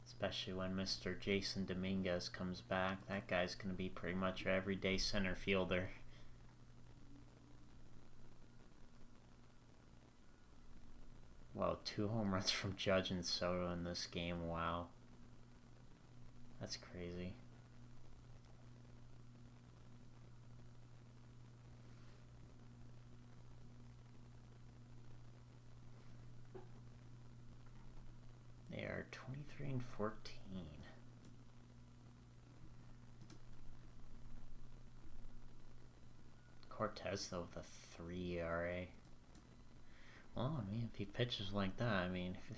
Especially when Mr. Jason Dominguez comes back. That guy's going to be pretty much our everyday center fielder. Whoa, 2 home runs from Judge and Soto in this game. Wow. That's crazy. They are 23 and 14. Cortez, though, with a 3 ERA. Well, I mean, if he pitches like that, I mean, if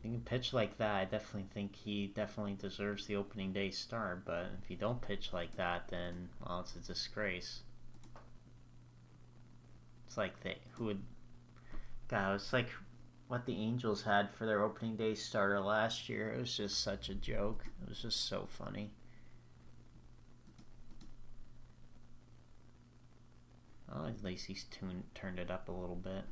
he can pitch like that, I definitely think he definitely deserves the opening day start. But if you don't pitch like that, then, well, it's a disgrace. It's like God, it's like what the Angels had for their opening day starter last year. It was just such a joke. It was just so funny. Oh, at least he's turned it up a little bit.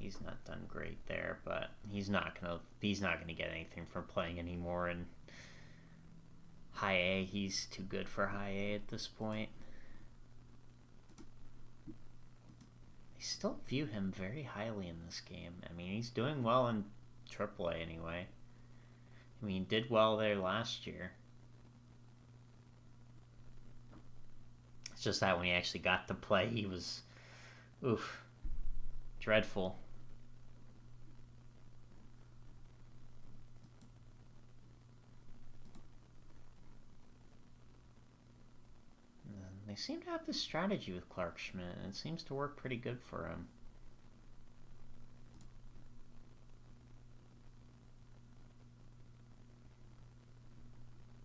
He's not done great there, but he's not gonna get anything from playing anymore. And High A, he's too good for High A at this point. They still view him very highly in this game. I mean, he's doing well in AAA anyway. I mean, he did well there last year. It's just that when he actually got to play, he was, dreadful. They seem to have this strategy with Clarke Schmidt, and it seems to work pretty good for him.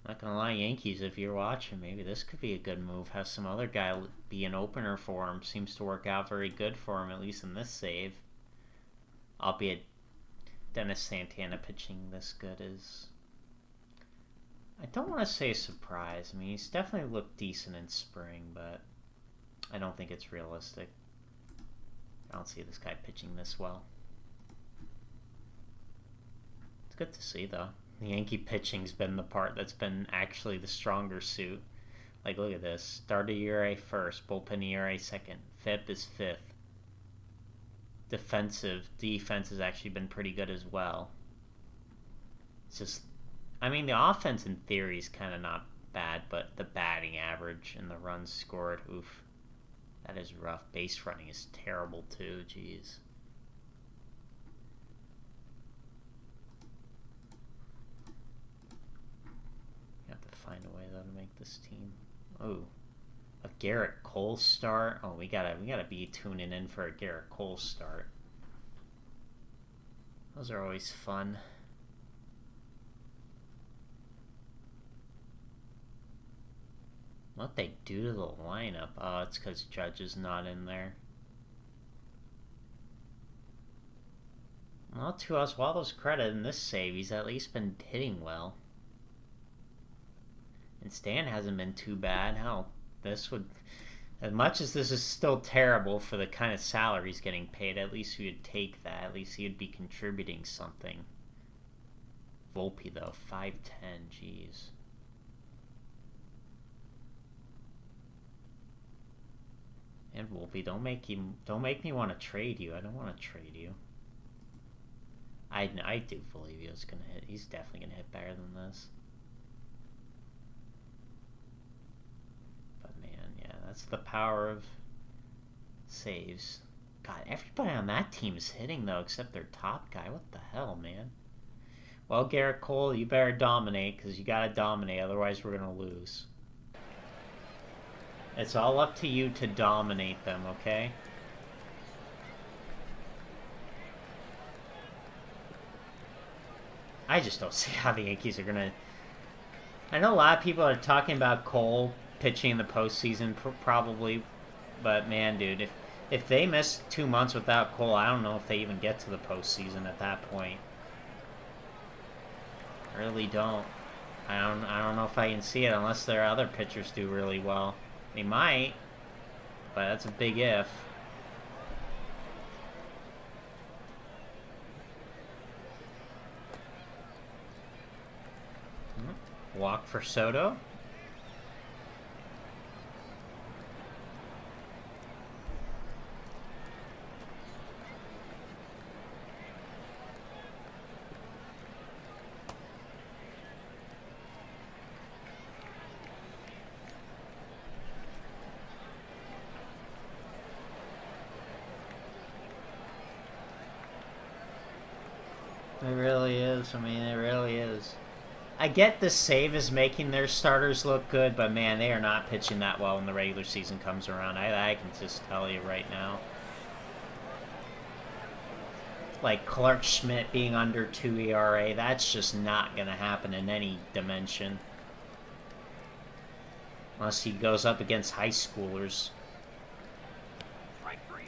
Not gonna lie, Yankees, if you're watching, maybe this could be a good move. Have some other guy be an opener for him. Seems to work out very good for him, at least in this save. Albeit Dennis Santana pitching this good is... I don't want to say a surprise. I mean, he's definitely looked decent in spring, but I don't think it's realistic. I don't see this guy pitching this well. It's good to see, though. The Yankee pitching's been the part that's been actually the stronger suit. Like, look at this. Starter ERA first, bullpen ERA second. FIP is 5th. Defense has actually been pretty good as well. It's just... I mean, the offense in theory is kind of not bad, but the batting average and the runs scored, oof. That is rough. Base running is terrible, too. Jeez. You have to find a way, though, to make this team... Oh. A Garrett Cole start? Oh, we gotta be tuning in for a Garrett Cole start. Those are always fun. What they do to the lineup? Oh, it's because Judge is not in there. Well, to Oswaldo's credit in this save, he's at least been hitting well. And Stan hasn't been too bad. Hell, this would... As much as this is still terrible for the kind of salary he's getting paid, at least he would take that. At least he would be contributing something. Volpe, though, 5'10", jeez. And Volpe, don't make me want to trade you. I don't want to trade you. I do believe he's gonna hit. He's definitely gonna hit better than this. But man, yeah, that's the power of saves. God, everybody on that team is hitting though, except their top guy. What the hell, man? Well, Garrett Cole, you better dominate, because you gotta dominate, otherwise we're gonna lose. It's all up to you to dominate them, okay? I just don't see how the Yankees are gonna... I know a lot of people are talking about Cole pitching in the postseason, probably, but man, dude, if they miss 2 months without Cole, I don't know if they even get to the postseason at that point. I really don't. I don't know if I can see it unless their other pitchers do really well. They might, but that's a big if. Walk for Soto. It really is. I mean, it really is. I get the save is making their starters look good, but man, they are not pitching that well when the regular season comes around. I can just tell you right now. Like Clark Schmidt being under 2 ERA, that's just not going to happen in any dimension. Unless he goes up against high schoolers. Strike 3.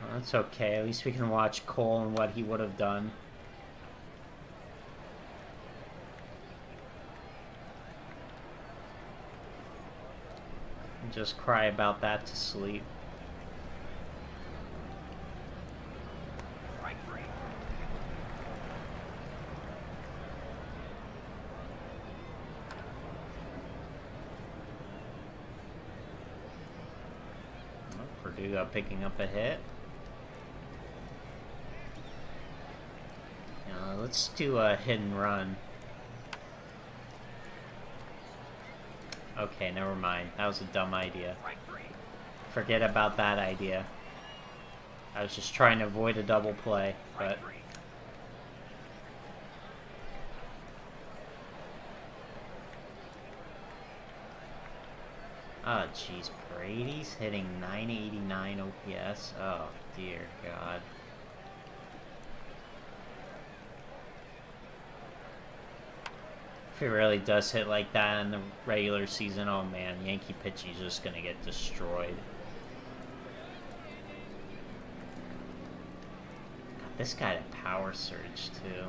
Well, that's okay. At least we can watch Cole and what he would have done. And just cry about that to sleep. Strike 3. Well, Purdue picking up a hit. Let's do a hit and run. Okay, never mind. That was a dumb idea. Strike 3. Forget about that idea. I was just trying to avoid a double play, but... Strike 3. Oh, jeez. Brady's hitting 989 OPS? Oh, dear God. If it really does hit like that in the regular season, oh man, Yankee pitching is just gonna get destroyed. God, this guy had a power surge too.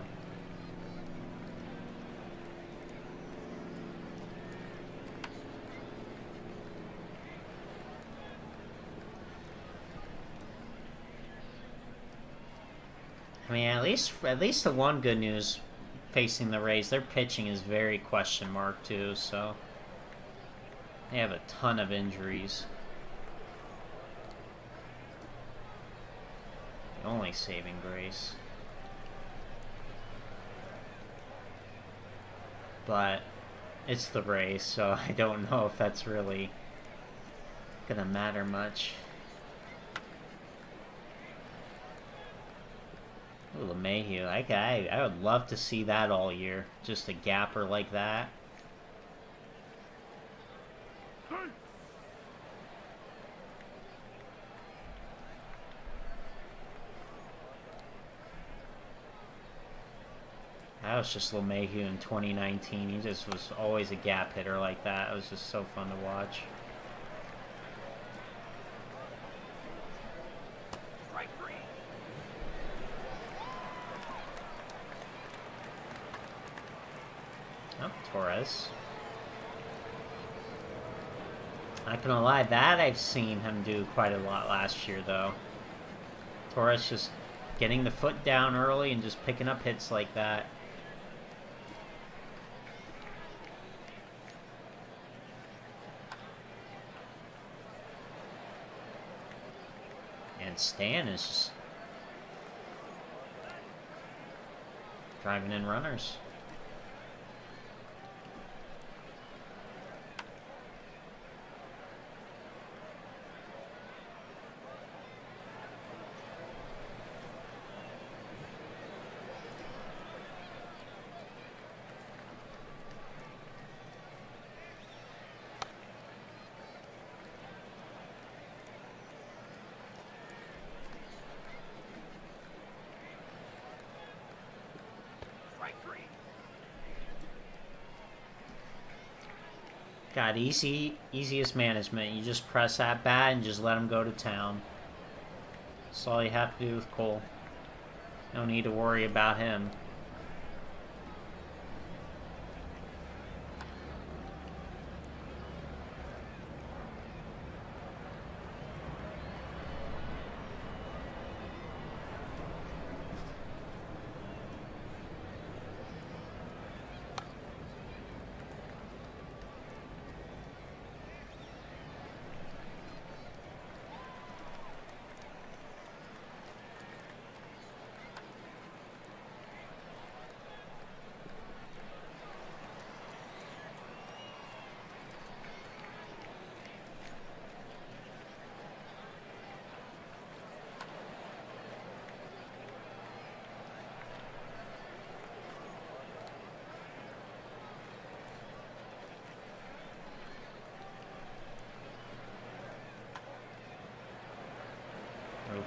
I mean, at least the one good news facing the Rays, their pitching is very question mark too, so they have a ton of injuries. The only saving grace. But it's the Rays, so I don't know if that's really gonna matter much. Ooh, LeMahieu. I would love to see that all year. Just a gapper like that. That was just LeMahieu in 2019. He just was always a gap hitter like that. It was just so fun to watch. Strike 3. Oh, Torres. Not gonna lie, that I've seen him do quite a lot last year, though. Torres just getting the foot down early and just picking up hits like that. And Stan is just driving in runners. God, easiest management. You just press that bat and just let him go to town. That's all you have to do with Cole. No need to worry about him. Oof.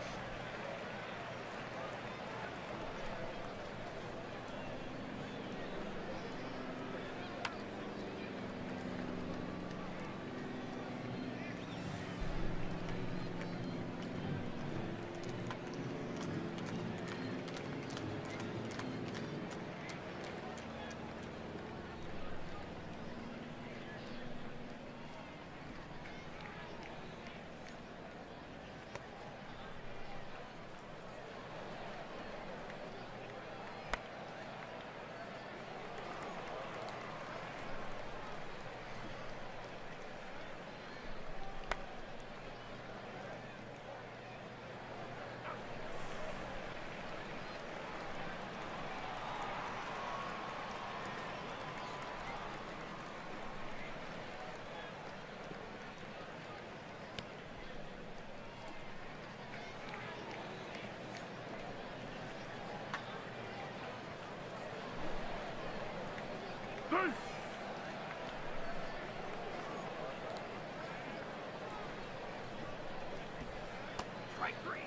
Strike three.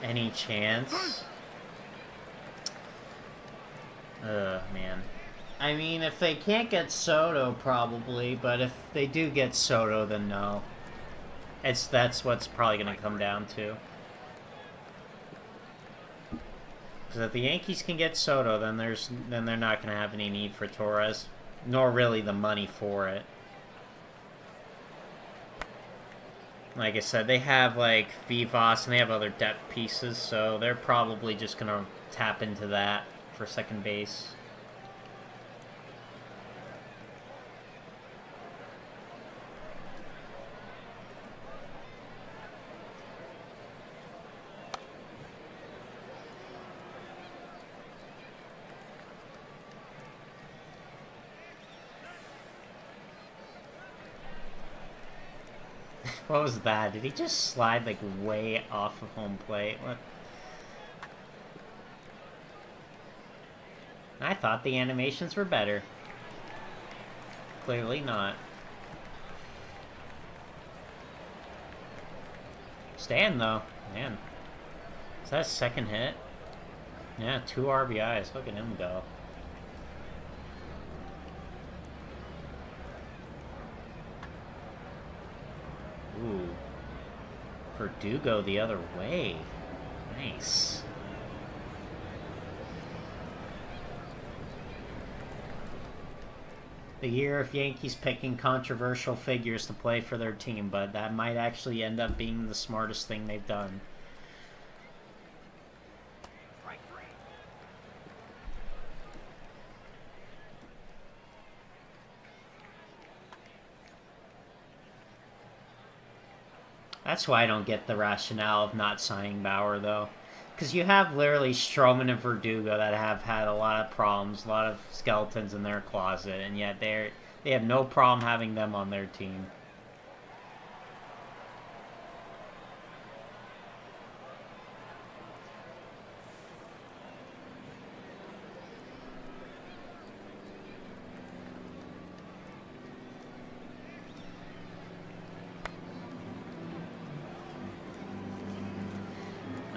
Any chance? Man. I mean, if they can't get Soto, probably, but if they do get Soto, then no. That's what's probably going to come down to. Because if the Yankees can get Soto, then they're not going to have any need for Torres, nor really the money for it. Like I said, they have like Vivas and they have other depth pieces, so they're probably just going to tap into that for second base. What was that? Did he just slide like way off of home plate? What? I thought the animations were better. Clearly not. Stan though, man. Is that a second hit? Yeah, 2 RBIs. Look at him go. Ooh. Verdugo the other way. Nice. The year of Yankees picking controversial figures to play for their team, but that might actually end up being the smartest thing they've done. Strike three. That's why I don't get the rationale of not signing Bauer, though. Because you have literally Stroman and Verdugo that have had a lot of problems, a lot of skeletons in their closet, and yet they have no problem having them on their team.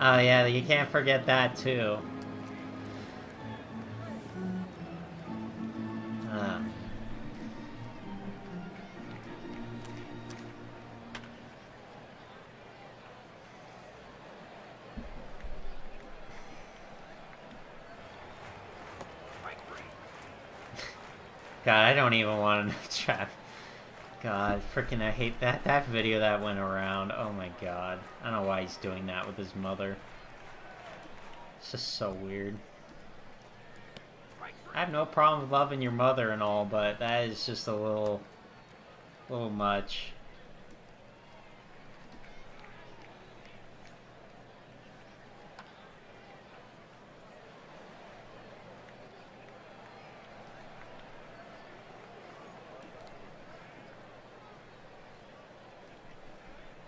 Oh yeah, you can't forget that too. Uh. Strike three. God, I don't even want to trap. God, freaking I hate that video that went around. Oh my god. I don't know why he's doing that with his mother. It's just so weird. Strike three. I have no problem with loving your mother and all, but that is just a little much.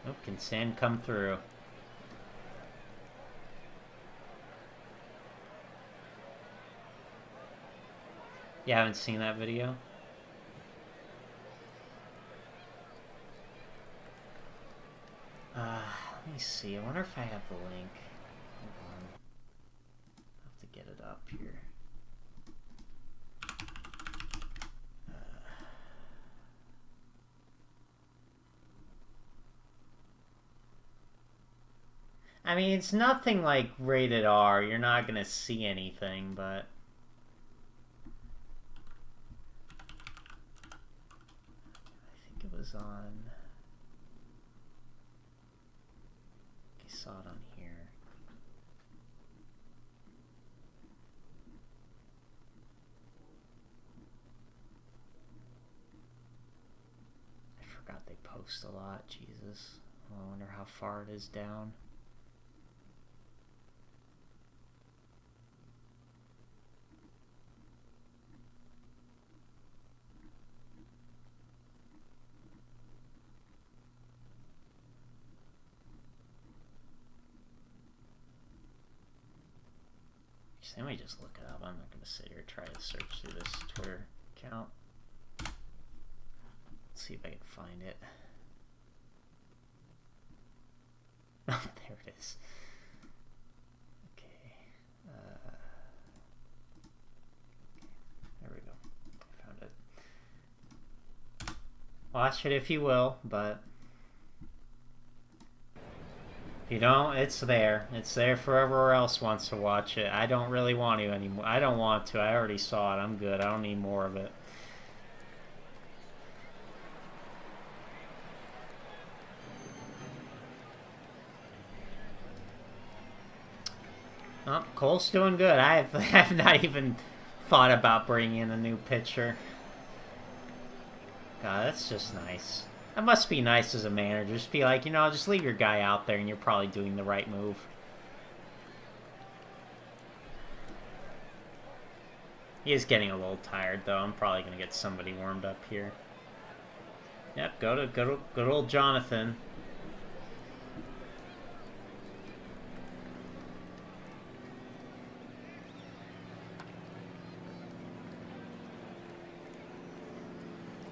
Oh, can sand come through? You haven't seen that video? Let me see. I wonder if I have the link. Hold on. I'll have to get it up here. I mean, it's nothing like rated R. You're not gonna see anything, but I think it was on. I saw it on here. I forgot they post a lot. Jesus. I wonder how far it is down. Let me just look it up. I'm not going to sit here and try to search through this Twitter account. Let's see if I can find it. Oh, there it is. Okay. There we go. I found it. Watch it if you will, but if you don't, it's there. It's there for whoever else wants to watch it. I don't really want to anymore. I don't want to. I already saw it. I'm good. I don't need more of it. Oh, Cole's doing good. I have not even thought about bringing in a new pitcher. God, that's just nice. That must be nice as a manager. Just be like, just leave your guy out there and you're probably doing the right move. He is getting a little tired, though. I'm probably going to get somebody warmed up here. Yep, go to good old Jonathan.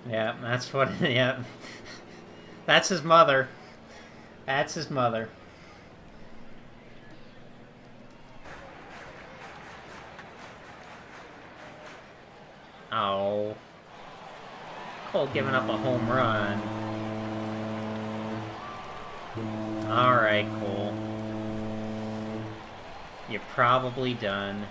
Yeah, that's what. Yeah, that's his mother. That's his mother. Oh, Cole giving up a home run. All right, Cole. You're probably done.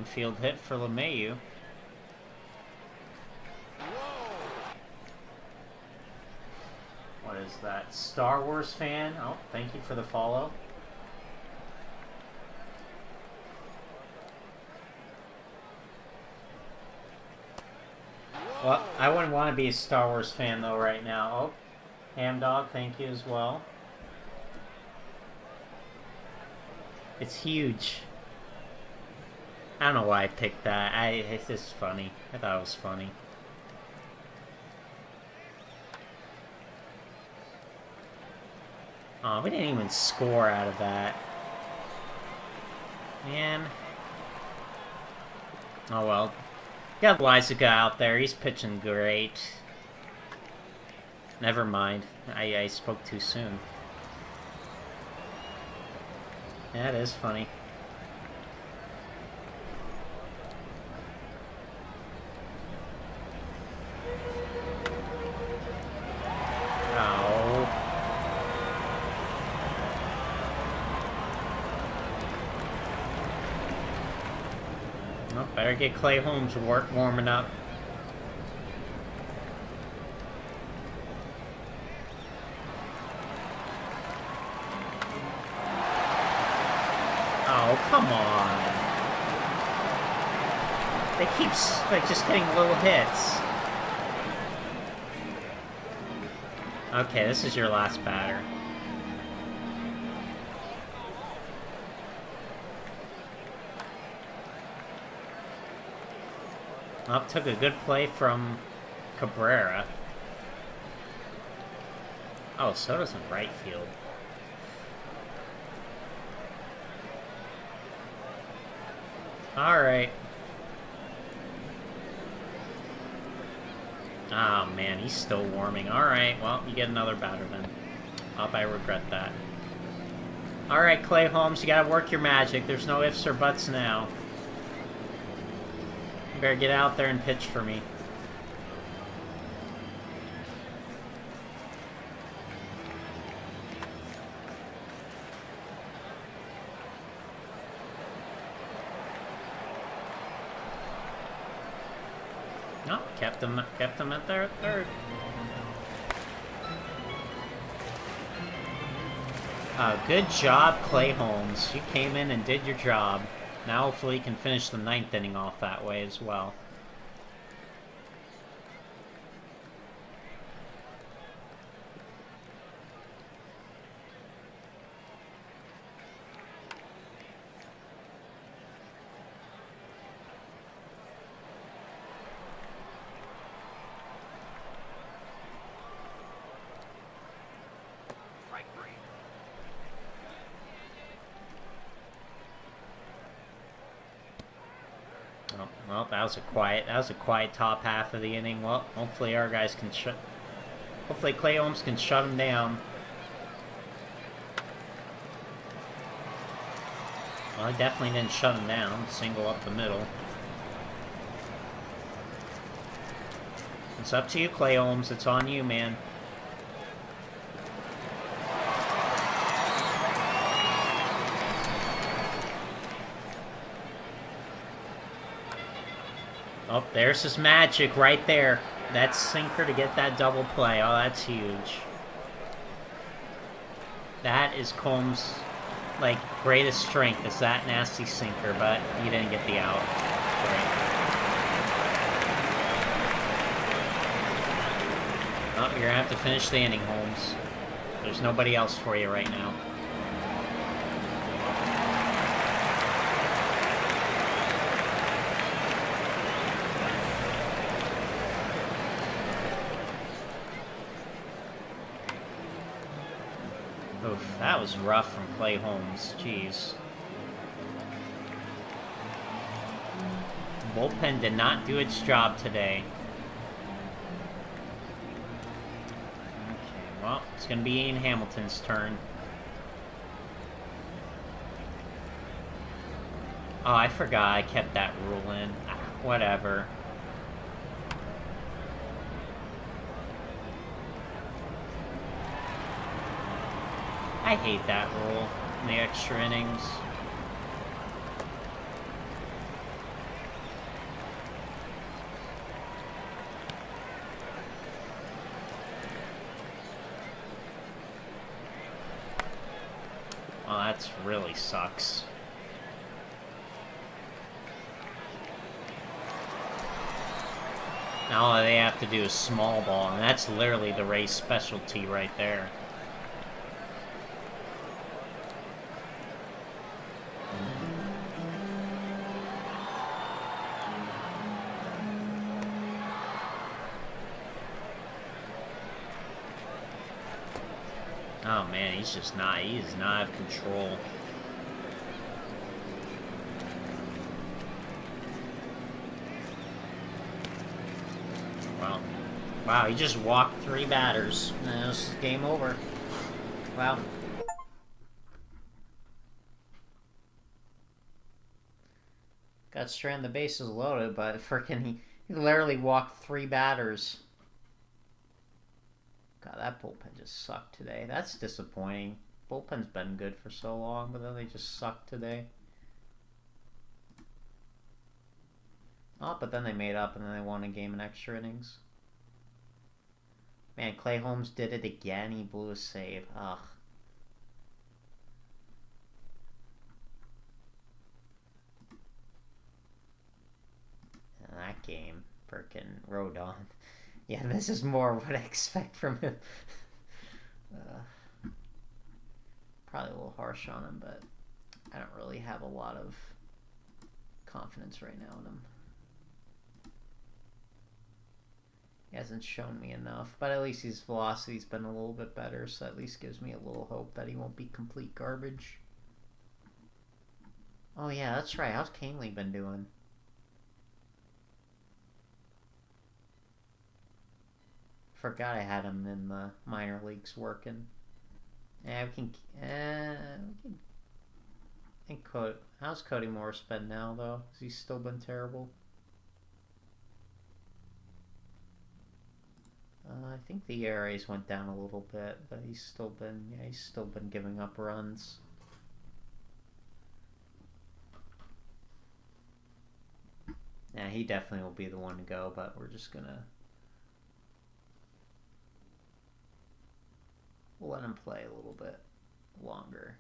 Infield hit for LeMahieu. What is that? Star Wars fan? Oh, thank you for the follow. Well, I wouldn't want to be a Star Wars fan though right now. Oh, Ham Dog, thank you as well. It's huge. I don't know why I picked that. It's just funny. I thought it was funny. Oh, we didn't even score out of that. Man. Oh well. Got Loaisiga out there. He's pitching great. Never mind. I spoke too soon. Yeah, it is funny. Oh. Well, better get Clay Holmes warming up. Oh, come on. They keep, like, just getting little hits. Okay, this is your last batter. Well, took a good play from Cabrera. Oh, Soto's in right field. Alright. Oh man, he's still warming. Alright, well, you get another batter then. Hope I regret that. Alright, Clay Holmes, you gotta work your magic. There's no ifs or buts now. You better get out there and pitch for me. No, kept him at their third. Good job, Clay Holmes. You came in and did your job. Now hopefully you can finish the 9th inning off that way as well. Well, that was a quiet top half of the inning. Well, hopefully our guys can hopefully Clay Holmes can shut him down. Well, he definitely didn't shut him down. Single up the middle. It's up to you, Clay Holmes. It's on you, man. Oh, there's his magic right there. That sinker to get that double play. Oh, that's huge. That is Combs' like greatest strength, is that nasty sinker, but he didn't get the out. Great. Oh, you're gonna have to finish the inning, Holmes. There's nobody else for you right now. Oof, that was rough from Clay Holmes. Jeez. The bullpen did not do its job today. Okay, well, it's going to be Ian Hamilton's turn. Oh, I forgot I kept that rule in. Whatever. I hate that rule in the extra innings. That's really sucks. Now all they have to do is small ball, and that's literally the Rays' specialty right there. Oh man, he does not have control. Wow, he just walked 3 batters. And this is game over. Wow. Got stranded, the bases loaded, but freaking he literally walked 3 batters. God, that bullpen just sucked today. That's disappointing. Bullpen's been good for so long, but then they just sucked today. Oh, but then they made up and then they won a game in extra innings. Man, Clay Holmes did it again. He blew a save. Ugh. And that game, frickin' Rodon. Yeah, this is more what I expect from him. Probably a little harsh on him, but I don't really have a lot of confidence right now in him. He hasn't shown me enough, but at least his velocity's been a little bit better, so at least gives me a little hope that he won't be complete garbage. Oh yeah, that's right. How's Canely been doing? Forgot I had him in the minor leagues working. Yeah, we can I think how's Cody Morris been now though? Has he still been terrible? I think the ERAs went down a little bit, but he's still been giving up runs. Yeah, he definitely will be the one to go, but we're just gonna we'll let him play a little bit longer.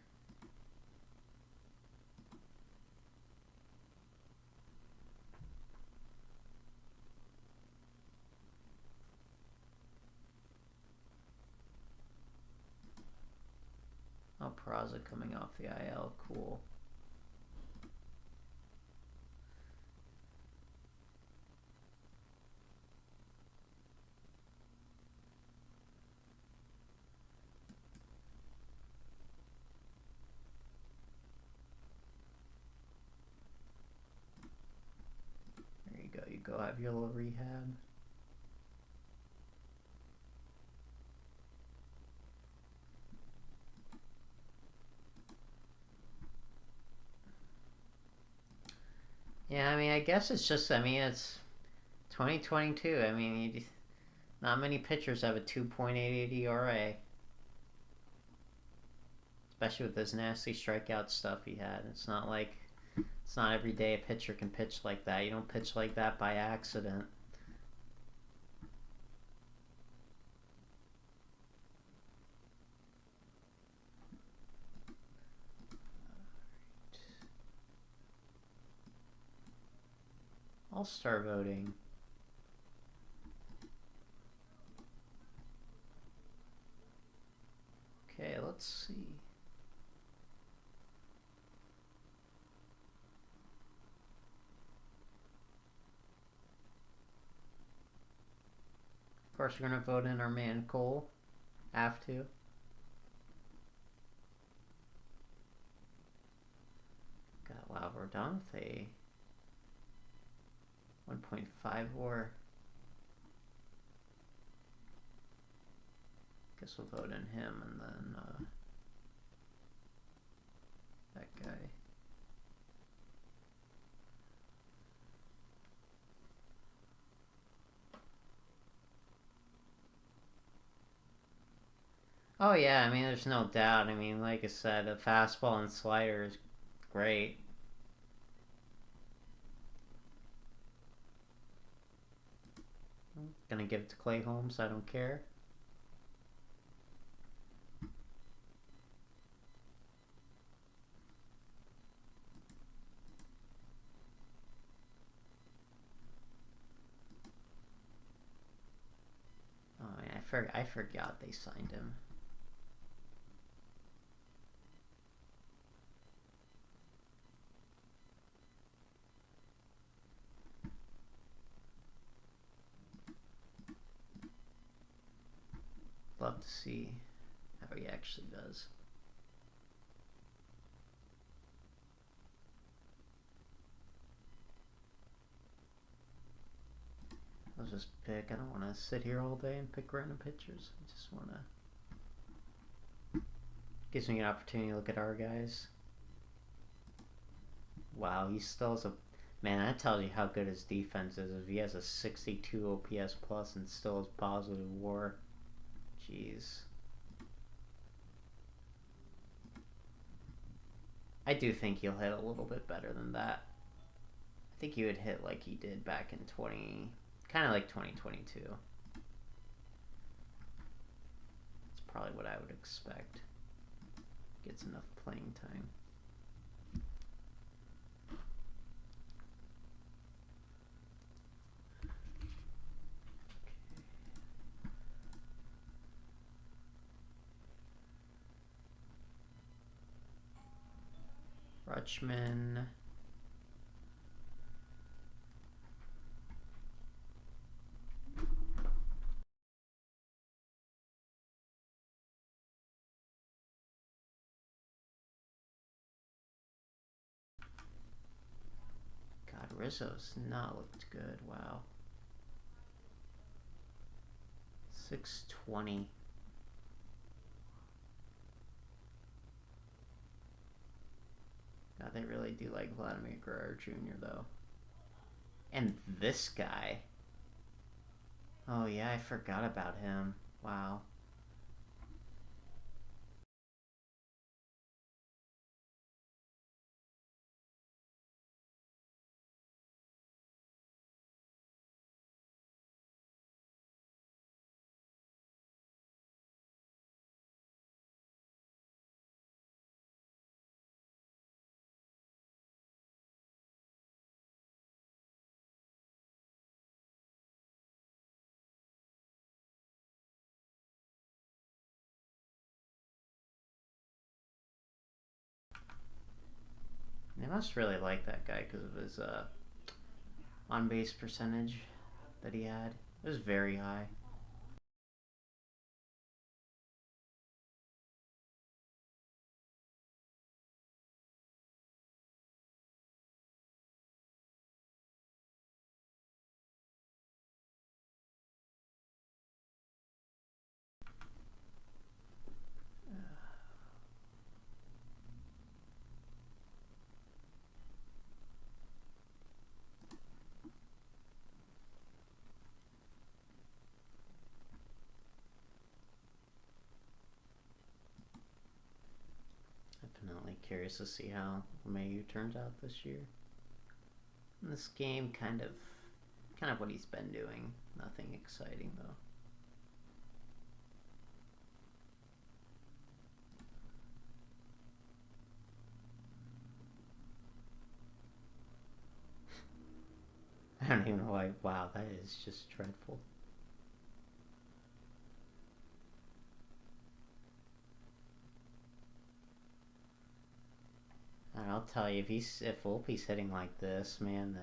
Oh, Peraza coming off the IL, cool. There you go, you go have your little rehab. Yeah, I mean, I guess it's just, I mean, it's 2022. I mean, not many pitchers have a 2.88 ERA. Especially with this nasty strikeout stuff he had. It's not every day a pitcher can pitch like that. You don't pitch like that by accident. All-Star voting. Okay, let's see. Of course, we're going to vote in our man Cole. Have to. God, wow, we're done with a 1.5 WAR. Guess we'll vote in him and then that guy. Oh yeah, I mean there's no doubt. I mean, like I said, the fastball and slider is great. Gonna give it to Clay Holmes, I don't care. I forgot they signed him. Love to see how he actually does. I'll just pick. I don't want to sit here all day and pick random pictures. I just want to. Gives me an opportunity to look at our guys. Wow, he still has a. Man, that tells you how good his defense is. If he has a 62 OPS plus and still has positive WAR. Jeez. I do think he'll hit a little bit better than that. I think he would hit like he did back in kind of like 2022. That's probably what I would expect. Gets enough playing time. Rutschman. God, Rizzo's not looked good. Wow. 620. God, they really do like Vladimir Guerrero Jr. though. And this guy. Oh yeah, I forgot about him. Wow. They must really like that guy because of his on-base percentage that he had. It was very high. Definitely curious to see how Mayu turns out this year. In this game, kind of what he's been doing. Nothing exciting though. I don't even know why. Wow, that is just dreadful. And I'll tell you, if Volpe's hitting like this, man,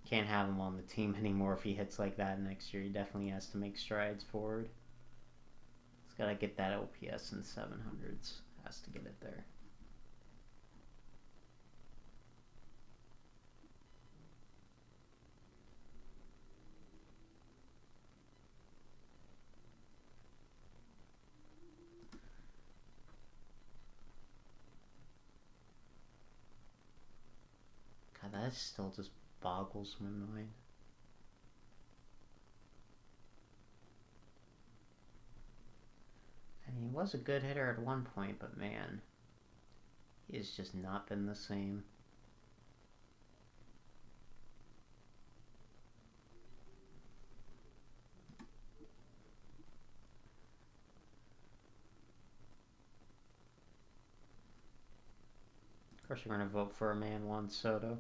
can't have him on the team anymore if he hits like that next year. He definitely has to make strides forward. He's got to get that OPS in 700s. Has to get it there. God, that still just boggles my mind. I mean, he was a good hitter at one point, but man, he has just not been the same. Of course, we're going to vote for a man, Juan Soto.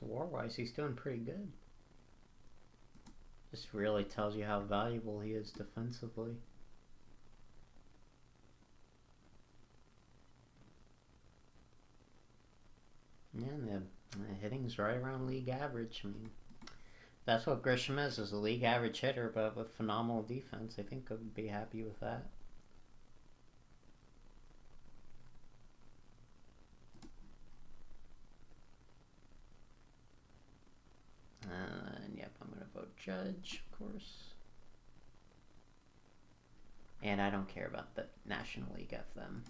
War-wise, he's doing pretty good. Just really tells you how valuable he is defensively. Yeah, and the hitting's right around league average. I mean, that's what Grisham is a league average hitter, but with phenomenal defense. I think I would be happy with that. And yep, I'm gonna vote Judge, of course. And I don't care about the National League F them.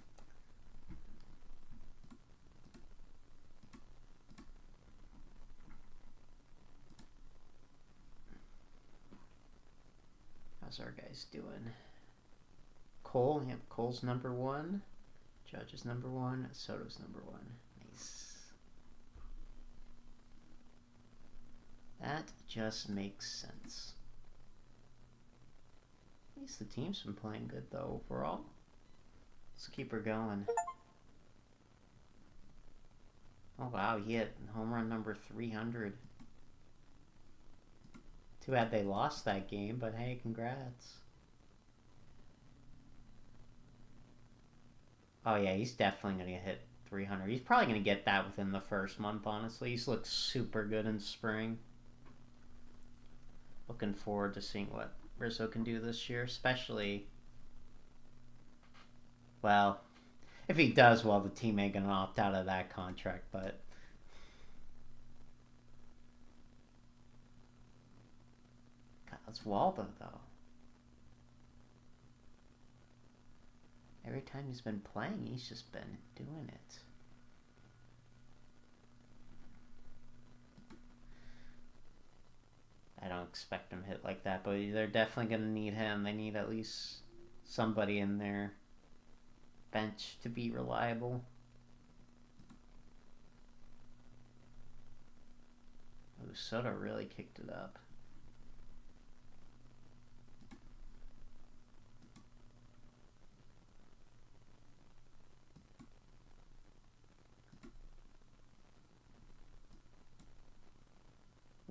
How's our guys doing? Cole, yep, Cole's number 1. Judge is number 1. Soto's number 1. Nice. That just makes sense. At least the team's been playing good though overall. Let's keep her going. Oh wow, he hit home run number 300. Too bad they lost that game, but hey, congrats. Oh yeah, he's definitely going to hit 300. He's probably going to get that within the first month, honestly. He's looked super good in spring. Looking forward to seeing what Rizzo can do this year, especially... Well, if he does well, the team ain't going to opt out of that contract, but... God, that's Waldo, though. Every time he's been playing, he's just been doing it. I don't expect him to hit like that, but they're definitely going to need him. They need at least somebody in their bench to be reliable. Ooh, Soto really kicked it up.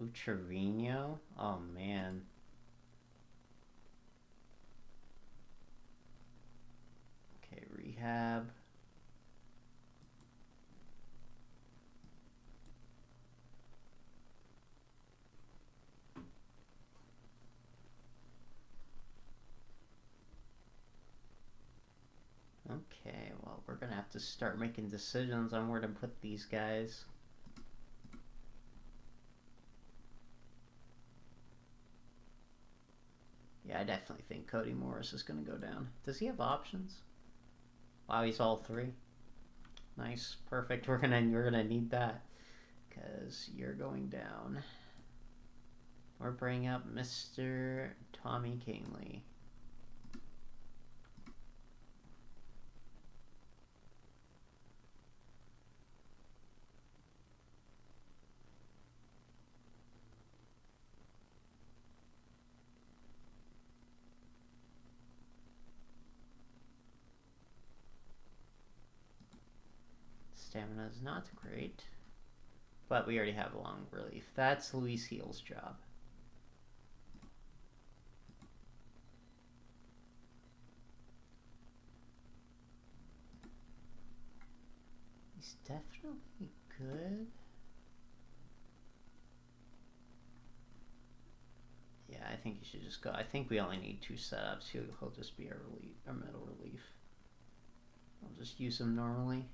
Ooh, Trevino? Oh, man. Okay, rehab. Okay, well, we're gonna have to start making decisions on where to put these guys. Yeah, I definitely think Cody Morris is going to go down. Does he have options? Wow, he's all 3. Nice, perfect. We're gonna need that because you're going down. We're bringing up Mr. Tommy Kahnle. Stamina is not great, but we already have a long relief. That's Luis Heal's job. He's definitely good. Yeah, I think you should just go. I think we only need 2 setups. He'll just be our middle relief. I'll just use him normally.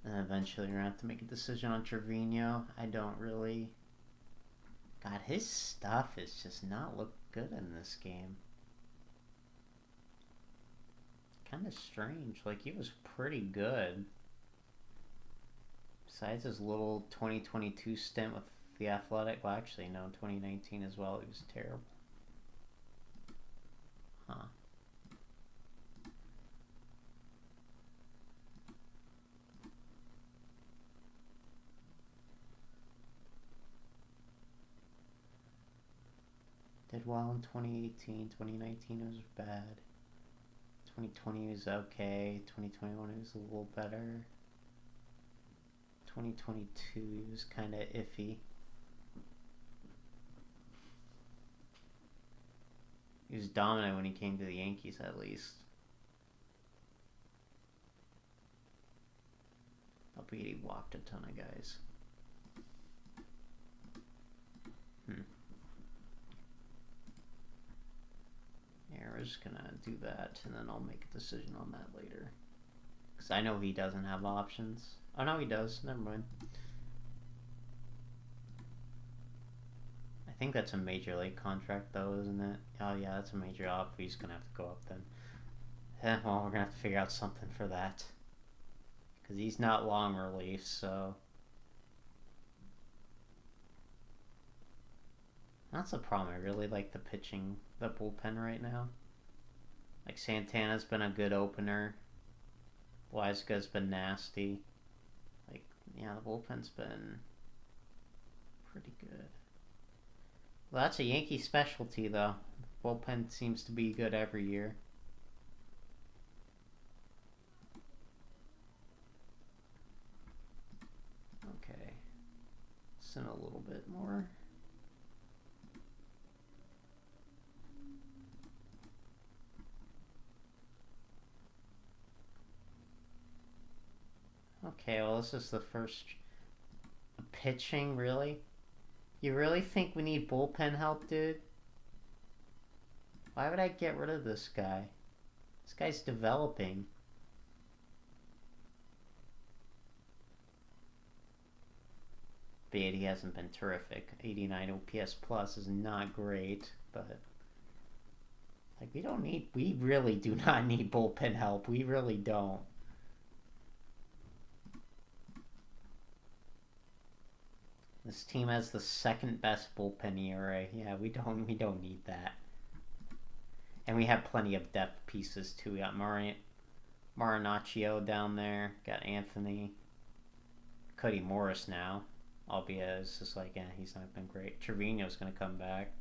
And eventually we're going to have to make a decision on Trevino. I don't really... God, his stuff is just not look good in this game. Kind of strange. Like, he was pretty good. Besides his little 2022 stint with the Athletic. Well, actually, no, 2019 as well. He was terrible. Huh. Did well in 2018. 2019 was bad. 2020 was okay. 2021 was a little better. 2022 he was kind of iffy. He was dominant when he came to the Yankees, at least. Albeit he walked a ton of guys. Yeah, we're just gonna do that, and then I'll make a decision on that later. Because I know he doesn't have options. Oh, no, he does. Never mind. I think that's a major league contract, though, isn't it? Oh, yeah, that's a major op. He's gonna have to go up then. Well, we're gonna have to figure out something for that. Because he's not long relief, so... That's the problem. I really like the pitching, the bullpen right now. Like, Santana's been a good opener. Weisga's been nasty. Like, yeah, the bullpen's been pretty good. Well, that's a Yankee specialty, though. The bullpen seems to be good every year. Okay. Send a little bit more. Okay, well, this is the first pitching, really? You really think we need bullpen help, dude? Why would I get rid of this guy? This guy's developing. But he hasn't been terrific. 89 OPS plus is not great, but... Like, we really do not need bullpen help. We really don't. This team has the second best bullpen ERA. Yeah, we don't need that. And we have plenty of depth pieces too. We got Marinaccio down there. Got Anthony. Cody Morris now. Albeit it's just like, he's not been great. Trevino's gonna come back.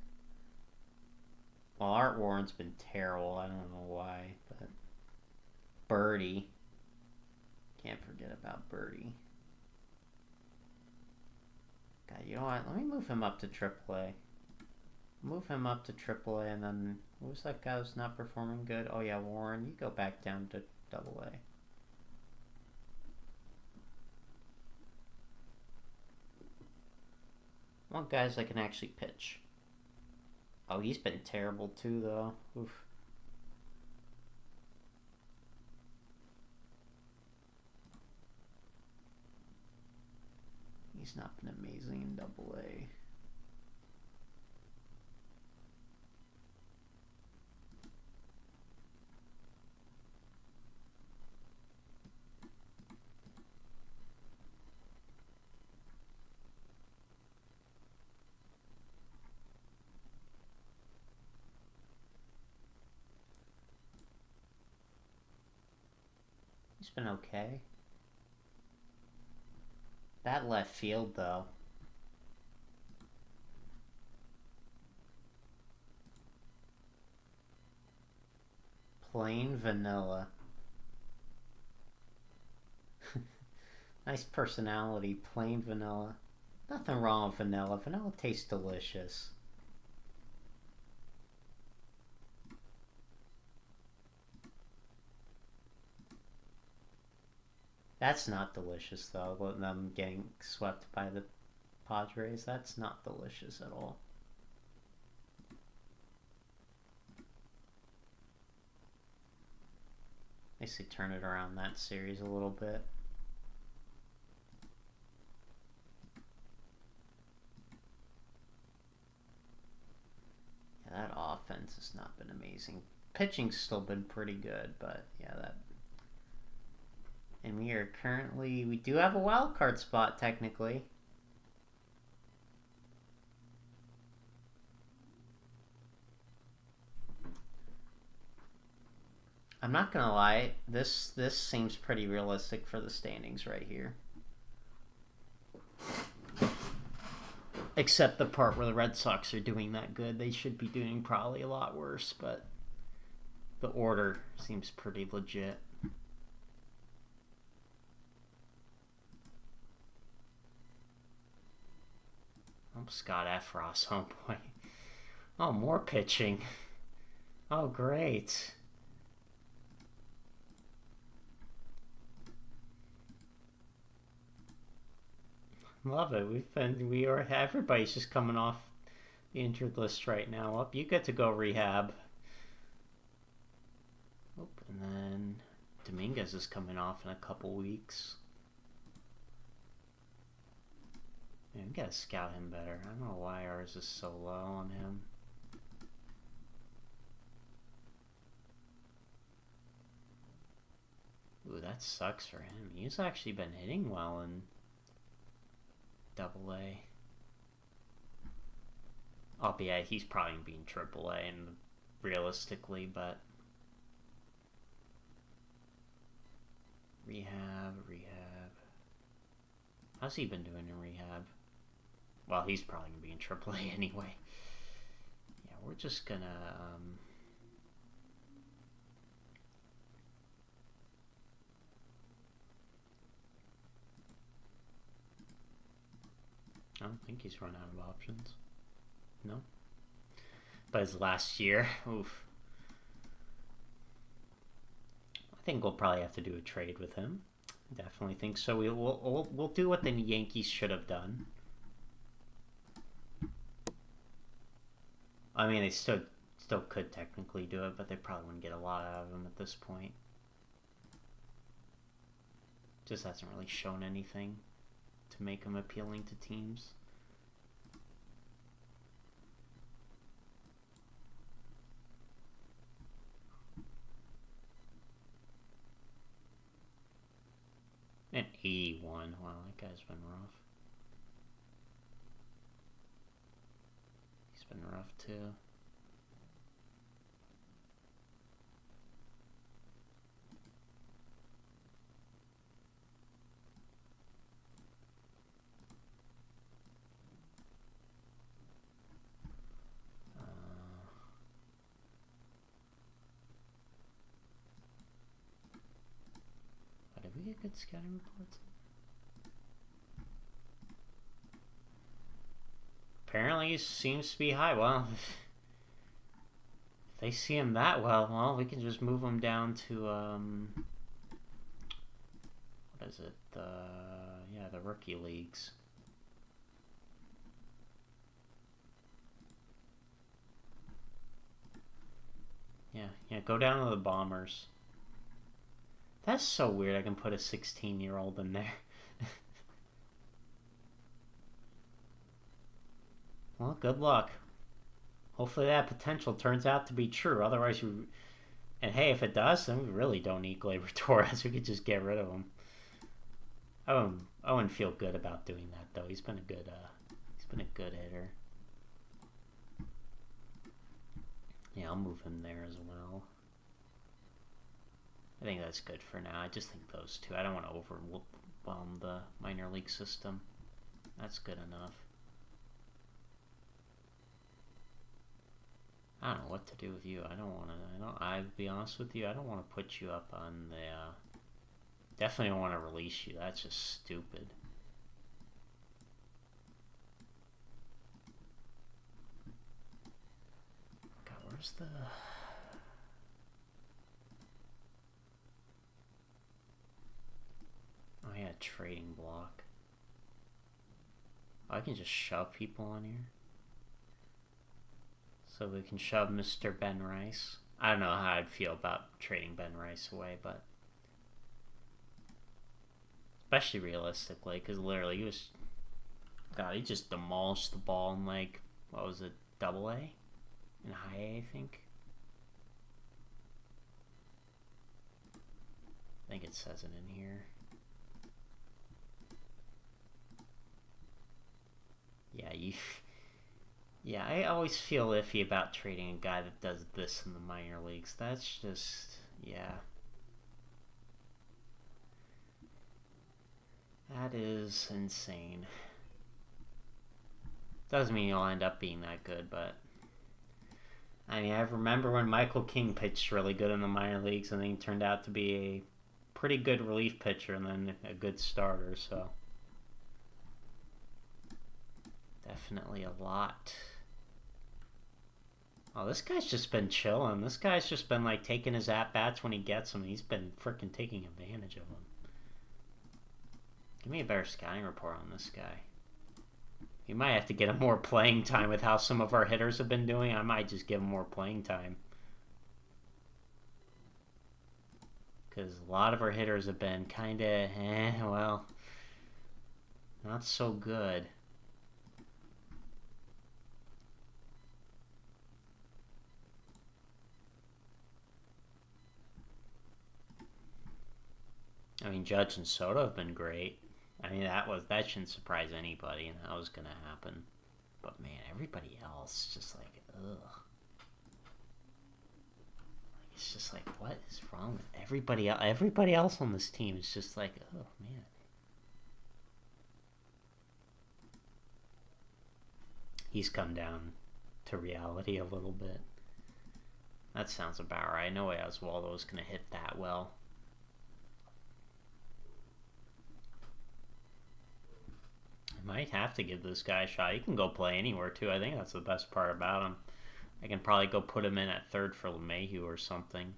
Well, Art Warren's been terrible. I don't know why, but Birdie. Can't forget about Birdie. God, you know what? Let me move him up to AAA. Move him up to AAA, and then what was that guy who's not performing good? Oh yeah, Warren. You go back down to AA. I want guys that can actually pitch. Oh, he's been terrible too, though. Oof. He's not been amazing in AA. He's been okay. That left field, though. Plain vanilla. Nice personality, plain vanilla. Nothing wrong with vanilla. Vanilla tastes delicious. That's not delicious, though. Them getting swept by the Padres. That's not delicious at all. They should turn it around that series a little bit. Yeah, that offense has not been amazing. Pitching's still been pretty good, but yeah, that... And we do have a wild card spot, technically. I'm not gonna lie, this seems pretty realistic for the standings right here. Except the part where the Red Sox are doing that good. They should be doing probably a lot worse, but The order seems pretty legit. Oh, Scott Efros, oh boy. Oh, more pitching. Oh, great. Love it. Everybody's just coming off the injured list right now. Up, you get to go rehab. Oh, and then Dominguez is coming off in a couple weeks. Man, we gotta scout him better. I don't know why ours is so low on him. Ooh, that sucks for him. He's actually been hitting well in Double-A. Oh, but yeah, he's probably gonna be in Triple-A and realistically, but rehab. How's he been doing in rehab? Well, he's probably gonna be in AAA anyway. Yeah, we're just gonna I don't think he's run out of options. No. But his last year, oof. I think we'll probably have to do a trade with him. Definitely think so. We'll do what the Yankees should have done. I mean, they still could technically do it, but they probably wouldn't get a lot out of him at this point. Just hasn't really shown anything to make him appealing to teams. And 81. Wow, that guy's been rough. He's been rough too. Did we get good scouting reports? Apparently he seems to be high. Well, if they see him that well, we can just move him down to, what is it? The rookie leagues. Yeah, go down to the Bombers. That's so weird. I can put a 16-year-old in there. Well, good luck. Hopefully that potential turns out to be true. Otherwise, and hey, if it does, then we really don't need Gleyber Torres. We could just get rid of him. I wouldn't feel good about doing that though. He's been a good hitter. Yeah, I'll move him there as well. I think that's good for now. I just think those two. I don't want to overwhelm the minor league system. That's good enough. I don't know what to do with you. I'll be honest with you, I don't want to put you up on the, definitely don't want to release you. That's just stupid. God, where's the... Oh yeah, trading block. Oh, I can just shove people on here. So we can shove Mr. Ben Rice. I don't know how I'd feel about trading Ben Rice away, but... Especially realistically, because literally he was... God, he just demolished the ball in like... What was it? Double-A? In high A, I think? I think it says it in here. Yeah, I always feel iffy about trading a guy that does this in the minor leagues. That's just, yeah. That is insane. Doesn't mean you'll end up being that good, but I mean, I remember when Michael King pitched really good in the minor leagues, and then he turned out to be a pretty good relief pitcher and then a good starter, so definitely a lot. Oh, this guy's just been chilling. This guy's just been like taking his at-bats when he gets them. He's been freaking taking advantage of them. Give me a better scouting report on this guy. You might have to get him more playing time with how some of our hitters have been doing. I might just give him more playing time. Because a lot of our hitters have been kind of, well, not so good. I mean, Judge and Soto have been great. I mean, that shouldn't surprise anybody, and that was gonna happen. But man, everybody else just like, ugh. It's just like, what is wrong with everybody else? Everybody else on this team is just like, oh man. He's come down to reality a little bit. That sounds about right. No way Oswaldo's gonna hit that well. I might have to give this guy a shot. He can go play anywhere too. I think that's the best part about him. I can probably go put him in at third for LeMahieu or something.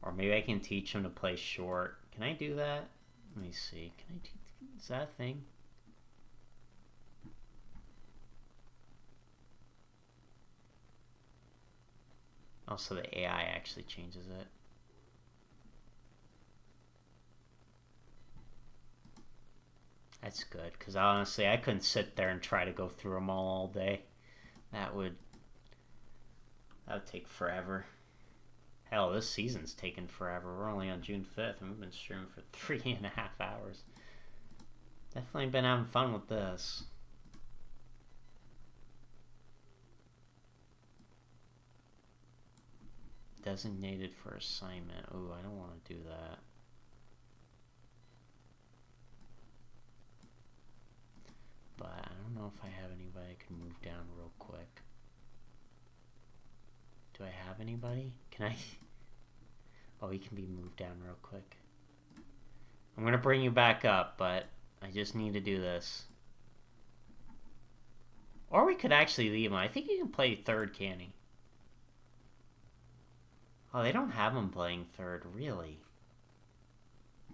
Or maybe I can teach him to play short. Can I do that? Let me see. Can I do, is that a thing? Oh, so the AI actually changes it. That's good, because honestly, I couldn't sit there and try to go through them all day. That would take forever. Hell, this season's taken forever. We're only on June 5th, and we've been streaming for 3.5 hours. Definitely been having fun with this. Designated for assignment. Ooh, I don't want to do that. But I don't know if I have anybody I can move down real quick. Do I have anybody? Can I? Oh, he can be moved down real quick. I'm going to bring you back up, but I just need to do this. Or we could actually leave him. I think he can play third, can he? Oh, they don't have him playing third, really?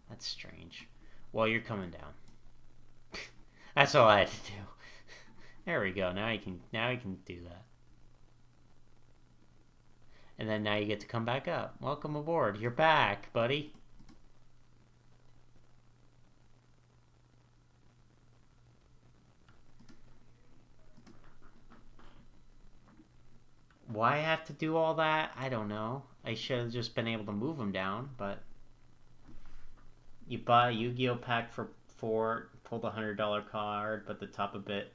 That's strange. Well, you're coming down. That's all I had to do. There we go. Now you can do that. And then now you get to come back up. Welcome aboard. You're back, buddy. Why I have to do all that? I don't know. I should have just been able to move him down, but you buy a Yu-Gi-Oh pack for 4, pull the $100 card, but the top of it.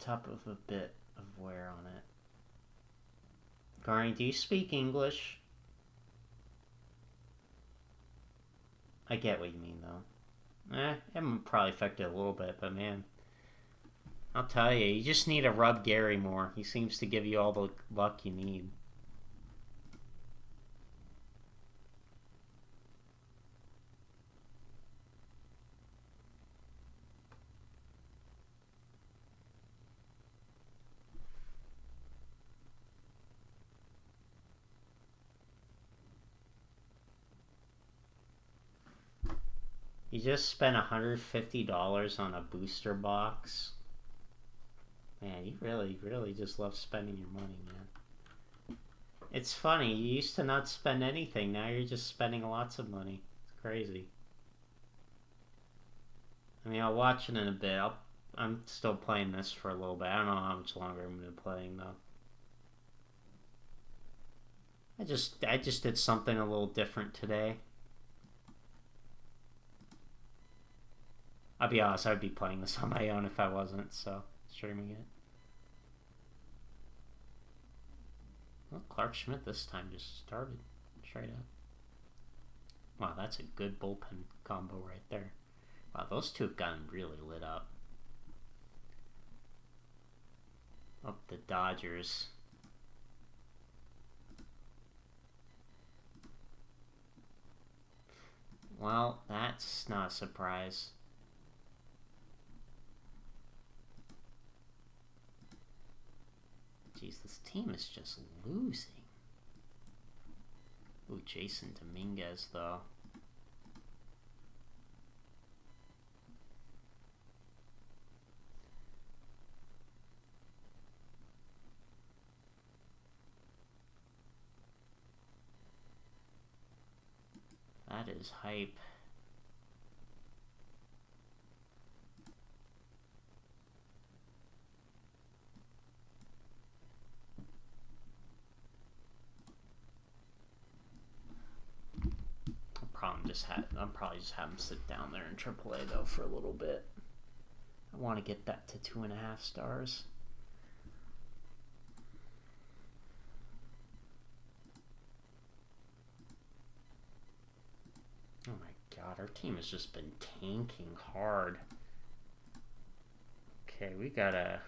Top of a bit of wear on it. Garni, do you speak English? I get what you mean, though. It probably affected a little bit, but man. I'll tell you, you just need to rub Gary more. He seems to give you all the luck you need. You just spent $150 on a booster box. Man, you really just love spending your money, man. It's funny, you used to not spend anything, now you're just spending lots of money. It's crazy. I mean, I'll watch it in a bit. I'm still playing this for a little bit. I don't know how much longer I'm going to be playing, though. I just did something a little different today. I'll be honest, I'd be playing this on my own if I wasn't, so streaming it. Well, Clark Schmidt this time just started straight up. Wow, that's a good bullpen combo right there. Wow, those two have gotten really lit up. Up the Dodgers. Well, that's not a surprise. Jeez, this team is just losing. Ooh, Jason Dominguez, though. That is hype. I'm probably just have him sit down there in AAA though for a little bit. I want to get that to 2.5 stars. Oh my god, our team has just been tanking hard. Okay, we gotta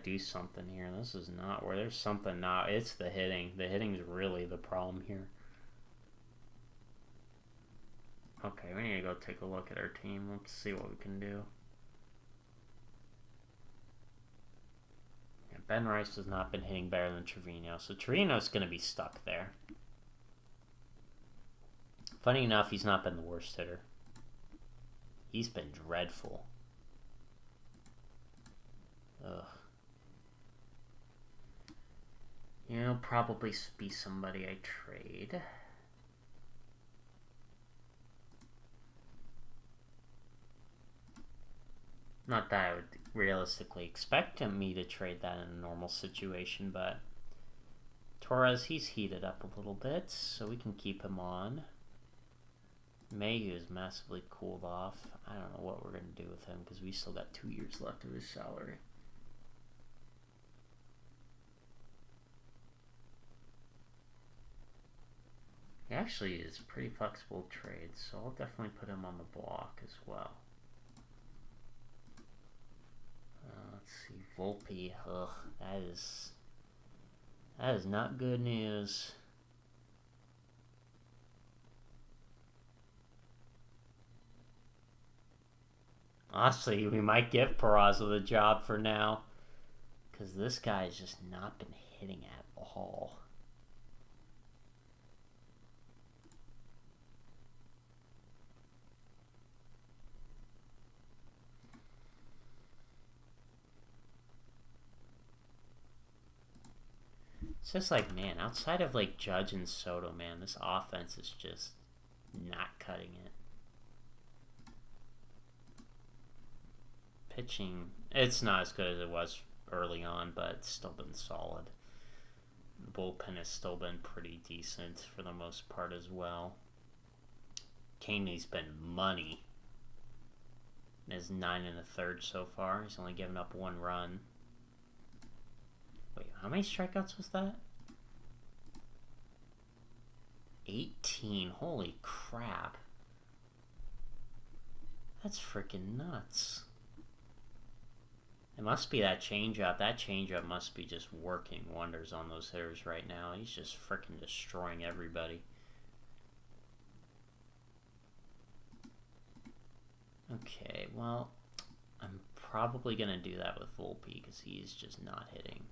do something here. This is not where there's something not. It's the hitting. The hitting's really the problem here. Okay, we need to go take a look at our team. Let's see what we can do. Yeah, Ben Rice has not been hitting better than Trevino, so Trevino's going to be stuck there. Funny enough, he's not been the worst hitter. He's been dreadful. Ugh. He'll probably be somebody I trade. Not that I would realistically expect me to trade that in a normal situation, but Torres, he's heated up a little bit, so we can keep him on. Mayhew is massively cooled off. I don't know what we're going to do with him because we still got 2 years left of his salary. He actually is pretty flexible trade, so I'll definitely put him on the block as well. Let's see, Volpe. Ugh, that is not good news. Honestly, we might give Peraza the job for now, because this guy has just not been hitting at all. It's just like, man, outside of like Judge and Soto, man, this offense is just not cutting it. Pitching, it's not as good as it was early on, but it's still been solid. The bullpen has still been pretty decent for the most part as well. Caney's been money. Is 9 1/3 so far. He's only given up 1 run. Wait, how many strikeouts was that? 18. Holy crap. That's freaking nuts. It must be that changeup. That changeup must be just working wonders on those hitters right now. He's just freaking destroying everybody. Okay, well, I'm probably going to do that with Volpe because he's just not hitting.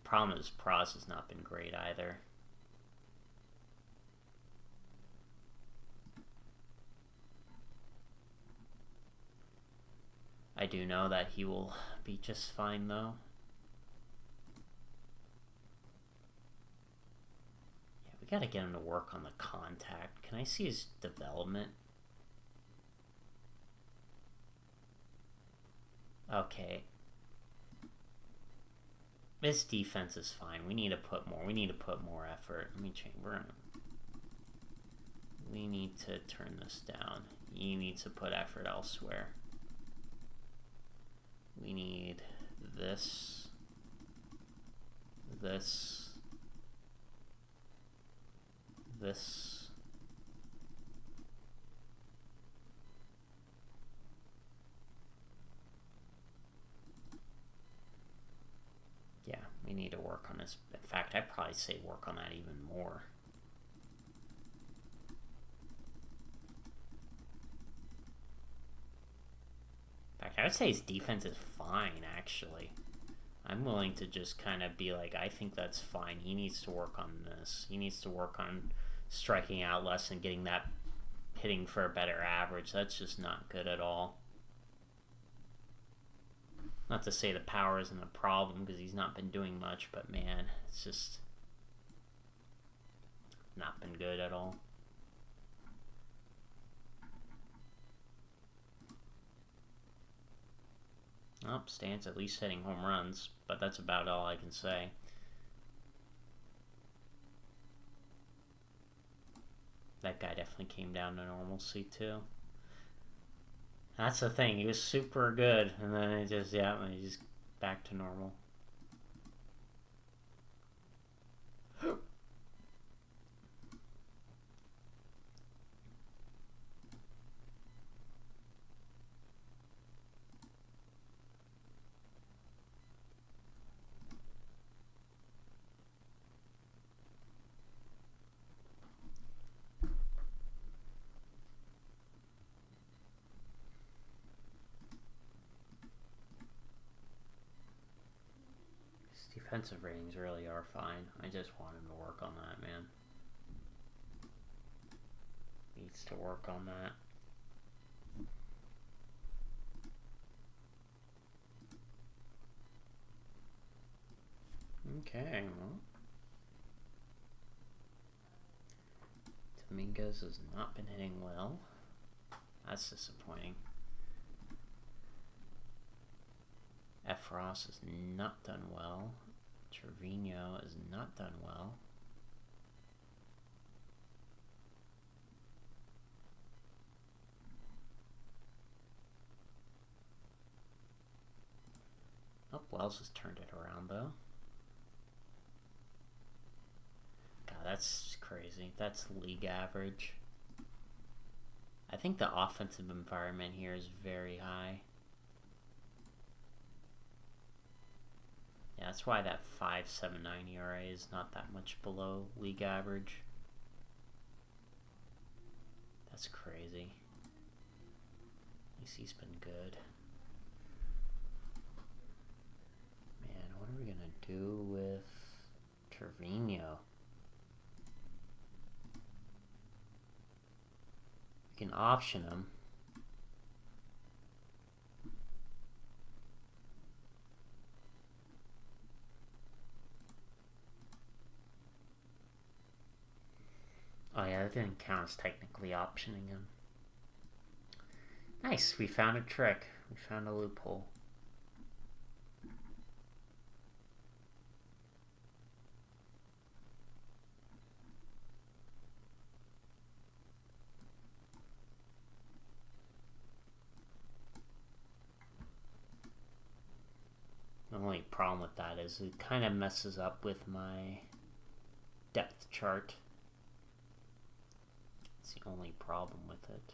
Problem is, Pras has not been great either. I do know that he will be just fine, though. Yeah, we gotta get him to work on the contact. Can I see his development? Okay. This defense is fine. We need to put more effort. Let me change. We need to turn this down. You need to put effort elsewhere. We need this. work on his... In fact, I'd probably say work on that even more. In fact, I would say his defense is fine, actually. I'm willing to just kind of be like, I think that's fine. He needs to work on this. He needs to work on striking out less and getting that hitting for a better average. That's just not good at all. Not to say the power isn't a problem, because he's not been doing much, but man, it's just not been good at all. Oh, Stan's at least hitting home runs, but that's about all I can say. That guy definitely came down to normalcy too. That's the thing, he was super good, and then it just, yeah, he's just back to normal. Defensive ratings really are fine. I just want him to work on that, man. Needs to work on that. Okay, well. Dominguez has not been hitting well. That's disappointing. Efros has not done well. Trevino has not done well. Oh, Wells has turned it around though. God, that's crazy. That's league average. I think the offensive environment here is very high. Yeah, that's why that 5.79 ERA is not that much below league average. That's crazy. At least he's been good. Man, what are we gonna do with Trevino? We can option him. Oh yeah, that didn't count as technically optioning him. Nice, we found a trick. We found a loophole. The only problem with that is it kind of messes up with my depth chart. It's the only problem with it.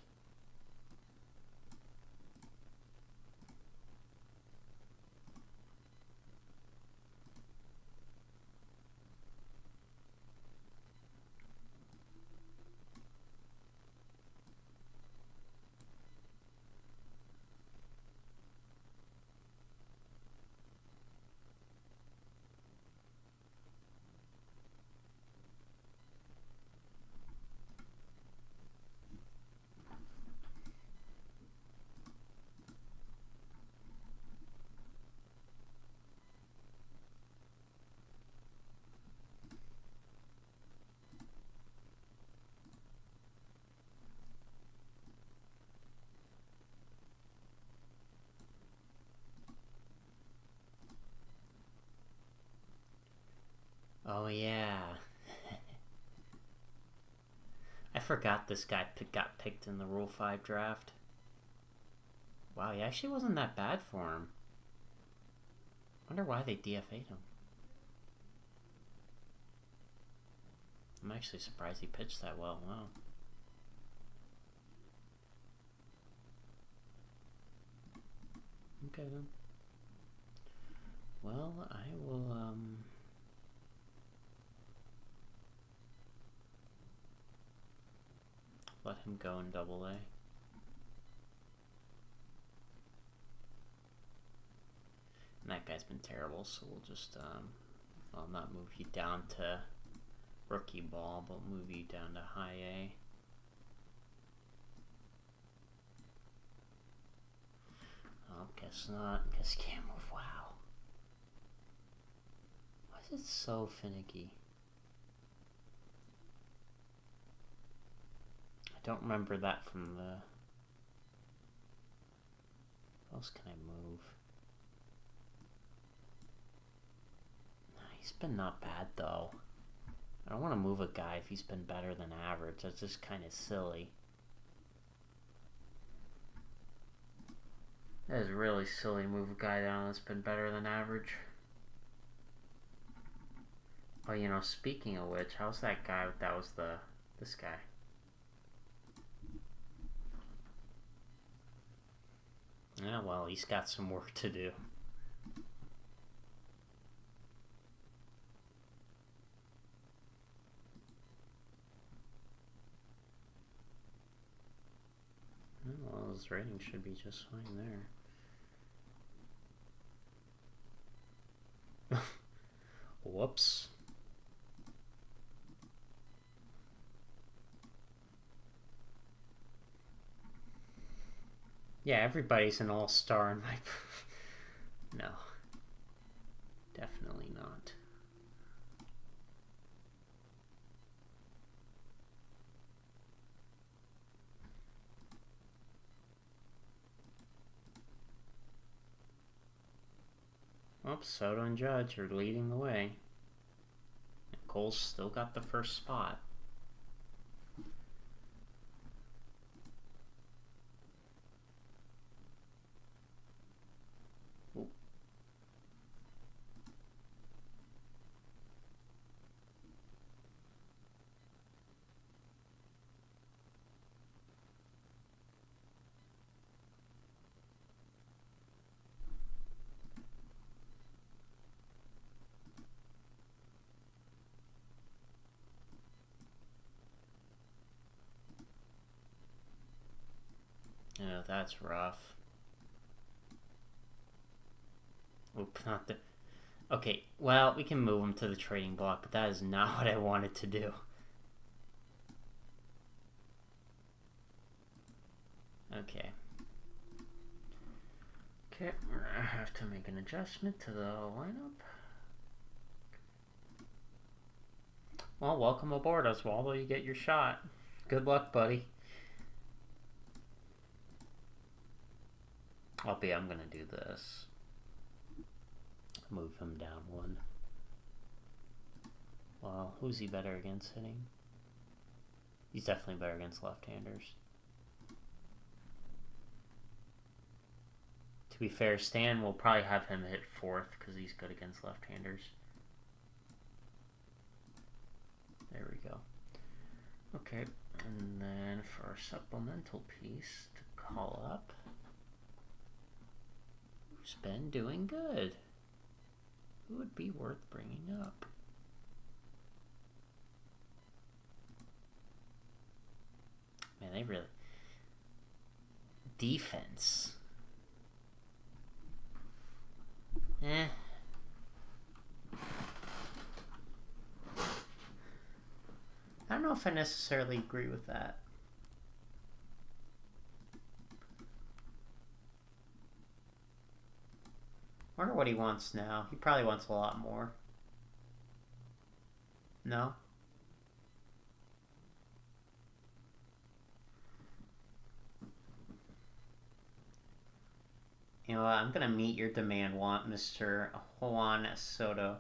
Oh yeah. I forgot this guy got picked in the Rule 5 draft. Wow, he actually wasn't that bad for him. Wonder why they DFA'd him. I'm actually surprised he pitched that well. Wow. Okay then. Well, I will let him go in Double A. And that guy's been terrible, so we'll just, I'll not move you down to rookie ball, but move you down to high A. Oh, guess not. Guess can't move. Wow. Why is it so finicky? I don't remember that from the... What else can I move? He's been not bad, though. I don't want to move a guy if he's been better than average. That's just kind of silly. That is really silly. Move a guy down that's been better than average. Oh, you know, speaking of which, how's that guy? That was this guy. Yeah, well, he's got some work to do. Well, his rating should be just fine there. Whoops. Yeah, everybody's an all-star in my... No. Definitely not. Well, Soto and Judge are leading the way. And Cole's still got the first spot. Ooh. Yeah, that's rough. Oop, not the... Okay, well, we can move him to the trading block, but that is not what I wanted to do. Okay. Okay, we're gonna have to make an adjustment to the lineup. Well, welcome aboard, Oswaldo. You get your shot. Good luck, buddy. I'm gonna do this. Move him down one. Well, who's he better against hitting? He's definitely better against left-handers. To be fair, Stan will probably have him hit fourth because he's good against left-handers. There we go. Okay, and then for our supplemental piece to call up, who's been doing good? Who would be worth bringing up? Man, they really... Defense. I don't know if I necessarily agree with that. Wonder what he wants now. He probably wants a lot more. No? You know what? I'm gonna meet your demand, Mr. Juan Soto.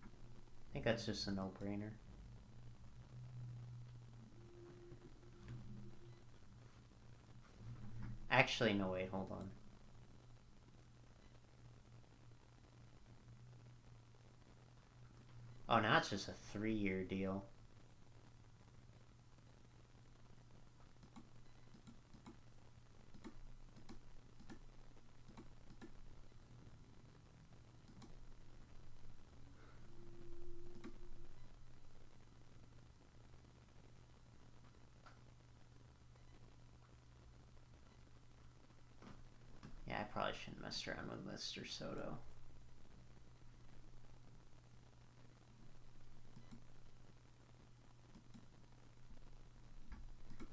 I think that's just a no-brainer. Actually, no, wait, hold on. Oh, now it's just a 3-year deal. probably shouldn't mess around with Mr. Soto.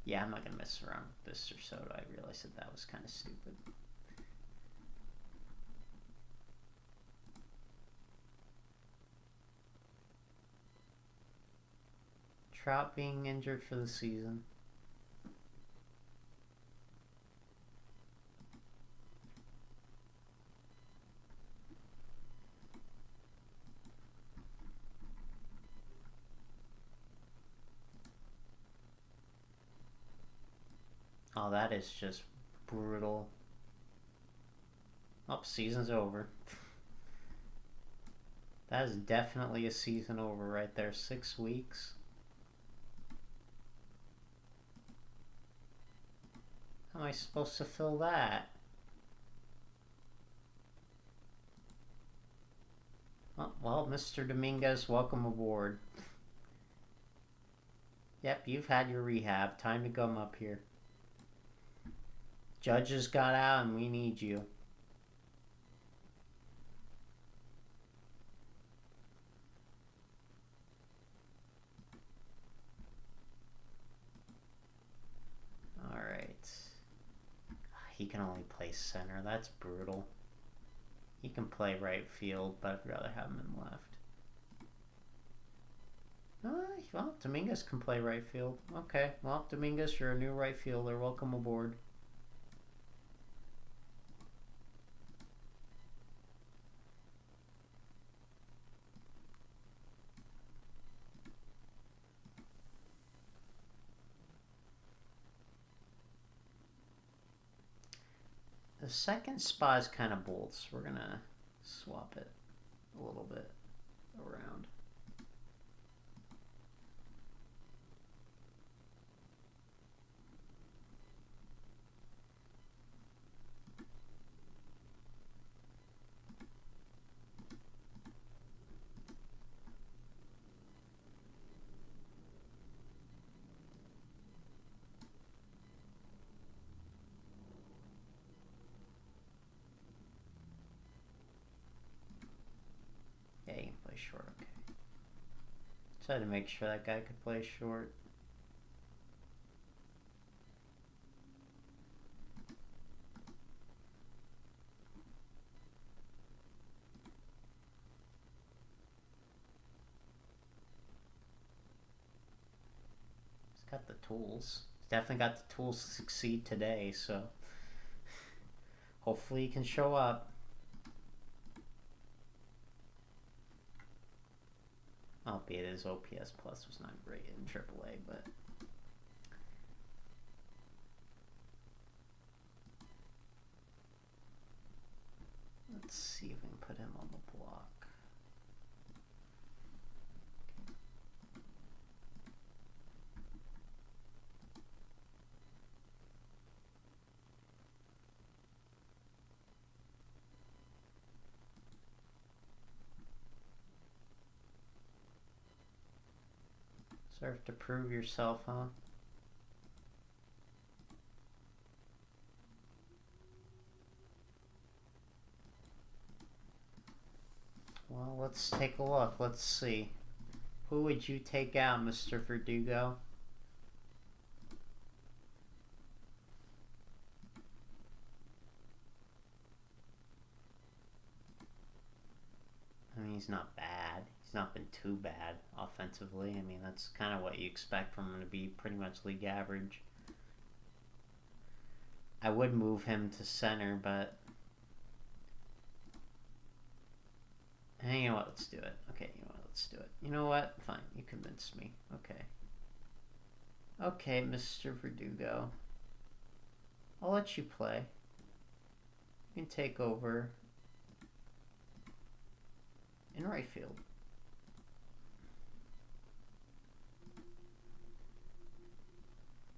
Yeah, I'm not going to mess around with Mr. Soto. I realized that was kind of stupid. Trout being injured for the season. Oh, that is just brutal. Oh, season's over. That is definitely a season over right there. 6 weeks. How am I supposed to fill that? Oh, well, Mr. Dominguez, welcome aboard. Yep, you've had your rehab. Time to come up here. Judges got out and we need you. Alright. He can only play center. That's brutal. He can play right field, but I'd rather have him in left. Well, Dominguez can play right field. Okay, well, Dominguez, you're a new right fielder. Welcome aboard. The second spot is kind of bold, so we're gonna swap it a little bit around. Yeah, he can play short, okay. Just had to make sure that guy could play short. He's got the tools. He's definitely got the tools to succeed today, so hopefully he can show up. Albeit his OPS plus was not great in AAA, but let's see if we can put him on the block. Serve to prove yourself, huh? Well, let's take a look. Let's see. Who would you take out, Mr. Verdugo? I mean, he's not bad. He's not been too bad offensively. I mean, that's kind of what you expect from him to be pretty much league average. I would move him to center, but hey, you know what? Let's do it. Okay, you know what? Let's do it. You know what? Fine, you convinced me. Okay. Okay, Mr. Verdugo. I'll let you play. You can take over in right field.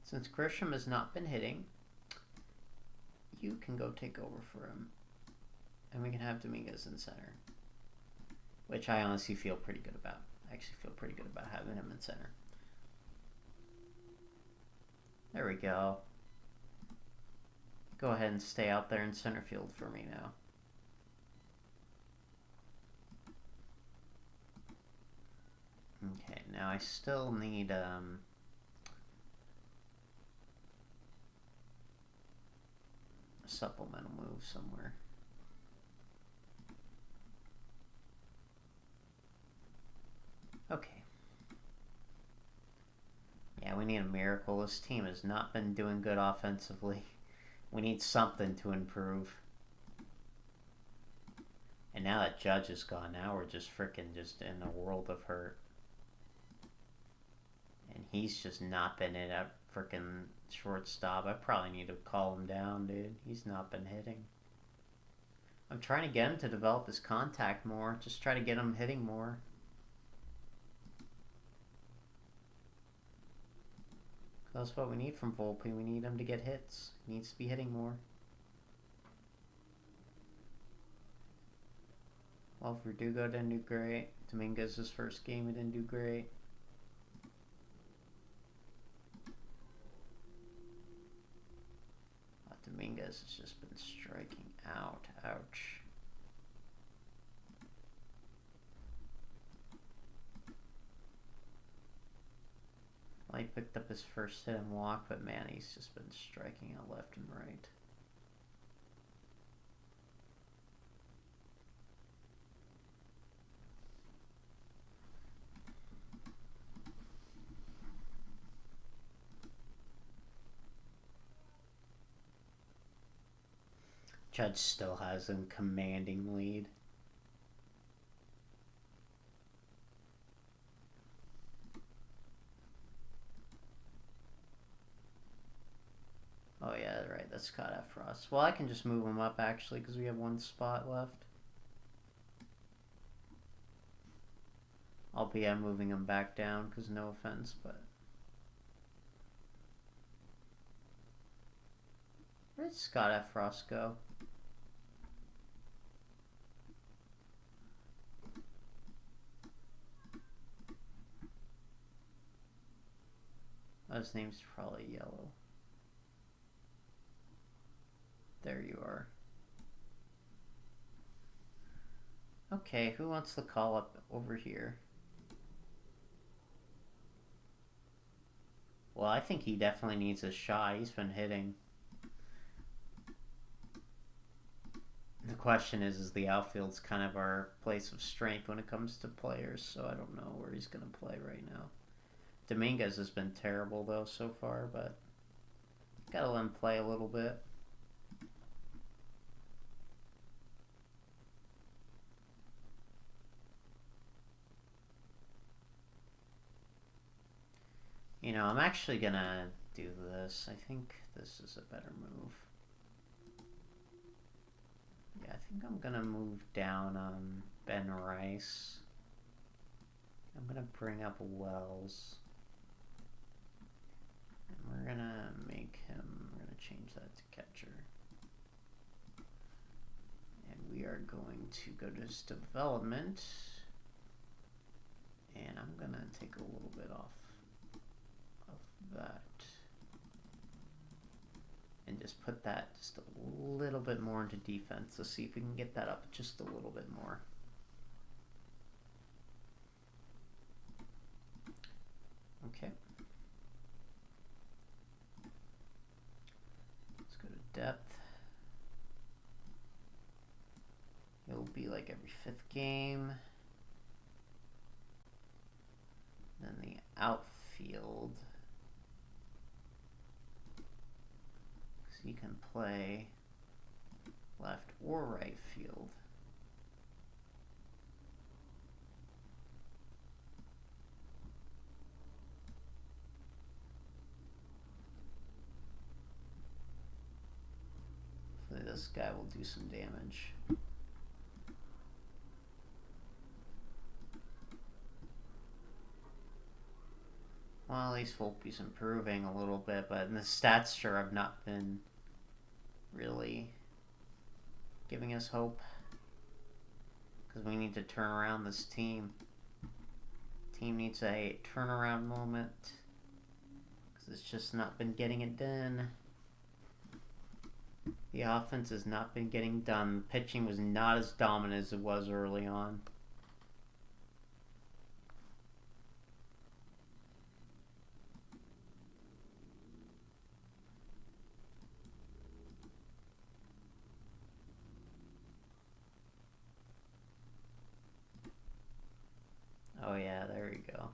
Since Grisham has not been hitting, you can go take over for him. And we can have Dominguez in center. Which I honestly feel pretty good about. I actually feel pretty good about having him in center. There we go. Go ahead and stay out there in center field for me now. Okay, now I still need a supplemental move somewhere. Okay. Yeah, we need a miracle. This team has not been doing good offensively. We need something to improve. And now that Judge is gone, now we're just freaking just in a world of hurt. And he's just not been in at freaking shortstop. I probably need to call him down, dude. He's not been hitting. I'm trying to get him to develop his contact more. Just try to get him hitting more. That's what we need from Volpe. We need him to get hits. He needs to be hitting more. Well, Verdugo didn't do great. Dominguez's first game, he didn't do great. Dominguez has just been striking out. Ouch. Well, he picked up his first hit and walk, but man, he's just been striking out left and right. Judge still has a commanding lead. Oh yeah, right, that's Scott Effross. Well, I can just move him up actually because we have one spot left. Albeit I'm moving him back down because no offense, but... Where did Scott Effross go? Oh, his name's probably yellow. There you are. Okay, who wants the call up over here? Well, I think he definitely needs a shot. He's been hitting. The question is the outfield's kind of our place of strength when it comes to players, so I don't know where he's going to play right now. Dominguez has been terrible, though, so far, but gotta let him play a little bit. You know, I'm actually gonna do this. I think this is a better move. Yeah, I think I'm gonna move down Ben Rice. I'm gonna bring up Wells. And we're gonna change that to catcher. And we are going to go to his development. And I'm gonna take a little bit off of that. And just put that just a little bit more into defense. Let's see if we can get that up just a little bit more. Okay. Let's go to depth. It'll be like every 5th game. Then the outfield. So you can play left or right field. Hopefully this guy will do some damage. Well, at least Volpe's improving a little bit, but the stats sure have not been really giving us hope. Because we need to turn around this team. Team needs a turnaround moment. Because it's just not been getting it done. The offense has not been getting done. Pitching was not as dominant as it was early on. Oh yeah, there we go.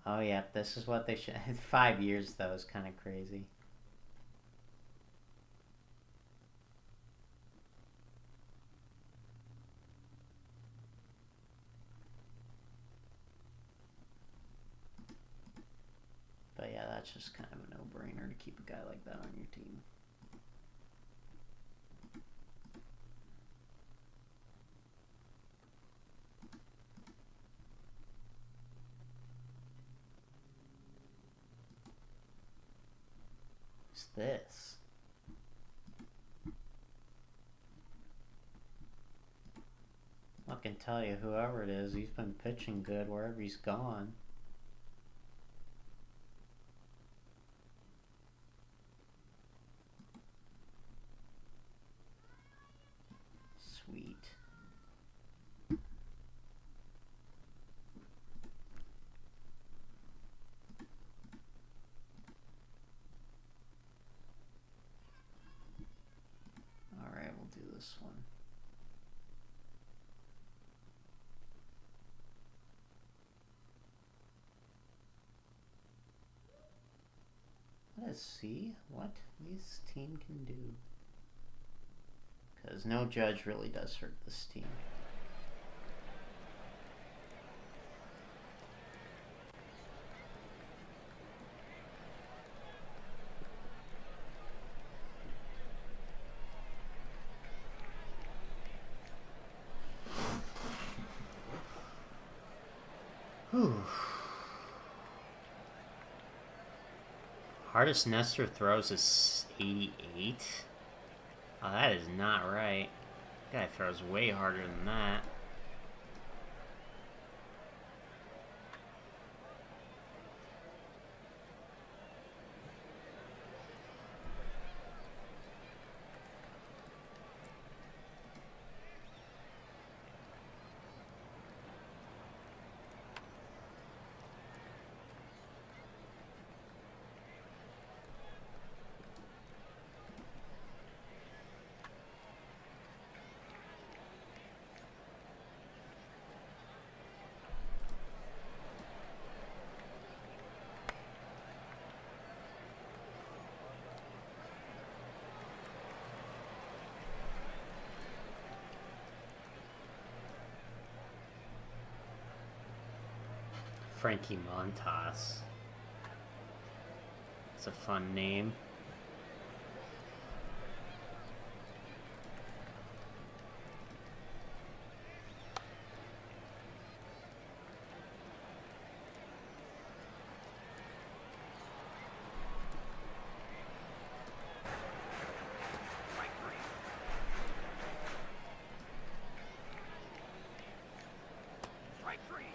Oh yeah, this is what they should. 5 years though is kind of crazy. But yeah, that's just kind of a no-brainer to keep a guy like that on your team. What's this? I can tell you, whoever it is, he's been pitching good wherever he's gone. Sweet. Alright, we'll do this one. Let's see what this team can do. Because no Judge really does hurt this team. Whew. Hardest Nestor throws is 88. Oh, that is not right. That guy throws way harder than that. Frankie Montas. It's a fun name. Strike three. Strike three.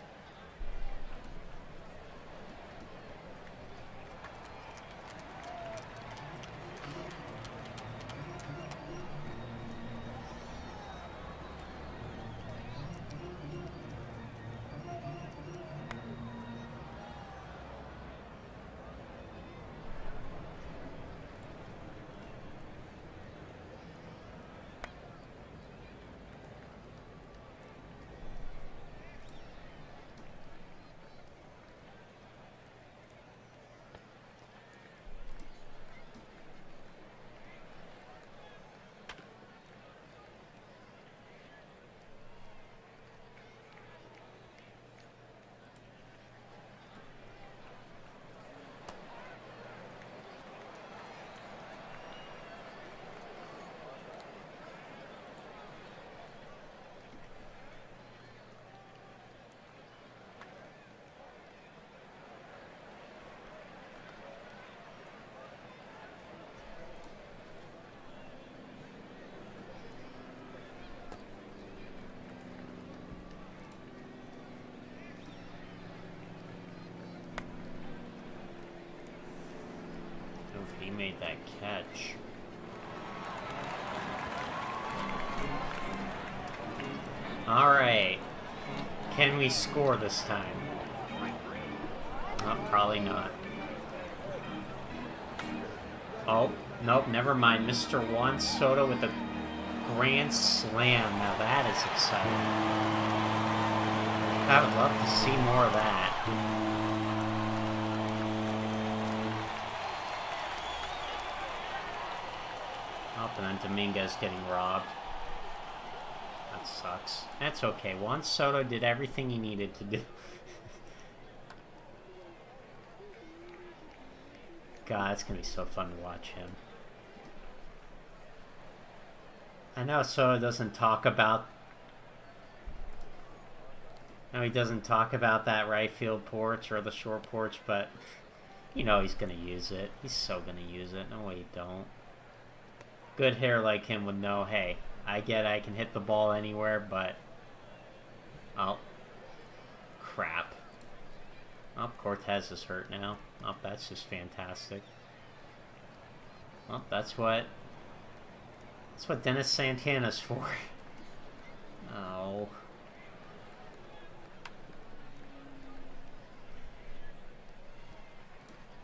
made that catch. Alright. Can we score this time? Oh, probably not. Oh, nope, never mind. Mr. Juan Soto with a grand slam. Now that is exciting. I would love to see more of that. Oh, and then Dominguez getting robbed. That sucks. That's okay. Juan Soto did everything he needed to do. God, it's gonna be so fun to watch him. I know Soto doesn't talk about... No, he doesn't talk about that right field porch or the short porch, but you know he's gonna use it. He's so gonna use it. No way you don't. Good hitter like him would know, hey, I get I can hit the ball anywhere, but... Oh. Crap. Oh, Cortez is hurt now. Oh, that's just fantastic. Well, that's what Dennis Santana's for. Oh.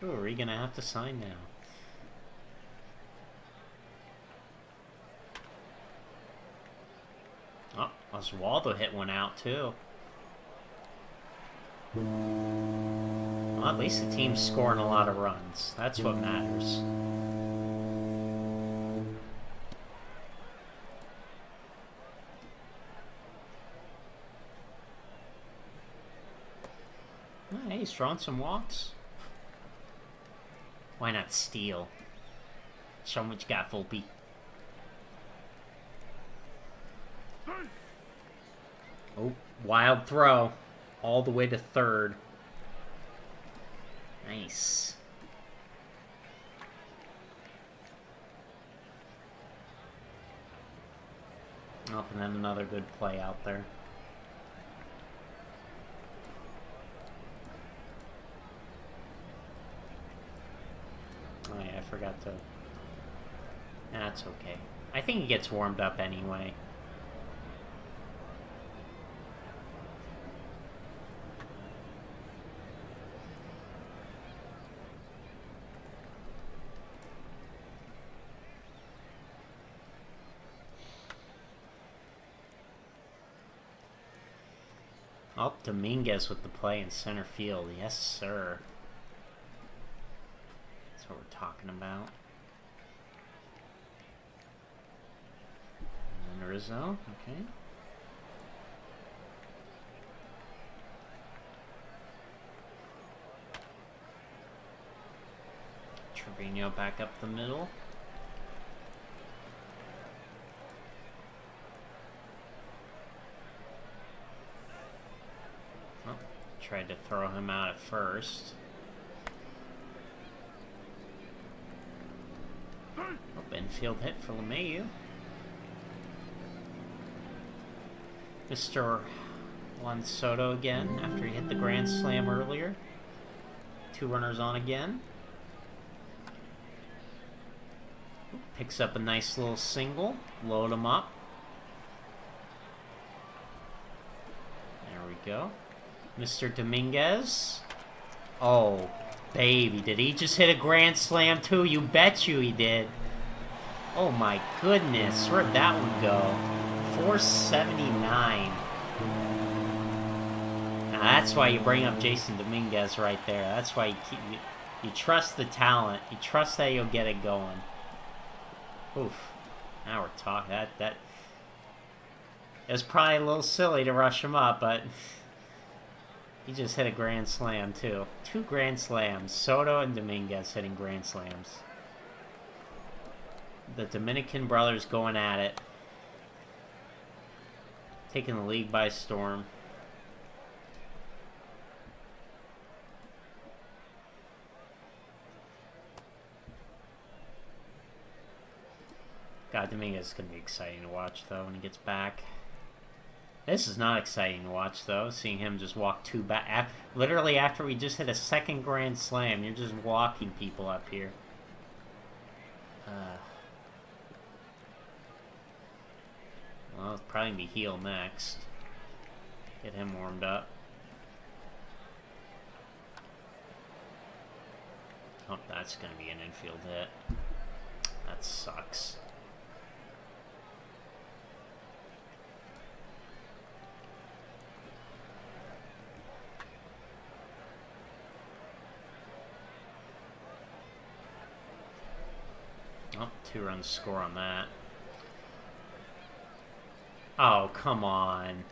Who are we gonna have to sign now? Oh, Oswaldo hit one out too. Well, at least the team's scoring a lot of runs. That's what matters. Oh, hey, he's drawing some walks. Why not steal? Show him what you got, Volpe. Oh, wild throw. All the way to third. Nice. Oh, and then another good play out there. Oh yeah, I forgot to... That's okay. I think he gets warmed up anyway. Oh, Dominguez with the play in center field. Yes, sir. That's what we're talking about. And then Rizzo. Okay. Trevino back up the middle. Tried to throw him out at first. Oh, infield hit for LeMahieu. Mr. Juan Soto again after he hit the grand slam earlier. 2 runners on again. Picks up a nice little single. Load him up. There we go. Mr. Dominguez. Oh, baby. Did he just hit a grand slam too? You bet you he did. Oh my goodness. Where'd that one go? 479. Now that's why you bring up Jason Dominguez right there. That's why you trust the talent. You trust that you'll get it going. Oof. Now we're talking. That it was probably a little silly to rush him up, but... He just hit a grand slam, too. 2 grand slams. Soto and Dominguez hitting grand slams. The Dominican brothers going at it. Taking the league by storm. God, Dominguez is going to be exciting to watch, though, when he gets back. This is not exciting to watch, though, seeing him just walk 2 back. Literally after we just hit a 2nd grand slam, you're just walking people up here. Well, it'll probably be Heel next. Get him warmed up. Oh, that's going to be an infield hit. That sucks. Oh, 2-run score on that. Oh, come on.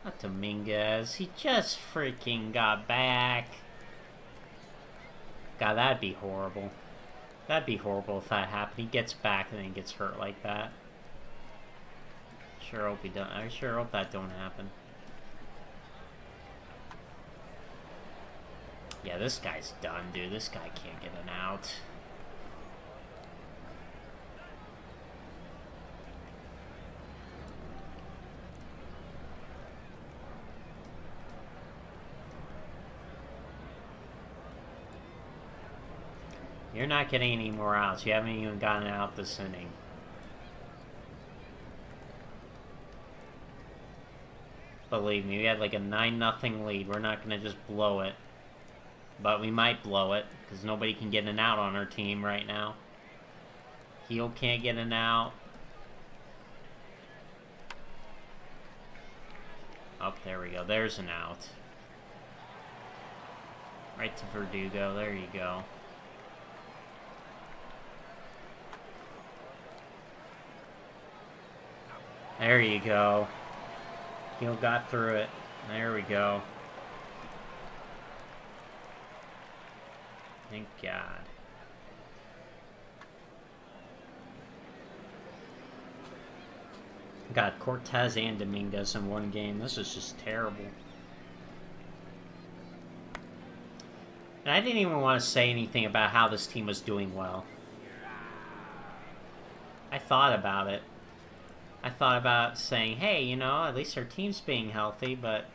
Not Dominguez. He just freaking got back. God, that'd be horrible. That'd be horrible if that happened. He gets back and then he gets hurt like that. Sure hope he don't. I sure hope that don't happen. Yeah, this guy's done, dude. This guy can't get an out. You're not getting any more outs. You haven't even gotten out this inning. Believe me, we had like a 9-0 lead. We're not going to just blow it. But we might blow it, because nobody can get an out on our team right now. Heel can't get an out. Oh, there we go. There's an out. Right to Verdugo. There you go. There you go. Heel got through it. There we go. Thank God. Got Cortez and Dominguez in one game. This is just terrible. And I didn't even want to say anything about how this team was doing well. I thought about it. I thought about saying, hey, you know, at least our team's being healthy, but...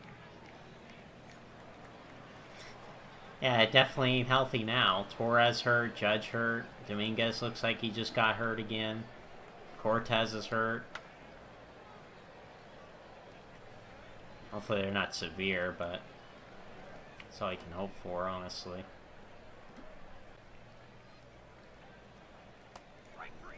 yeah, it definitely ain't healthy now. Torres hurt, Judge hurt, Dominguez looks like he just got hurt again. Cortez is hurt. Hopefully they're not severe, but that's all you can hope for, honestly. Strike 3.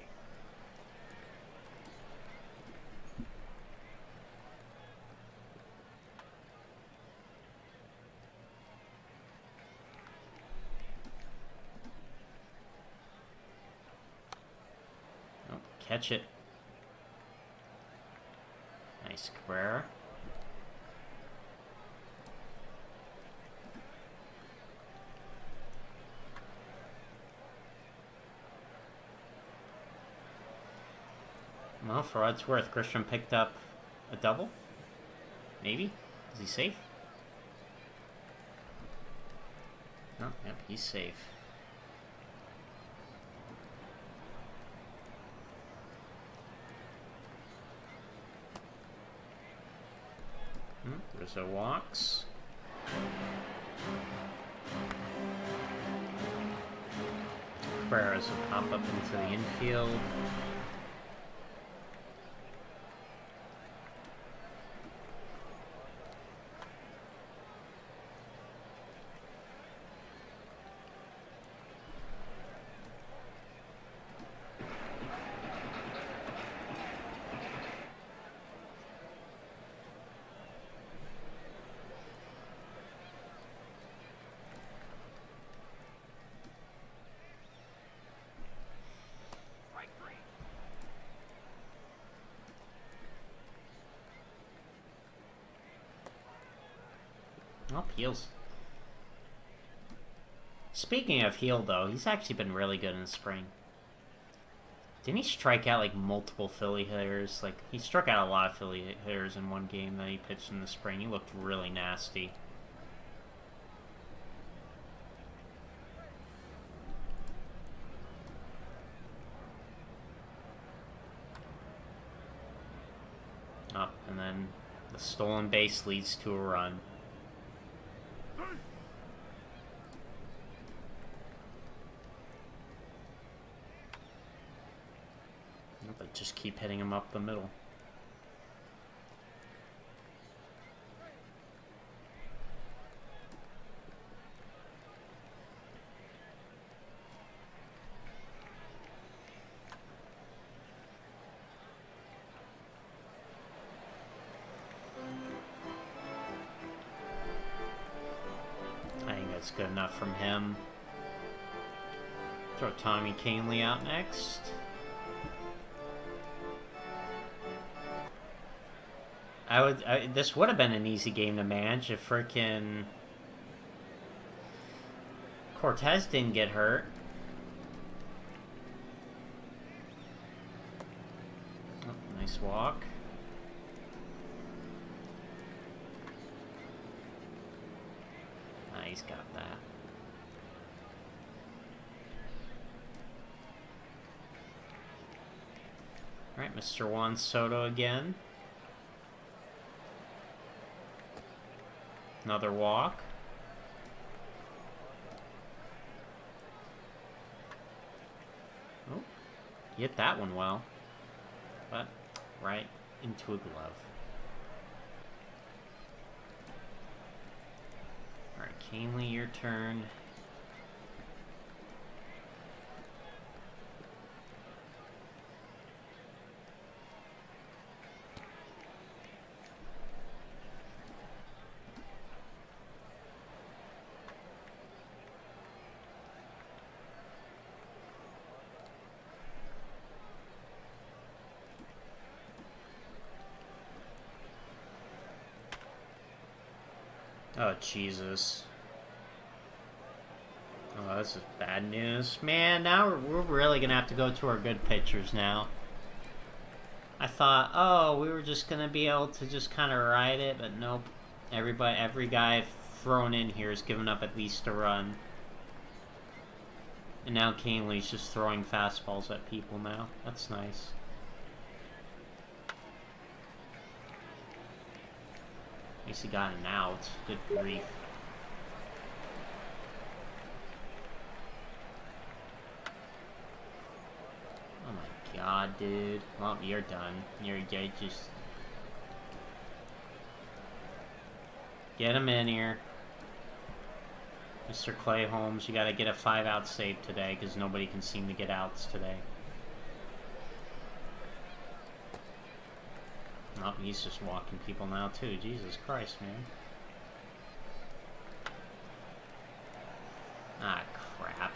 Oh, catch it. Nice, Cabrera. Well, for what it's worth, Christian picked up a double? Maybe? Is he safe? Oh, yep, he's safe. Rizzo walks. Cabrera's will pop up into the infield. Strike 3. Oh, Heels. Speaking of Heel, though, he's actually been really good in the spring. Didn't he strike out, like, multiple Philly hitters? Like, he struck out a lot of Philly hitters in one game that he pitched in the spring. He looked really nasty. Up, and then the stolen base leads to a run. Just keep hitting him up the middle. I think that's good enough from him. Throw Tommy Canely out next. This would have been an easy game to manage if frickin' Cortez didn't get hurt. Oh, nice walk. Ah, he's got that. Alright, Mr. Juan Soto again. Another walk. Oh, he hit that one well. But right into a glove. Alright, Canely, your turn. Oh, Jesus. Oh, this is bad news. Man, now we're really going to have to go to our good pitchers now. I thought, oh, we were just going to be able to just kind of ride it, but nope. Every guy thrown in here has given up at least a run. And now Canely's just throwing fastballs at people now. That's nice. At least he got an out. Good grief. Oh my god, dude. Well, you're done. You're just... Get him in here. Mr. Clay Holmes, you gotta get a 5-out save today, because nobody can seem to get outs today. Oh, he's just walking people now, too. Jesus Christ, man. Ah, crap.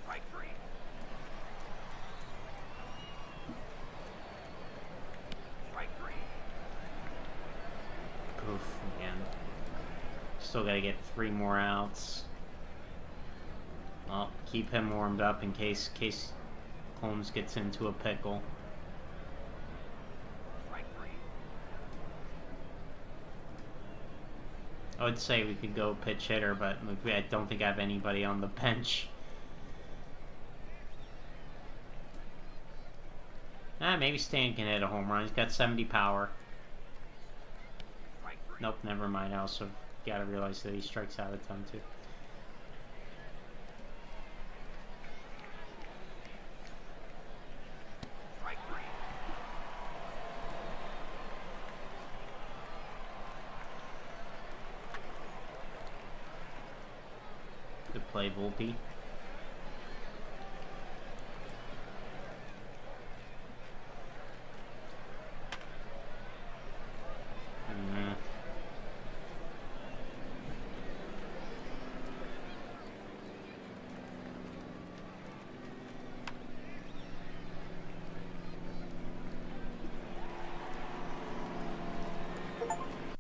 Strike 3. Strike 3. Oof, man. Still gotta get 3 more outs. Well, keep him warmed up in case Holmes gets into a pickle. Strike 3. I would say we could go pitch hitter, but I don't think I have anybody on the bench. Maybe Stan can hit a home run. He's got 70 power. Strike 3. Nope, never mind. I also gotta realize that he strikes out a ton, too. Strike 3. Good play, Volpe.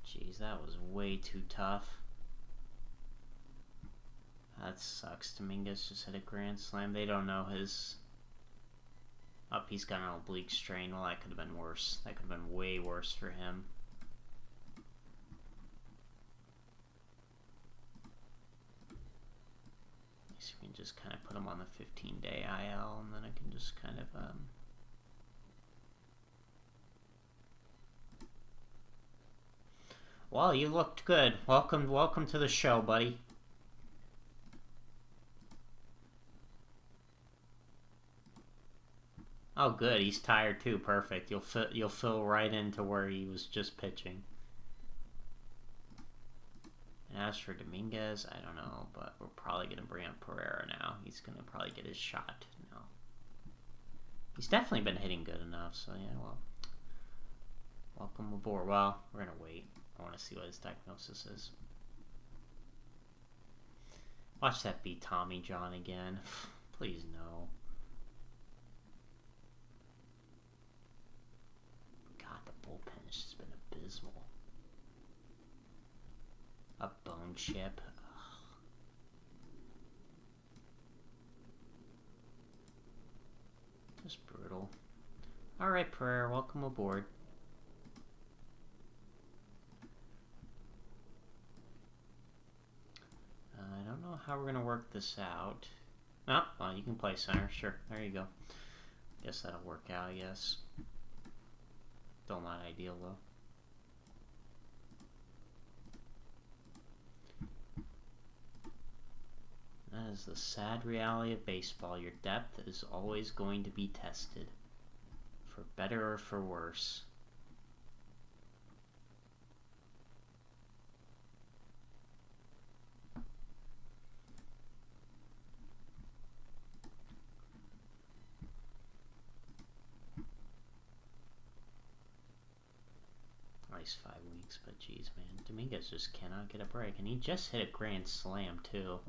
Jeez, that was way too tough. That sucks. Dominguez just hit a grand slam. They don't know his... Up, he's got an oblique strain. Well, that could have been worse. That could have been way worse for him. So we can just kind of put him on the 15-day IL, and then I can just kind of... Well, you looked good. Welcome to the show, buddy. Oh, good. He's tired too. Perfect. You'll fill right into where he was just pitching. And as for Dominguez, I don't know, but we're probably gonna bring up Pereira now. He's gonna probably get his shot now. He's definitely been hitting good enough. So yeah, well, welcome aboard. Well, we're gonna wait. I want to see what his diagnosis is. Watch that be Tommy John again. Please no. God, the bullpen has just been abysmal. A bone chip. Ugh. Just brutal. Alright, Pereira, welcome aboard. I don't know how we're going to work this out. Oh, well, you can play center. Sure, there you go. Guess that'll work out, I guess. Still not ideal, though. That is the sad reality of baseball. Your depth is always going to be tested. For better or for worse. Nice 5 weeks, but geez, man. Dominguez just cannot get a break. And he just hit a grand slam, too.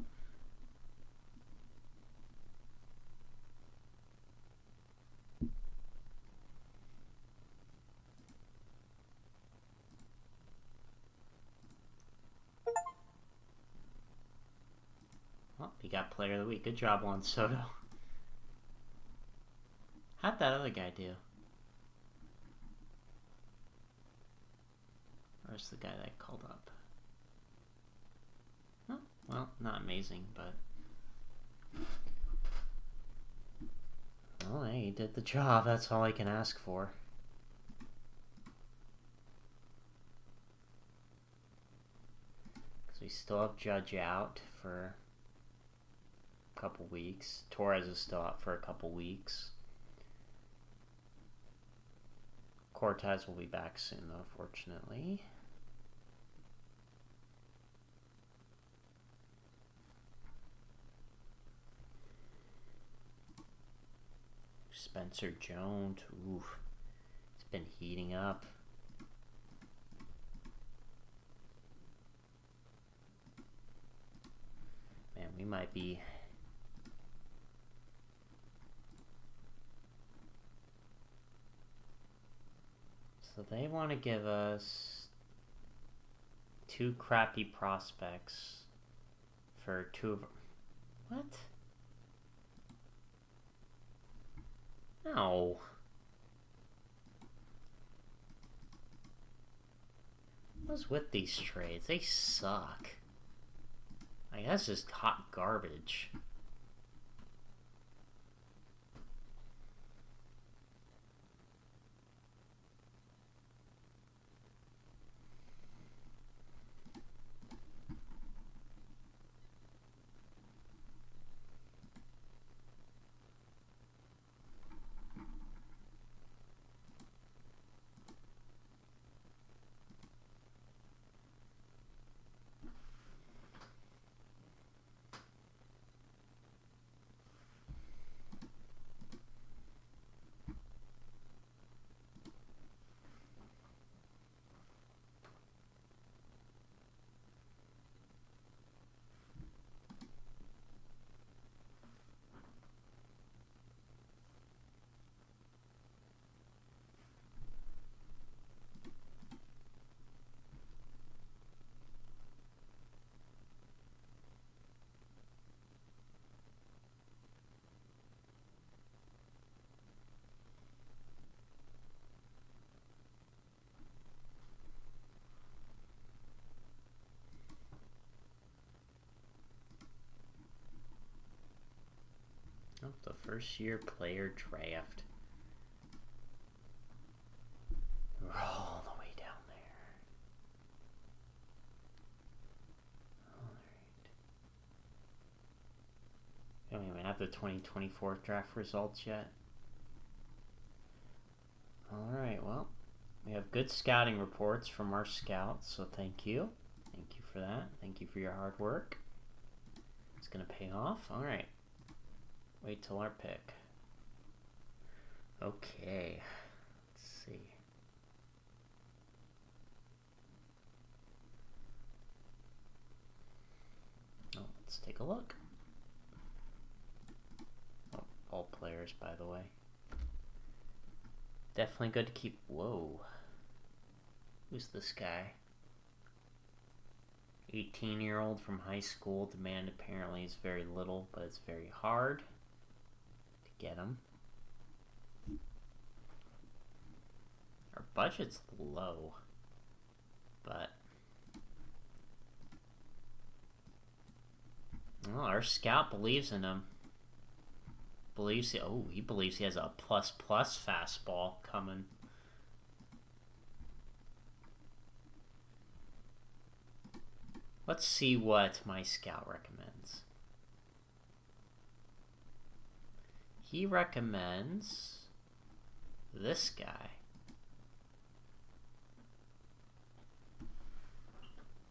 Well, he got Player of the Week. Good job, Juan Soto. How'd that other guy do? Where's the guy that called up? Oh, well, not amazing, but... Well, hey, he did the job. That's all I can ask for. Because we still have Judge out for a couple weeks. Torres is still out for a couple weeks. Cortez will be back soon, though, fortunately. Spencer Jones, oof, it's been heating up. Man, we might be... So they want to give us 2 crappy prospects for 2 of... What? No. What's with these trades? They suck. Like, that's just hot garbage. Oh, the first year player draft. We're all the way down there. Don't even have the 2024 draft results yet. Alright, well, we have good scouting reports from our scouts, so thank you. Thank you for that. Thank you for your hard work. It's gonna pay off. Alright. Wait till our pick. Okay. Let's see. Oh, let's take a look. Oh, all players, by the way. Definitely good to keep. Whoa. Who's this guy? 18-year-old from high school. Demand apparently is very little, but it's very hard to get him. Our budget's low, but well, our scout believes in him. He believes he has a plus fastball coming. Let's see what my scout recommends. He recommends this guy.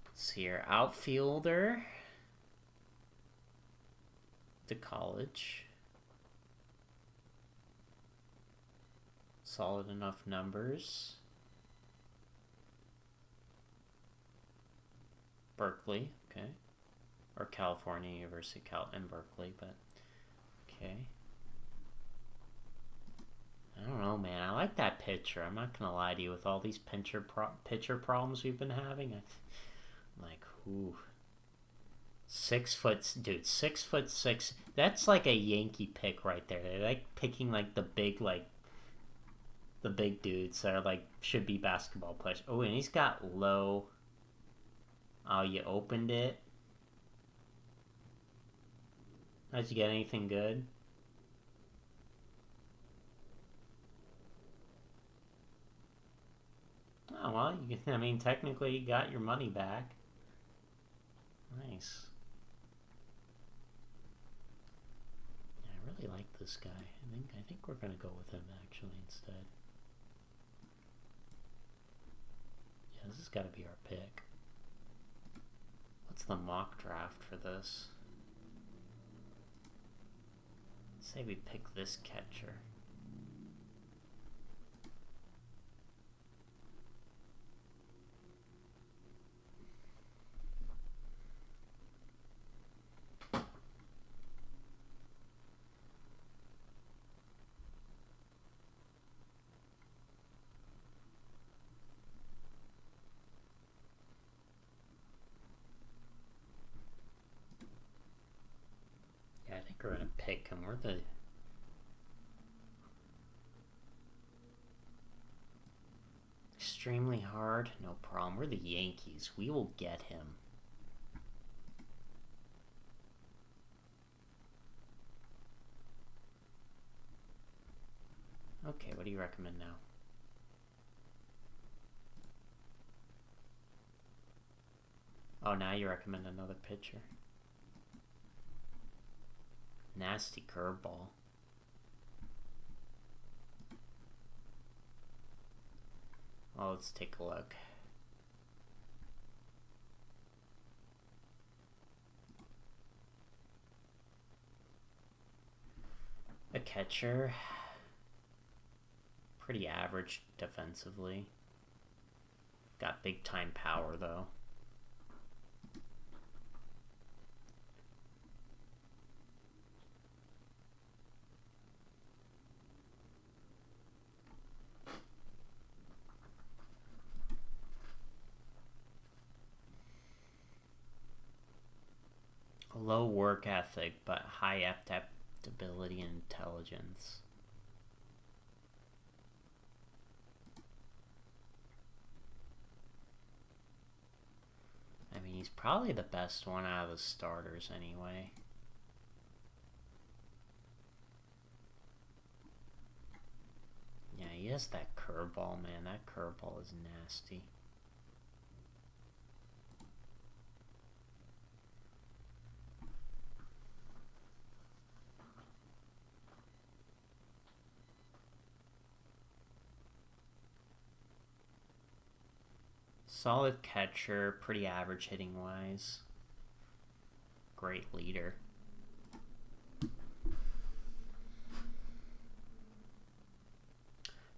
Let's see here, outfielder to college. Solid enough numbers. Berkeley, okay. Or California University in Berkeley, but okay. I don't know, man. I like that pitcher. I'm not gonna lie to you. With all these pitcher problems we've been having, I'm like, ooh. 6 foot, dude. 6'6". That's like a Yankee pick right there. They're like picking like the big dudes that are like should be basketball players. Oh, and he's got low. Oh, you opened it? Did you get anything good? Oh, well, I mean, technically you got your money back. Nice. Yeah, I really like this guy. I think we're gonna go with him actually instead. Yeah, this has got to be our pick. What's the mock draft for this? Say we pick this catcher. Yeah, I think we're gonna pick him. We're the extremely hard, no problem. We're the Yankees. We will get him. Okay, what do you recommend now? Oh, now you recommend another pitcher. Nasty curveball. Well, let's take a look. A catcher. Pretty average defensively. Got big time power though. Low work ethic, but high adaptability and intelligence. I mean, he's probably the best one out of the starters anyway. Yeah, he has that curveball, man. That curveball is nasty. Solid catcher, pretty average hitting wise. Great leader.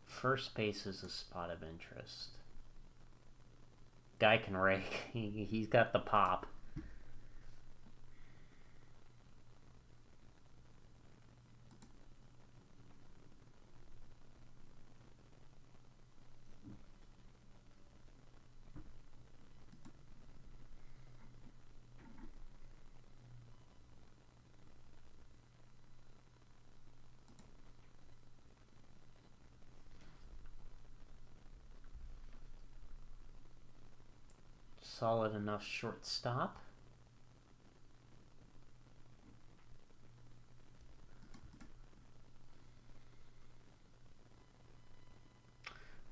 First base is a spot of interest. Guy can rake. He's got the pop. Solid enough shortstop.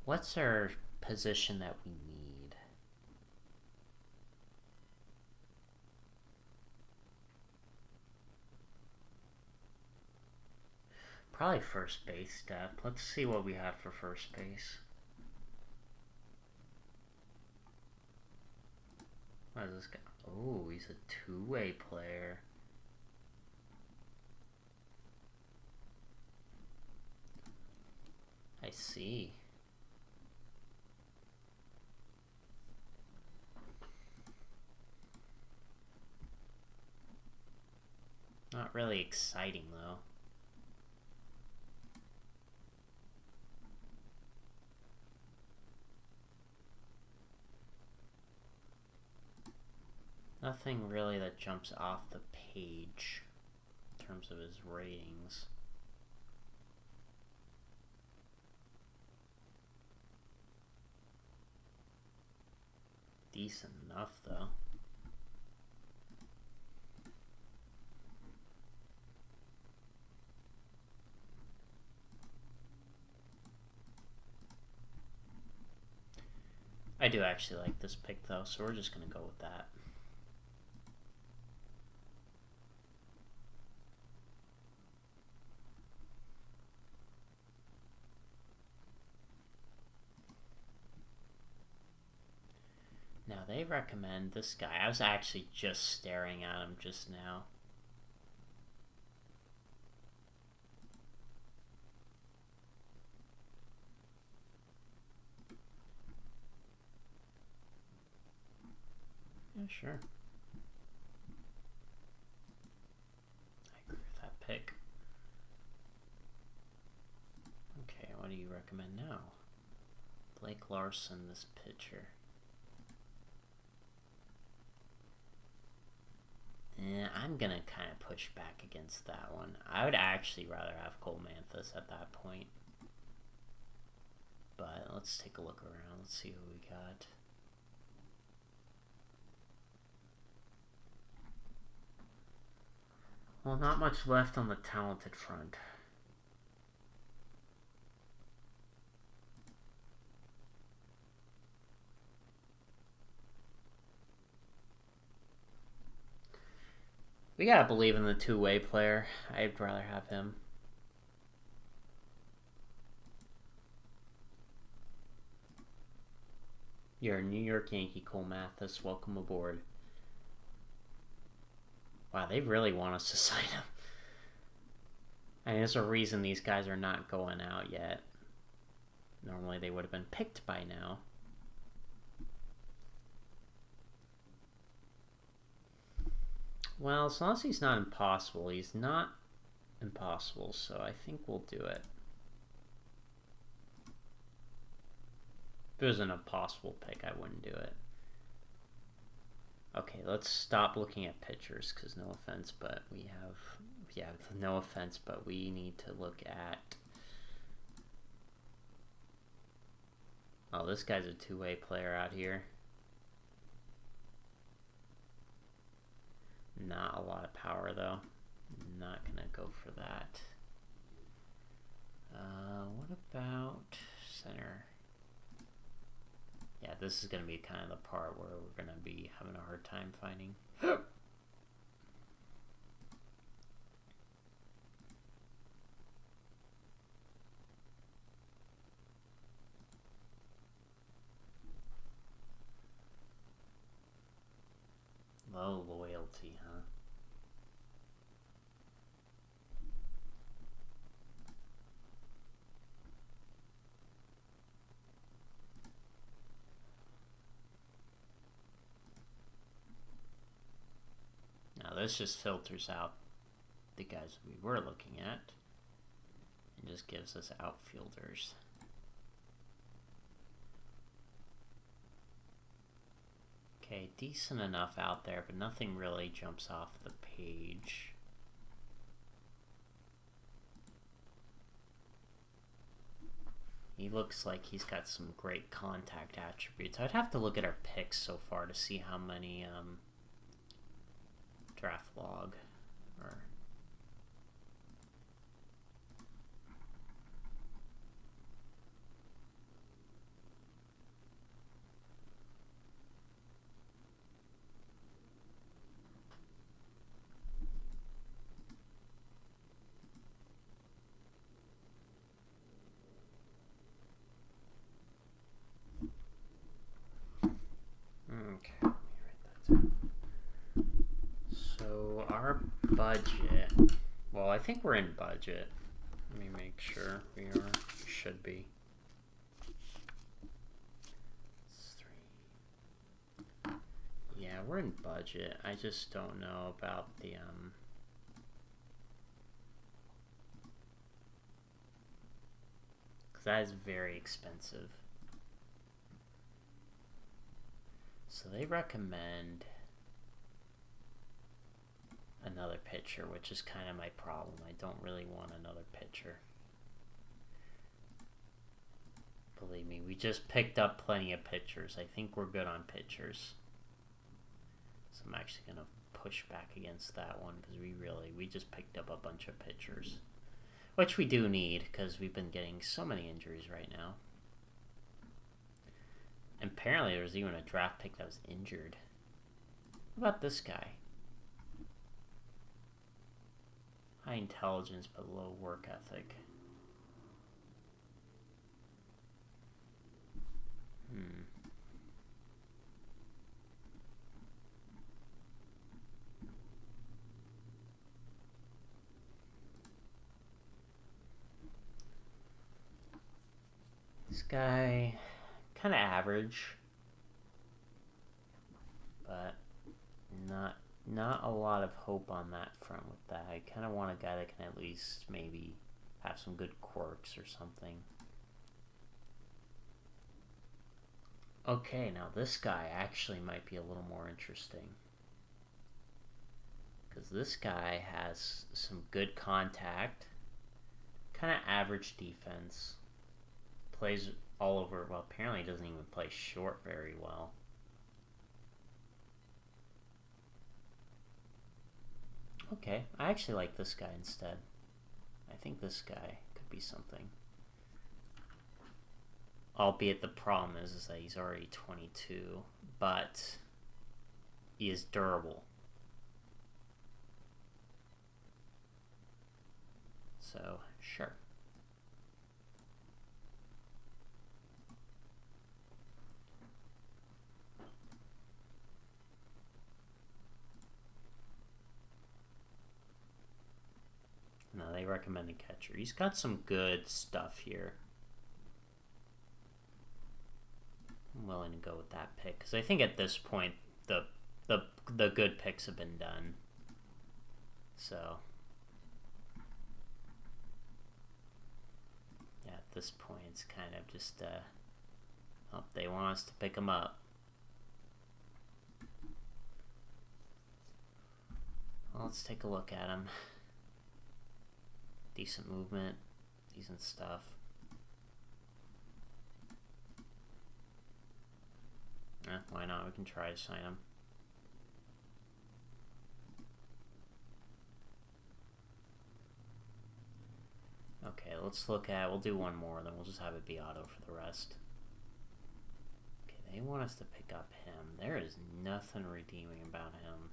What's our position that we need? Probably first base depth. Let's see what we have for first base. What is this guy? Oh, he's a two-way player. I see. Not really exciting, though. Nothing really that jumps off the page in terms of his ratings. Decent enough, though. I do actually like this pick, though, so we're just going to go with that. Now, they recommend this guy. I was actually just staring at him just now. Yeah, sure. I agree with that pick. Okay, what do you recommend now? Blake Larson, this pitcher. I'm gonna kind of push back against that one. I would actually rather have Cole Manthus at that point. But let's take a look around. Let's see who we got. Well, not much left on the talented front. We gotta believe in the two-way player. I'd rather have him. You're a New York Yankee, Cole Manthus. Welcome aboard. Wow, they really want us to sign him. I mean, there's a reason these guys are not going out yet. Normally they would have been picked by now. Well, as long as he's not impossible, he's not impossible, so I think we'll do it. If it was an impossible pick, I wouldn't do it. Okay, let's stop looking at pitchers, because no offense, but we have... Yeah, no offense, but we need to look at... Oh, this guy's a two-way player out here. Not a lot of power, though. Not gonna go for that. What about center? Yeah, this is gonna be kind of the part where we're gonna be having a hard time finding. Royalty, huh? Now this just filters out the guys we were looking at and just gives us outfielders. Okay, decent enough out there, but nothing really jumps off the page. He looks like he's got some great contact attributes. I'd have to look at our picks so far to see how many draft log or okay, let me write that down. So our budget, well, I think we're in budget. Let me make sure we are. We should be. It's 3. Yeah, we're in budget. I just don't know about the because that is very expensive. So they recommend another pitcher, which is kind of my problem. I don't really want another pitcher. Believe me, we just picked up plenty of pitchers. I think we're good on pitchers. So I'm actually going to push back against that one because we just picked up a bunch of pitchers. Which we do need because we've been getting so many injuries right now. And apparently there was even a draft pick that was injured. What about this guy? High intelligence but low work ethic. This guy, kind of average, but not a lot of hope on that front with that. I kind of want a guy that can at least maybe have some good quirks or something. Okay, now this guy actually might be a little more interesting. Because this guy has some good contact, kind of average defense, plays all over, well, apparently he doesn't even play short very well. Okay, I actually like this guy instead. I think this guy could be something. Albeit the problem is that he's already 22, but he is durable. So, sure. No, they recommend a catcher. He's got some good stuff here. I'm willing to go with that pick because I think at this point the good picks have been done. So yeah, at this point it's kind of just oh, they want us to pick them up. Well, let's take a look at them. Decent movement, decent stuff. Why not? We can try to sign him. Okay, let's look at, we'll do one more, then we'll just have it be auto for the rest. Okay, they want us to pick up him. There is nothing redeeming about him.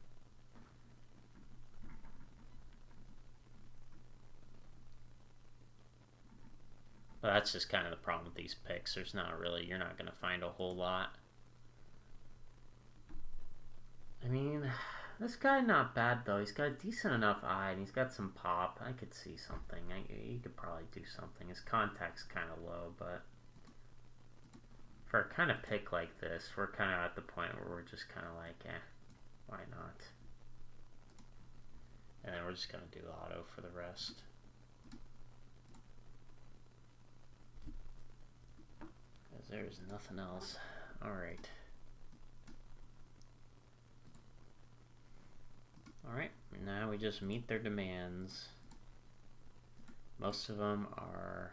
Well, that's just kind of the problem with these picks. There's not really, you're not going to find a whole lot. I mean, This guy not bad though. He's got a decent enough eye and he's got some pop. I could see something. He could probably do something. His contact's kind of low, but for a kind of pick like this, we're kind of at the point where we're just kind of like, why not? And then we're just going to do auto for the rest. Because there's nothing else. Alright. Alright, now we just meet their demands. Most of them are...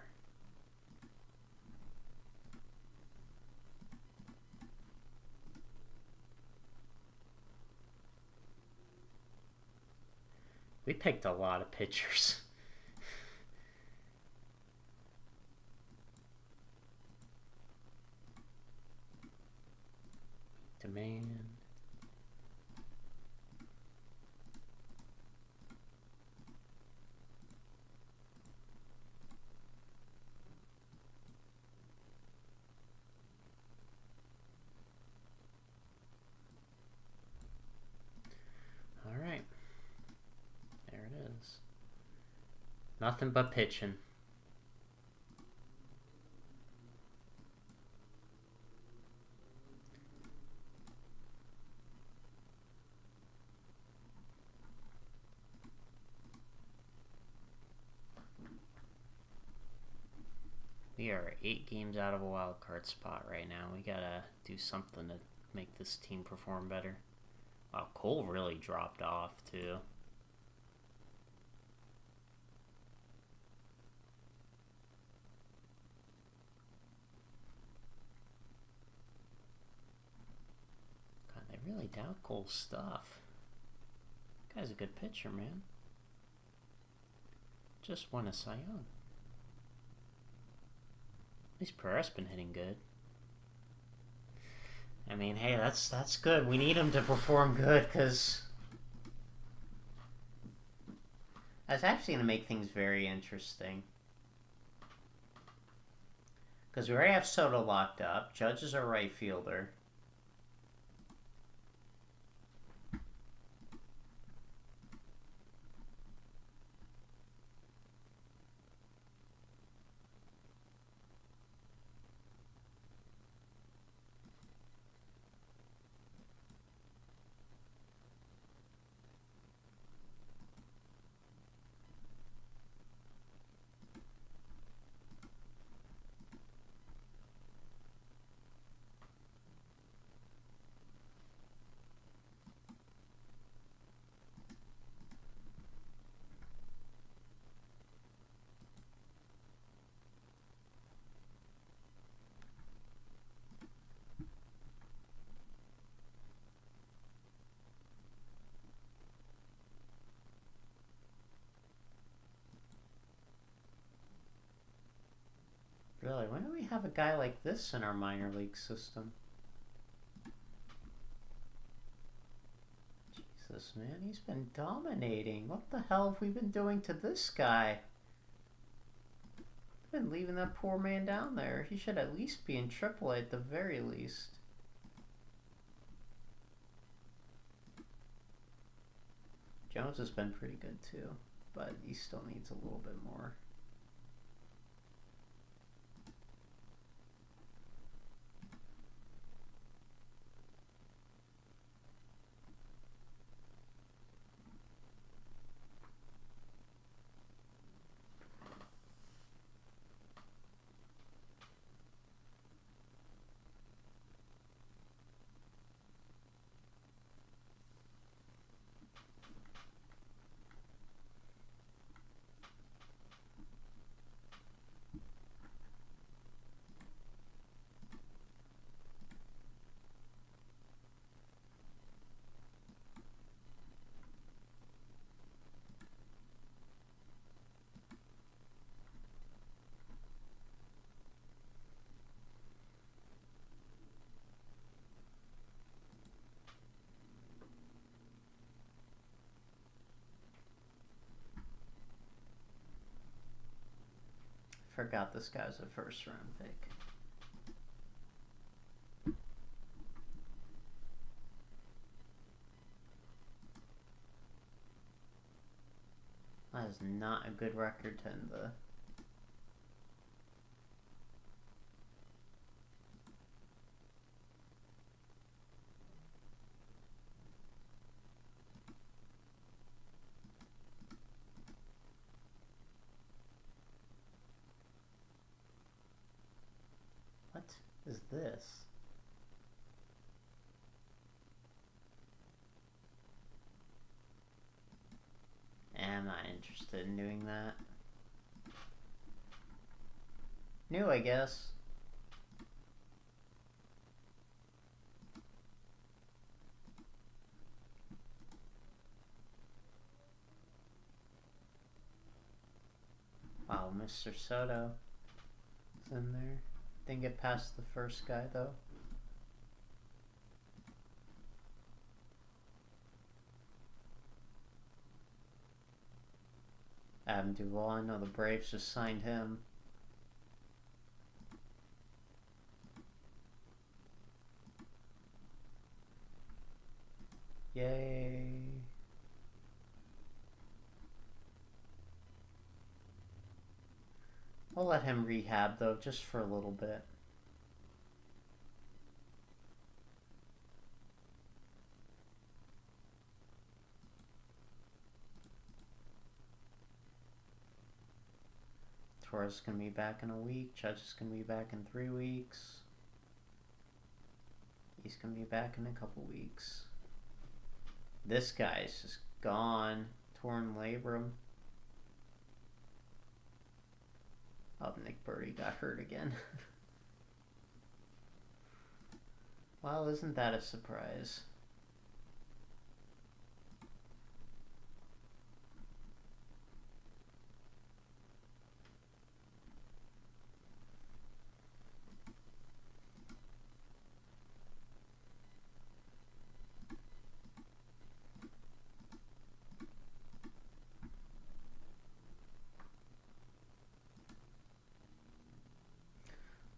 We picked a lot of pitchers. Demand. All right. There it is. Nothing but pitching. We are 8 games out of a wild card spot right now. We gotta do something to make this team perform better. Wow, Cole really dropped off too. God, they really doubt Cole's stuff. Guy's a good pitcher, man. Just won a Cy Young. At least Perez been hitting good. I mean, hey, that's good. We need him to perform good, because that's actually going to make things very interesting. Because we already have Soto locked up. Judge is our right fielder. Really, when do we have a guy like this in our minor league system? Jesus, man, he's been dominating. What the hell have we been doing to this guy? We've been leaving that poor man down there. He should at least be in AAA at the very least. Jones has been pretty good too, but he still needs a little bit more. Forgot this guy's a first round pick. That is not a good record to end the... What is this? I'm not interested in doing that. New, I guess. Wow, Mr. Soto is in there. Didn't get past the first guy though. Adam Duvall, I know the Braves just signed him. Yay. I'll let him rehab though, just for a little bit. Torres is going to be back in a week. Judge is going to be back in 3 weeks. He's going to be back in a couple weeks. This guy's just gone. Torn labrum. Oh, Nick Birdie got hurt again. Well, isn't that a surprise?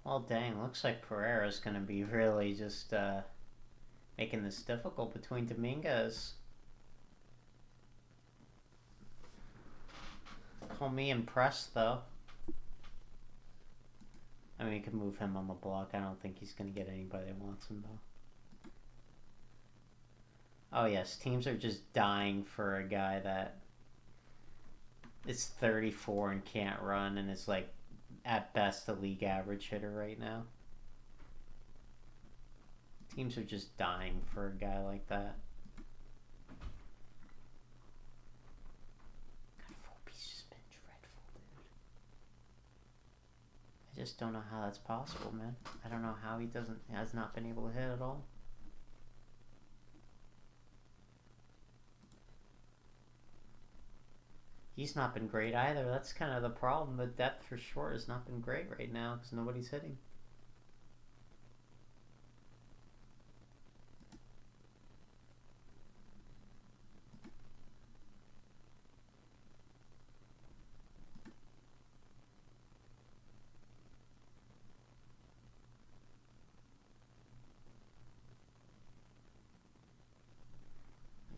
Well, dang, looks like Pereira's going to be really just making this difficult between Dominguez. Call me impressed, though. I mean, you can move him on the block. I don't think he's going to get anybody that wants him, though. Oh, yes, teams are just dying for a guy that is 34 and can't run and is, like, at best a league average hitter right now. Teams are just dying for a guy like that. God, Volpe's just been dreadful, dude. I just don't know how that's possible, man. I don't know how he has not been able to hit at all. He's not been great either. That's kind of the problem. The depth for short has not been great right now because nobody's hitting.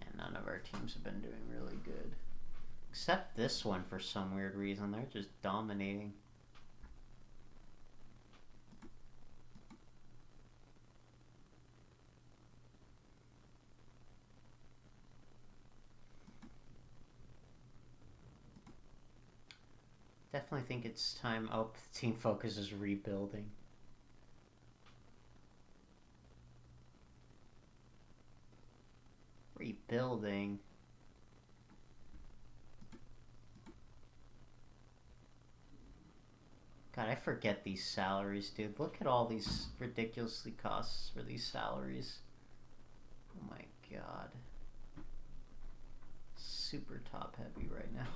Yeah, none of our teams have been doing really good. Except this one for some weird reason. They're just dominating. Definitely think it's time. Oh, the team focus is rebuilding. Rebuilding. God, I forget these salaries, dude. Look at all these ridiculously costs for these salaries. Oh my god. Super top heavy right now.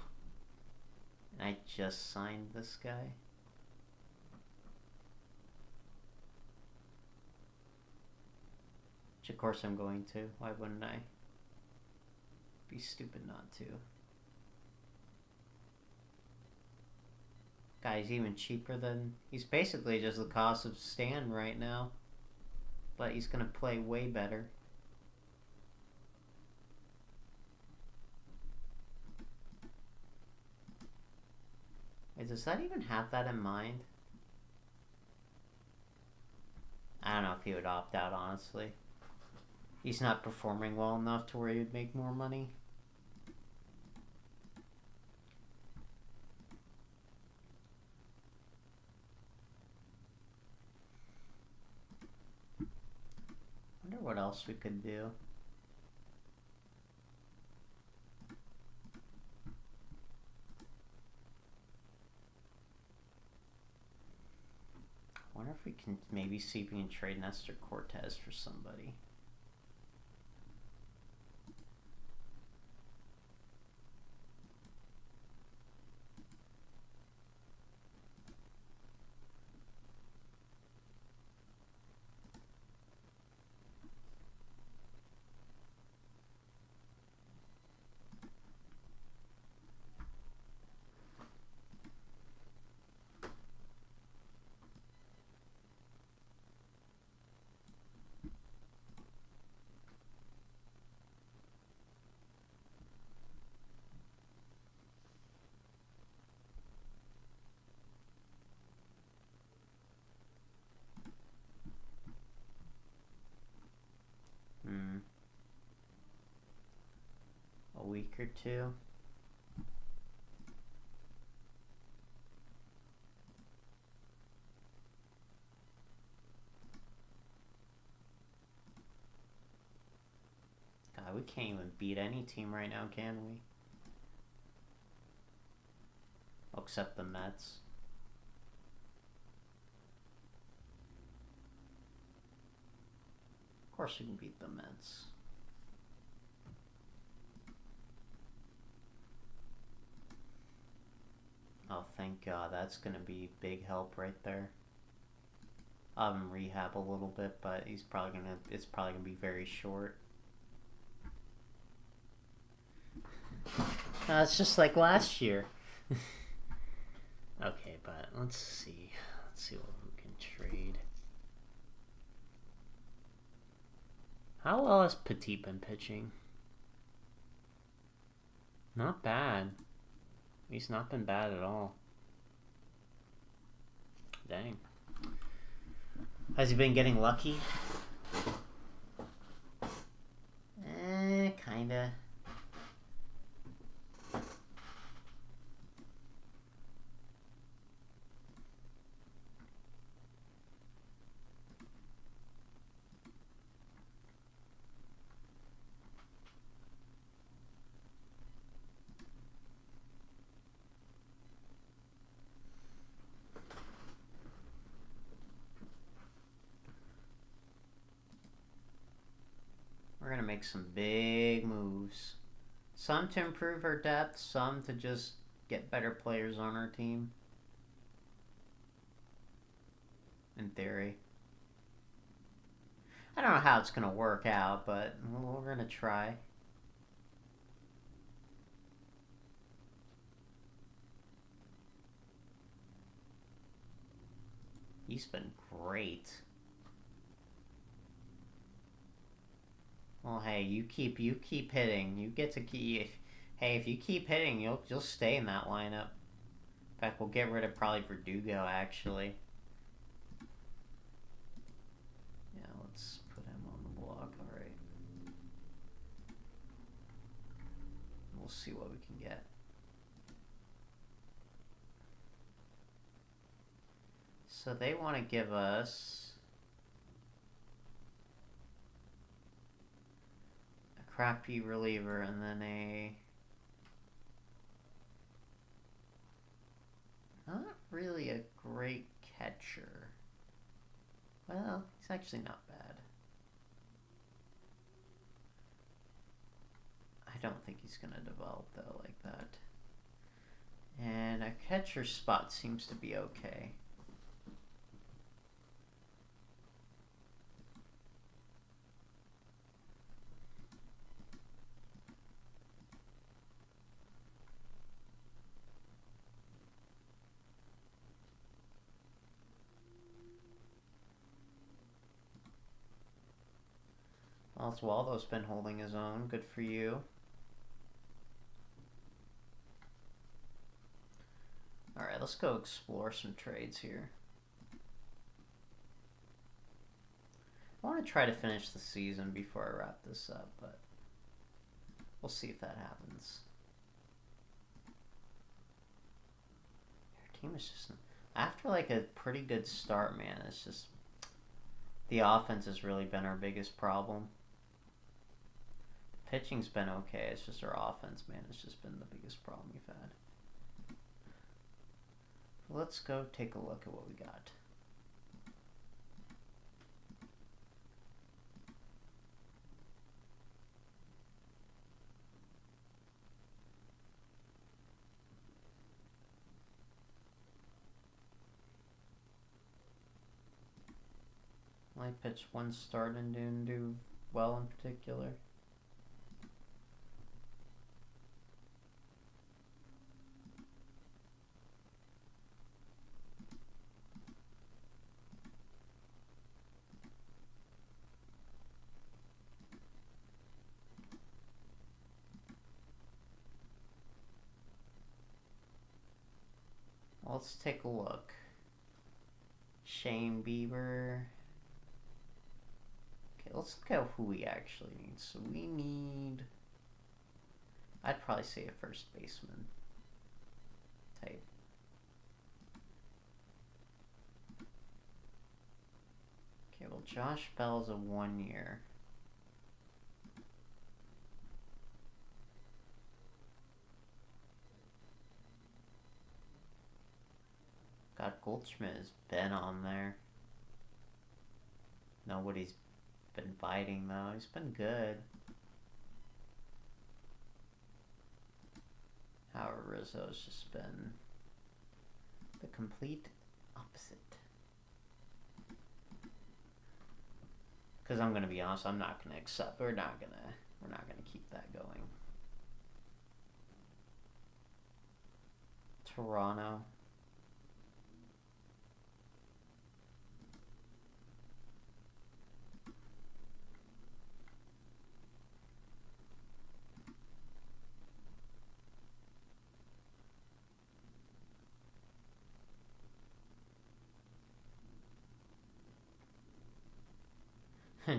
And I just signed this guy. Which of course I'm going to. Why wouldn't I? Be stupid not to. Guy's even cheaper than... He's basically just the cost of Stan right now. But he's going to play way better. Wait, does that even have that in mind? I don't know if he would opt out, honestly. He's not performing well enough to where he would make more money. Wonder what else we could do. I wonder if we can maybe see if we can trade Nestor Cortez for somebody. A week or two. God, we can't even beat any team right now, can we? Except the Mets. Of course we can beat the Mets. Oh, thank God. That's going to be big help right there. I'll have him rehab a little bit, but it's probably going to be very short. It's just like last year. Okay, but let's see. Let's see what we can trade. How well has Petit been pitching? Not bad. He's not been bad at all. Dang. Has he been getting lucky? Kinda. We're going to make some big moves. Some to improve our depth, some to just get better players on our team. In theory. I don't know how it's going to work out, but we're going to try. He's been great. Well, hey, you keep hitting. You get to keep. Hey, if you keep hitting, you'll stay in that lineup. In fact, we'll get rid of probably Verdugo actually. Yeah, let's put him on the block. All right. We'll see what we can get. So they want to give us crappy reliever and then a not really a great catcher. Well, he's actually not bad. I don't think he's gonna develop though like that. And a catcher spot seems to be okay. Oswaldo's been holding his own. Good for you. Alright, let's go explore some trades here. I want to try to finish the season before I wrap this up, but we'll see if that happens. Your team is just... After like a pretty good start, man, it's just... The offense has really been our biggest problem. The pitching's been okay, it's just our offense, man, it's just been the biggest problem we've had. Let's go take a look at what we got. I pitched one start and didn't do well in particular. Let's take a look. Shane Bieber. Okay, let's look at who we actually need. So we need... I'd probably say a first baseman type. Okay, well Josh Bell's a 1 year. God, Goldschmidt has been on there. Nobody's been biting though. He's been good. Howard Rizzo's just been the complete opposite. Because I'm gonna be honest, I'm not gonna accept. We're not gonna keep that going. Toronto.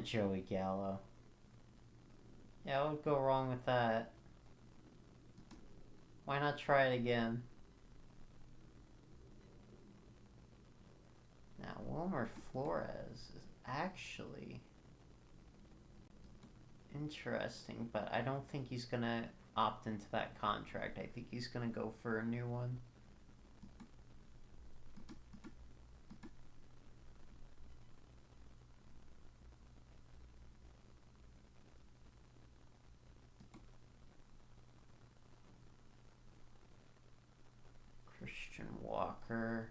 Joey Gallo. Yeah, what would go wrong with that? Why not try it again? Now, Wilmer Flores is actually interesting, but I don't think he's gonna opt into that contract. I think he's gonna go for a new one. Christian Walker.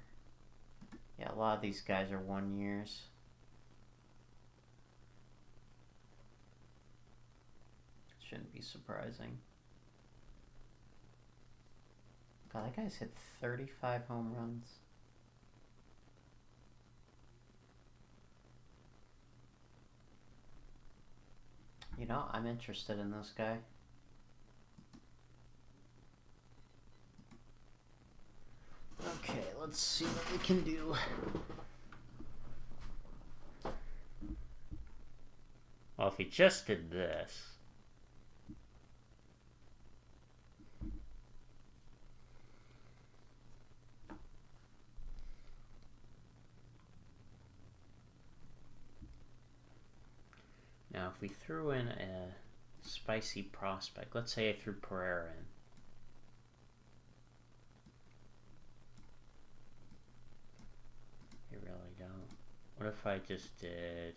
Yeah, a lot of these guys are 1 years. Shouldn't be surprising. God, that guy's hit 35 home runs. You know, I'm interested in this guy. Okay, let's see what we can do. Well, if he just did this... Now, if we threw in a spicy prospect, let's say I threw Pereira in. You really don't. What if I just did...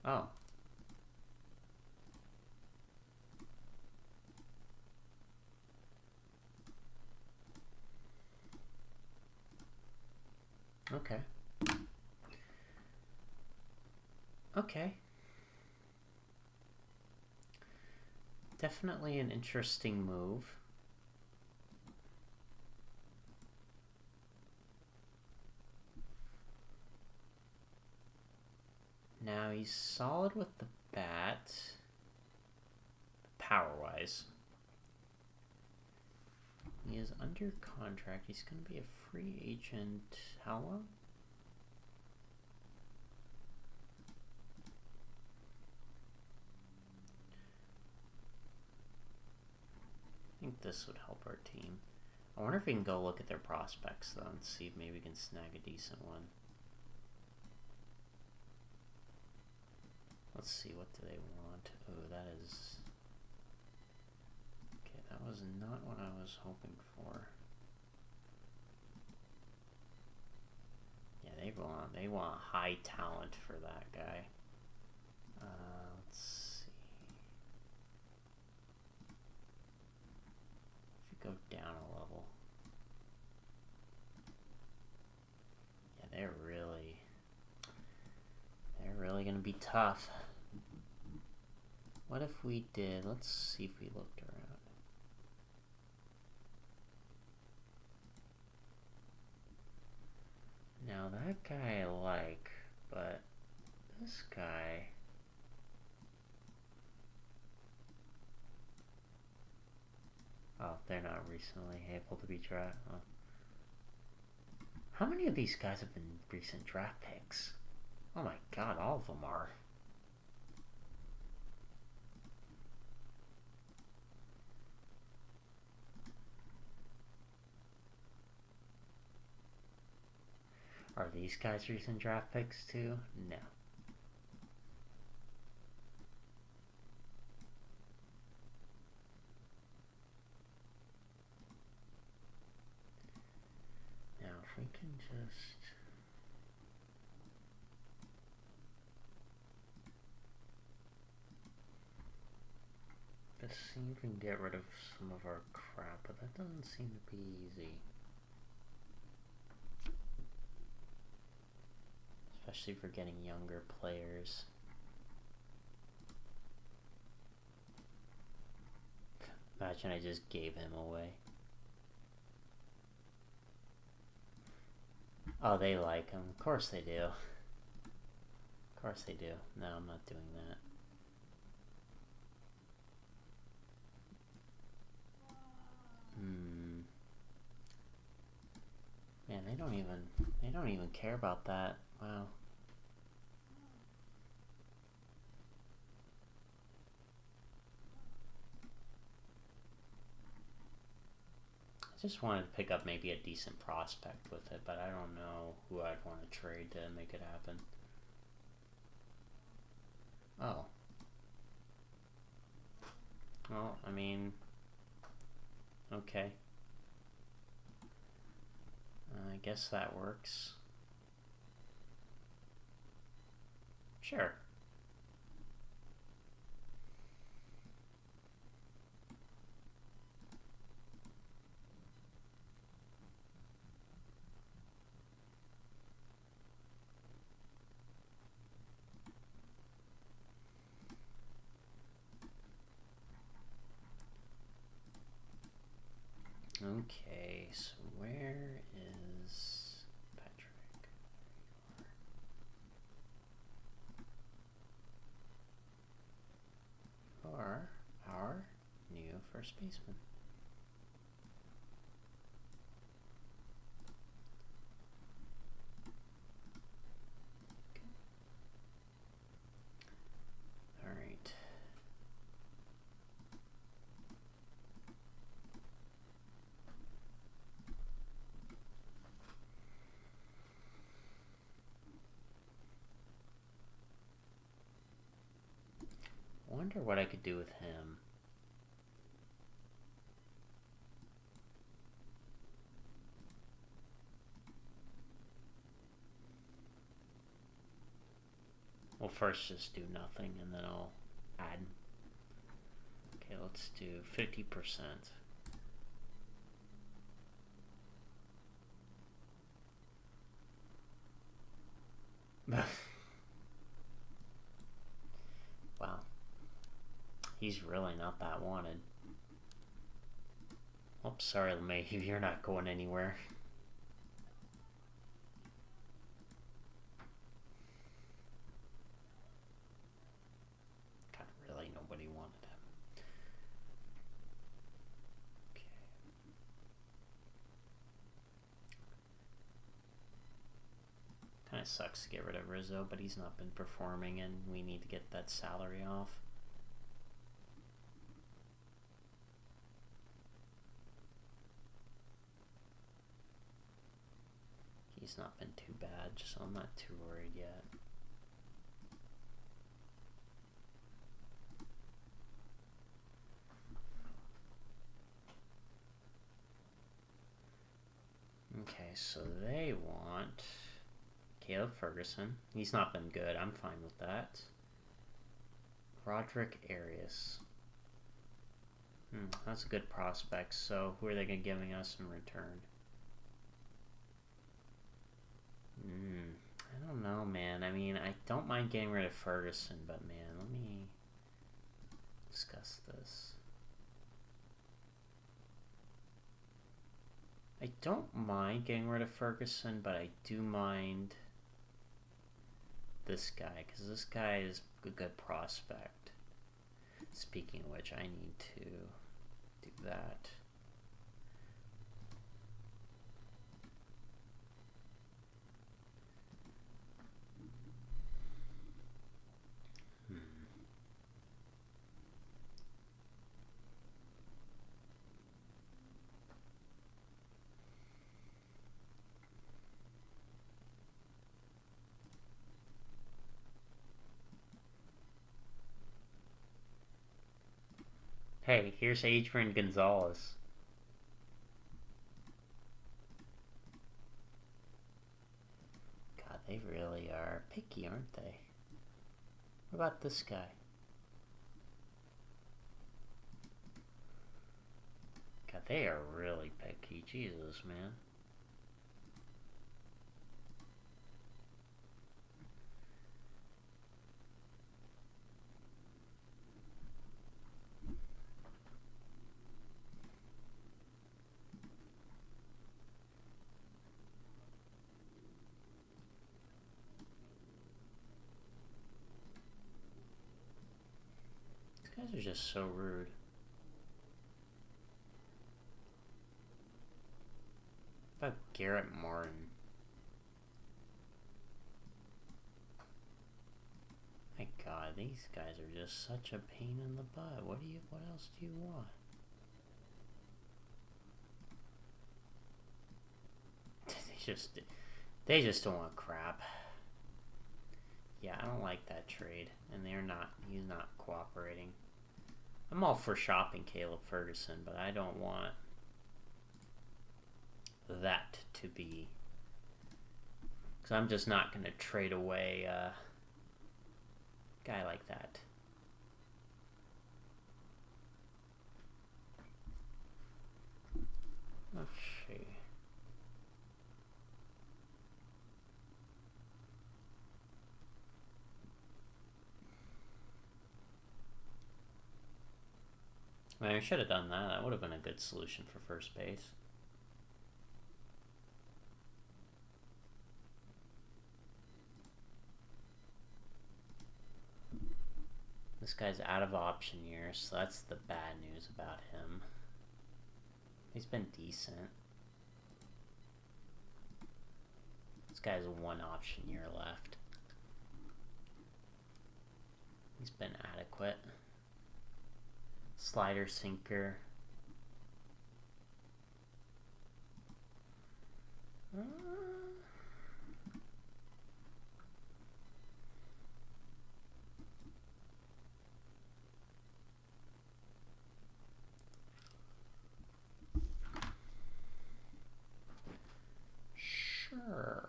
Oh. Okay. Okay. Definitely an interesting move. Now he's solid with the bat, power-wise. He is under contract. He's going to be a free agent. How long? I think this would help our team. I wonder if we can go look at their prospects though and see if maybe we can snag a decent one. Let's see, what do they want? Oh, that is... Okay, that was not what I was hoping for. Yeah, they want high talent for that guy. Let's see. If you go down a level. Yeah, they're really gonna be tough. What if we did, let's see if we looked around. Now that guy I like, but this guy... Oh, they're not recently able to be drafted. Oh. How many of these guys have been recent draft picks? Oh my god, all of them are. Are these guys recent draft picks too? No. Now if we can just see if we can get rid of some of our crap, but that doesn't seem to be easy. Especially for getting younger players. Imagine I just gave him away. Oh, they like him. Of course they do. Of course they do. No, I'm not doing that. Man, they don't even care about that. Wow. I just wanted to pick up maybe a decent prospect with it, but I don't know who I'd want to trade to make it happen. Oh. Well, I mean... Okay. I guess that works. Sure. Okay, so where is Patrick? You are our new first baseman. Okay. All right. Wonder what I could do with him. Well, first just do nothing and then I'll add. Okay, let's do 50%. Wow. He's really not that wanted. Oops, sorry, LeMahieu, you're not going anywhere. God, really, nobody wanted him. Okay. of sucks to get rid of Rizzo, but he's not been performing, and we need to get that salary off. He's not been too bad, so I'm not too worried yet. Okay, so they want Caleb Ferguson. He's not been good. I'm fine with that. Roderick Arias. That's a good prospect. So who are they giving us in return? I don't know, man. I mean, I don't mind getting rid of Ferguson, but man, let me discuss this. I don't mind getting rid of Ferguson, but I do mind this guy, because this guy is a good prospect. Speaking of which, I need to do that. Hey, here's Adrian Gonzalez. God, they really are picky, aren't they? What about this guy? God, they are really picky. Jesus, man. These guys are just so rude. What about Garrett Martin? My God, these guys are just such a pain in the butt. What else do you want? They just don't want crap. Yeah, I don't like that trade, and he's not cooperating. I'm all for shopping Caleb Ferguson, but I don't want that to be, because I'm just not going to trade away a guy like that. Let's see. I mean, I should have done that. That would have been a good solution for first base. This guy's out of option year, so that's the bad news about him. He's been decent. This guy has one option year left. He's been adequate. Slider, sinker. Sure.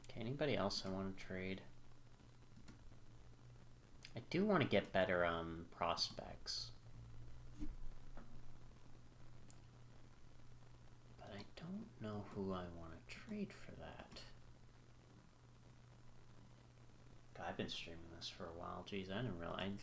Okay, anybody else I want to trade? I do want to get better prospects. But I don't know who I want to trade for that. God, I've been streaming this for a while. Jeez, I didn't realize.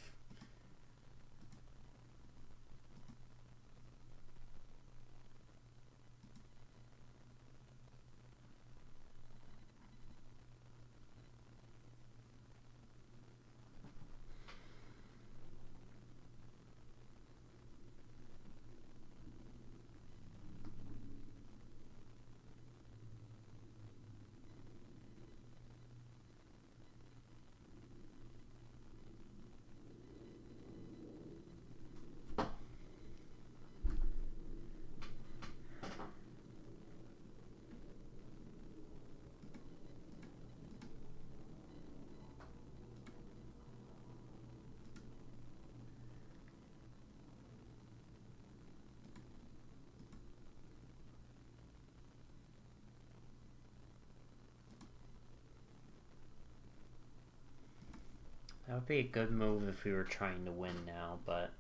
would be a good move if we were trying to win now, but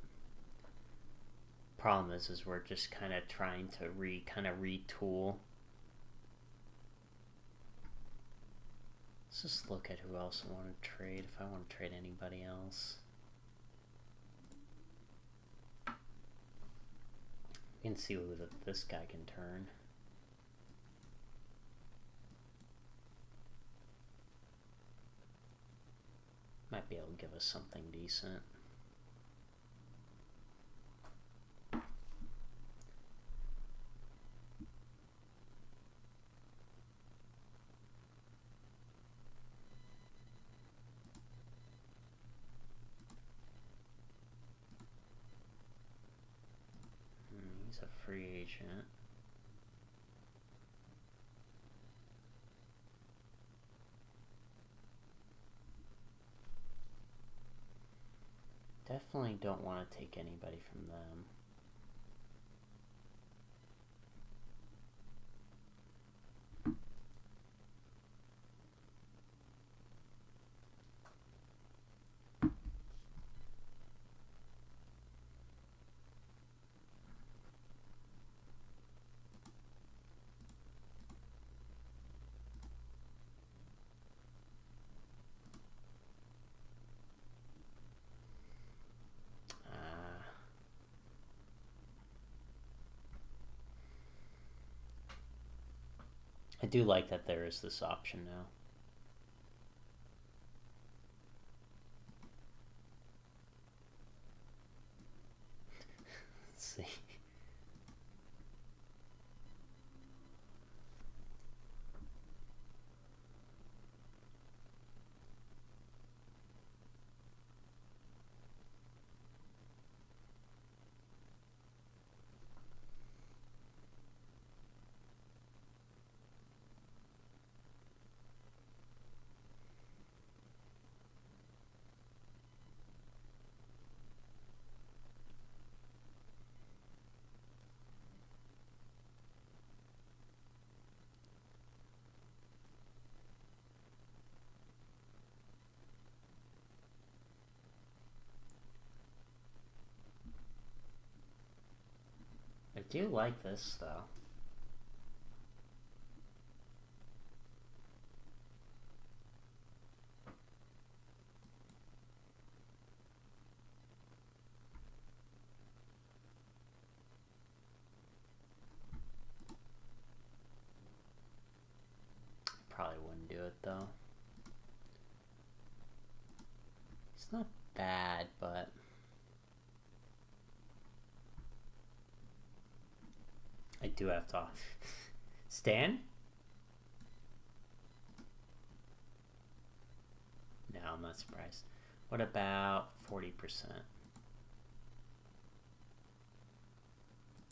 problem is we're just kind of trying to retool. Let's just look at who else I want to trade, if I want to trade anybody else. We can see who this guy can turn. Might be able to give us something decent. He's a free agent. Definitely don't want to take anybody from them. I do like that there is this option now. Let's see. I do like this though. Probably wouldn't do it though. It's not bad, but I do have to Stan? No, I'm not surprised. What about 40%?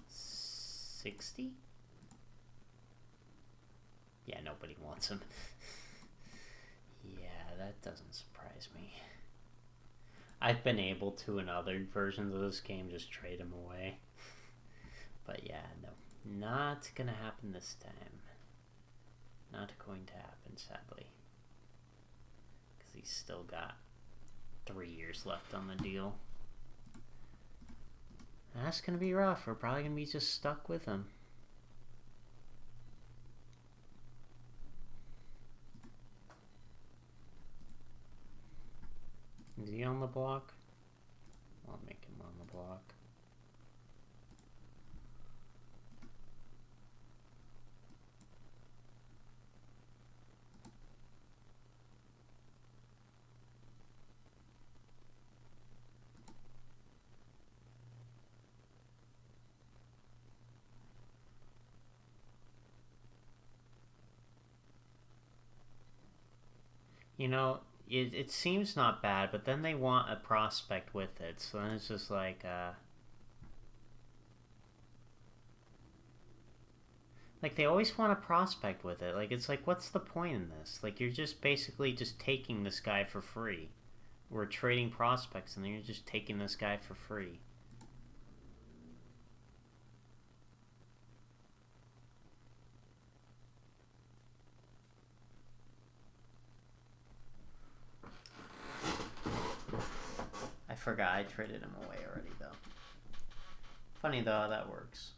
60? Yeah, nobody wants him. Yeah, that doesn't surprise me. I've been able to, in other versions of this game, just trade him away. But yeah, no. Not gonna happen this time. Not going to happen, sadly. Because he's still got 3 years left on the deal. That's gonna be rough. We're probably gonna be just stuck with him. Is he on the block? I'll make him on the block. You know, it seems not bad, but then they want a prospect with it, so then it's just like they always want a prospect with it. Like, it's like, what's the point in this? Like, you're just basically just taking this guy for free. We're trading prospects, and then you're just taking this guy for free. forgot I traded him away already, though. Funny, though, how that works.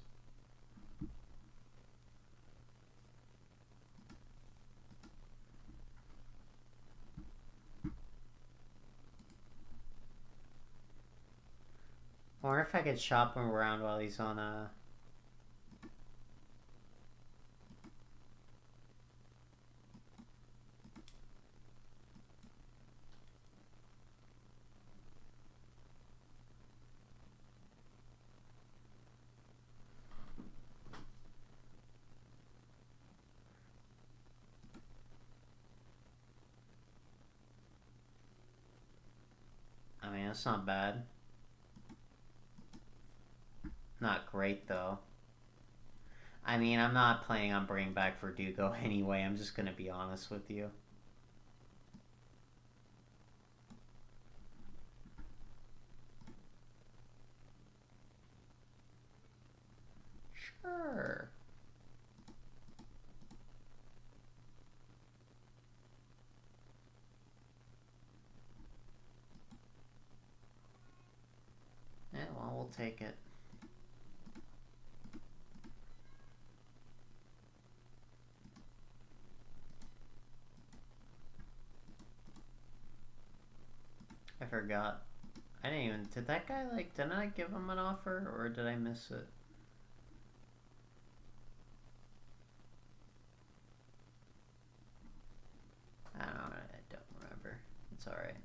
I wonder if I could shop him around while he's on a... I mean, that's not bad. Not great, though. I mean, I'm not planning on bringing back Verdugo anyway. I'm just gonna be honest with you. Sure. Yeah, well, we'll take it. I forgot. I didn't even... Did that guy, like... Didn't I give him an offer? Or did I miss it? I don't know. I don't remember. It's alright.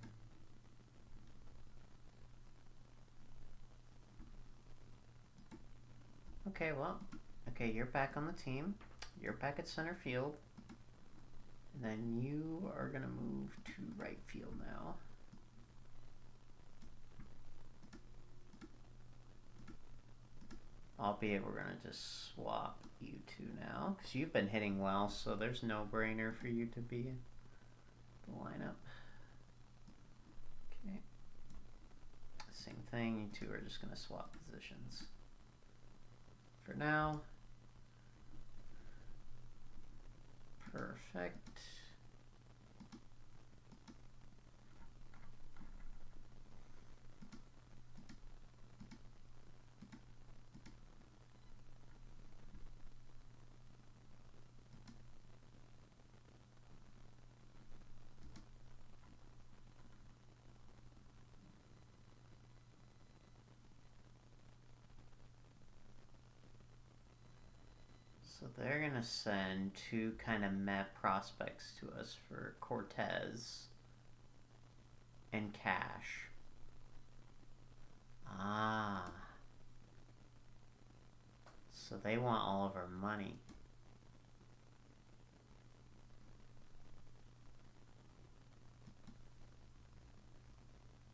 Okay, well... Okay, you're back on the team. You're back at center field. And then you are gonna move to right field now. Albeit we're gonna just swap you two now, because you've been hitting well, so there's no brainer for you to be in the lineup. Okay. Same thing, you two are just gonna swap positions for now. Perfect. So they're gonna send two kind of meh prospects to us for Cortez and Cash. Ah. So they want all of our money.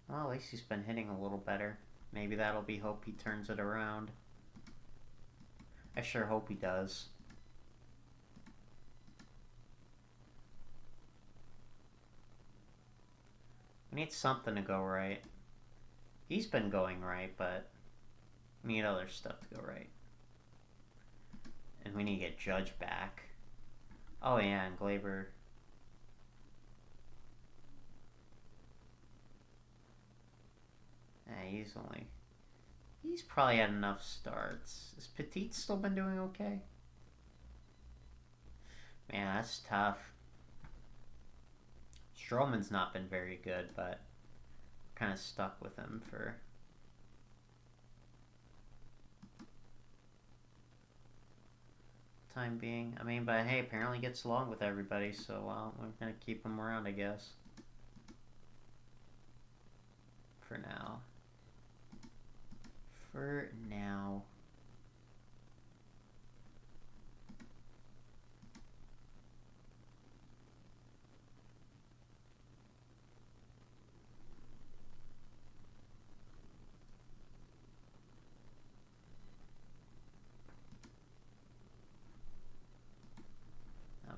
Well, at least he's been hitting a little better. Maybe that'll be hope he turns it around. I sure hope he does. We need something to go right. He's been going right, but we need other stuff to go right. And we need to get Judge back. Oh yeah, and Glaber. He's probably had enough starts. Has Petit still been doing okay? Man, that's tough. Stroman's not been very good, but kind of stuck with him for... time being. I mean, but hey, apparently he gets along with everybody, so we're gonna keep him around, I guess. For now. For now.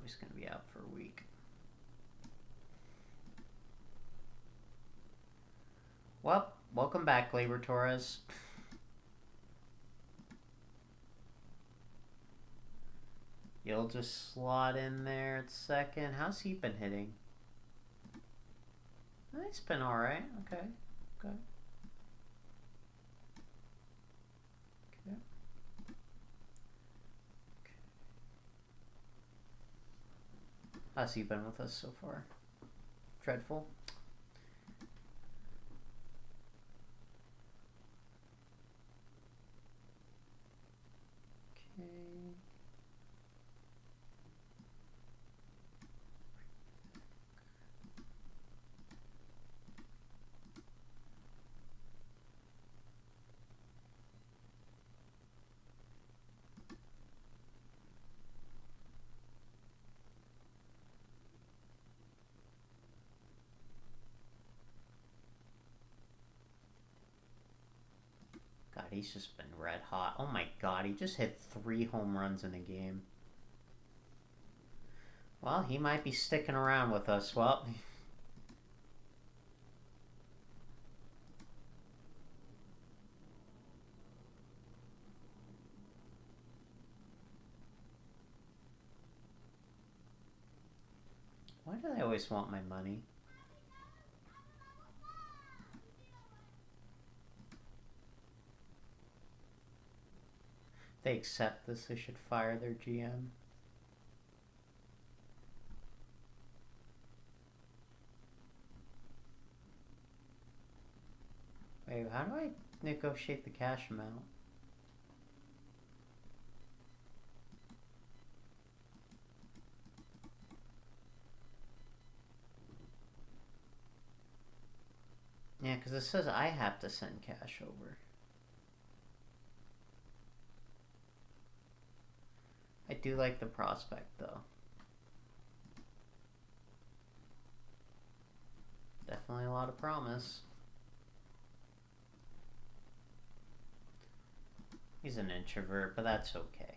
He's gonna be out for a week. Well, welcome back, Gleyber Torres. You'll just slot in there at second. How's he been hitting? He's been alright. Okay. Good. How's he been with us so far? Dreadful. Okay. God, he's just been red hot. Oh my god, he just hit 3 home runs in a game. Well, he might be sticking around with us. Well, why do they always want my money? If they accept this, they should fire their GM. Wait, how do I negotiate the cash amount? Yeah, because it says I have to send cash over. I do like the prospect, though. Definitely a lot of promise. He's an introvert, but that's okay.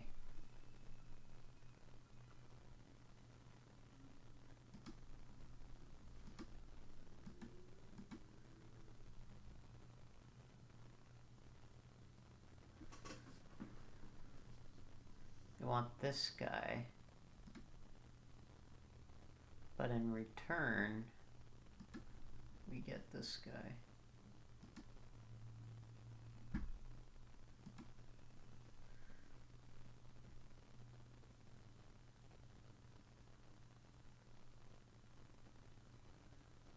We want this guy. But in return, we get this guy.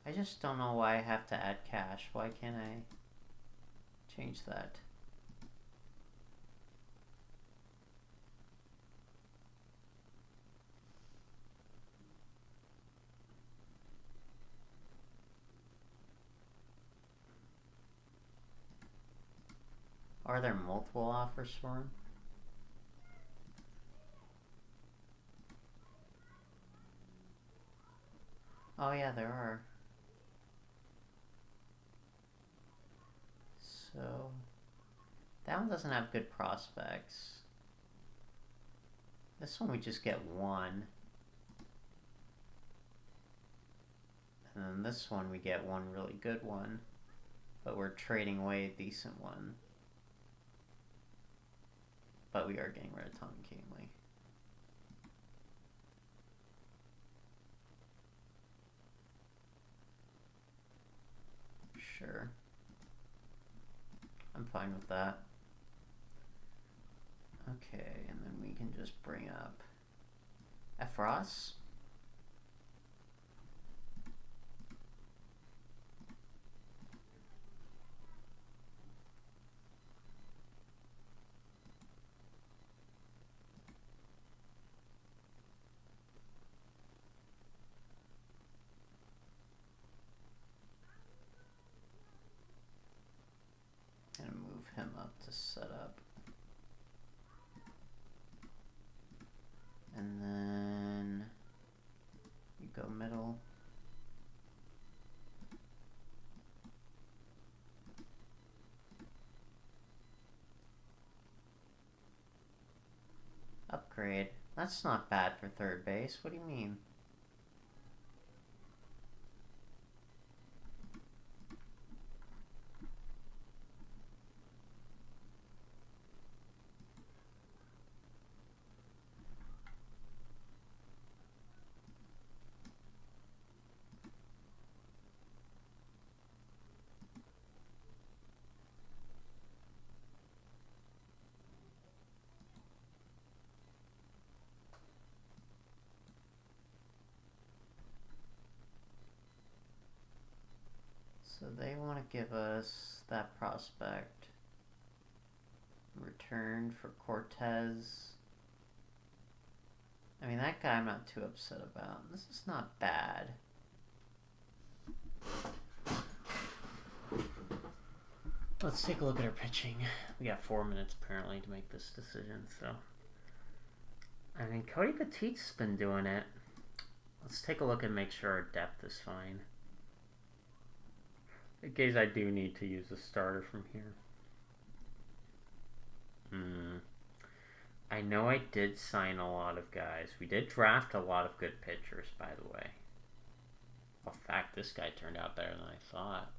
I just don't know why I have to add cash. Why can't I change that? Are there multiple offers for him? Oh yeah, there are. So, that one doesn't have good prospects. This one we just get 1. And then this one we get 1 really good one. But we're trading away a decent one. But we are getting rid of Tom Kingsley. Sure. I'm fine with that. Okay, and then we can just bring up Efros. And move him up to set up. And then you go middle. Upgrade. That's not bad for third base. What do you mean? So they want to give us that prospect in return for Cortez. I mean, that guy I'm not too upset about. This is not bad. Let's take a look at our pitching. We got 4 minutes apparently to make this decision, so. I mean, Cody Petit's been doing it. Let's take a look and make sure our depth is fine. In case I do need to use a starter from here. I know I did sign a lot of guys. We did draft a lot of good pitchers, by the way. In fact, this guy turned out better than I thought.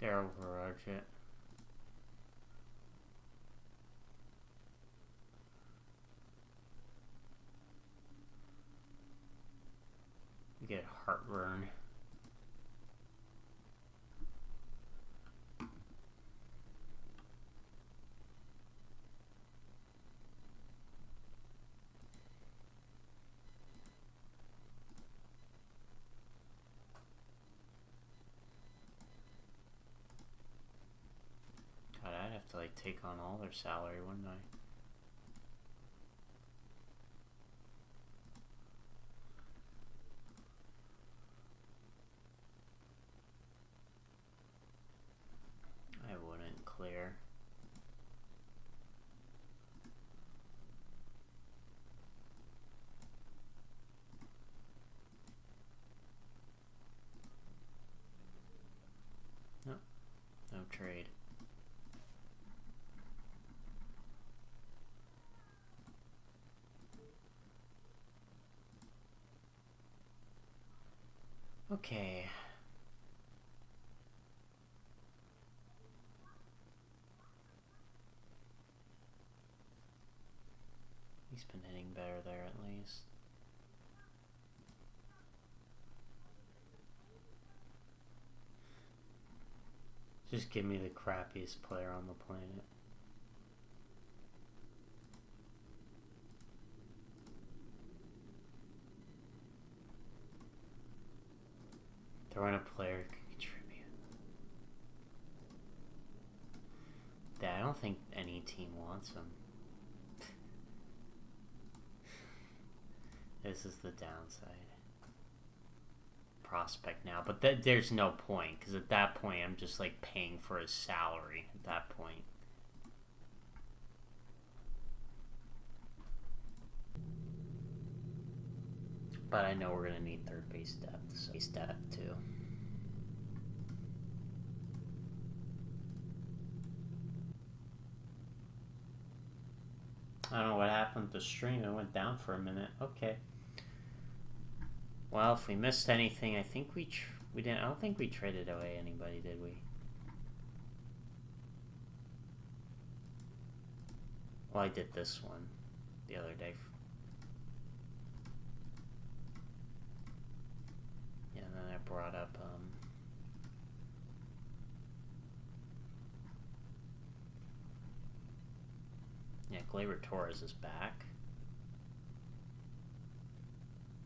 Daryl Garage. You get heartburn. God, I'd have to like take on all their salary, wouldn't I? I wouldn't clear. No, no trade. Okay. He's been hitting better there at least. Just give me the crappiest player on the planet. Throw in a player who can contribute. I don't think any team wants him. This is the downside. Prospect now, but there's no point, because at that point I'm just like paying for his salary at that point. But I know we're gonna need third base depth, so base depth too. I don't know what happened to the stream. It went down for a minute. Okay. Well, if we missed anything, I think we didn't. I don't think we traded away anybody, did we? Well, I did this one the other day. Yeah, and then I brought up yeah, Gleyber Torres is back.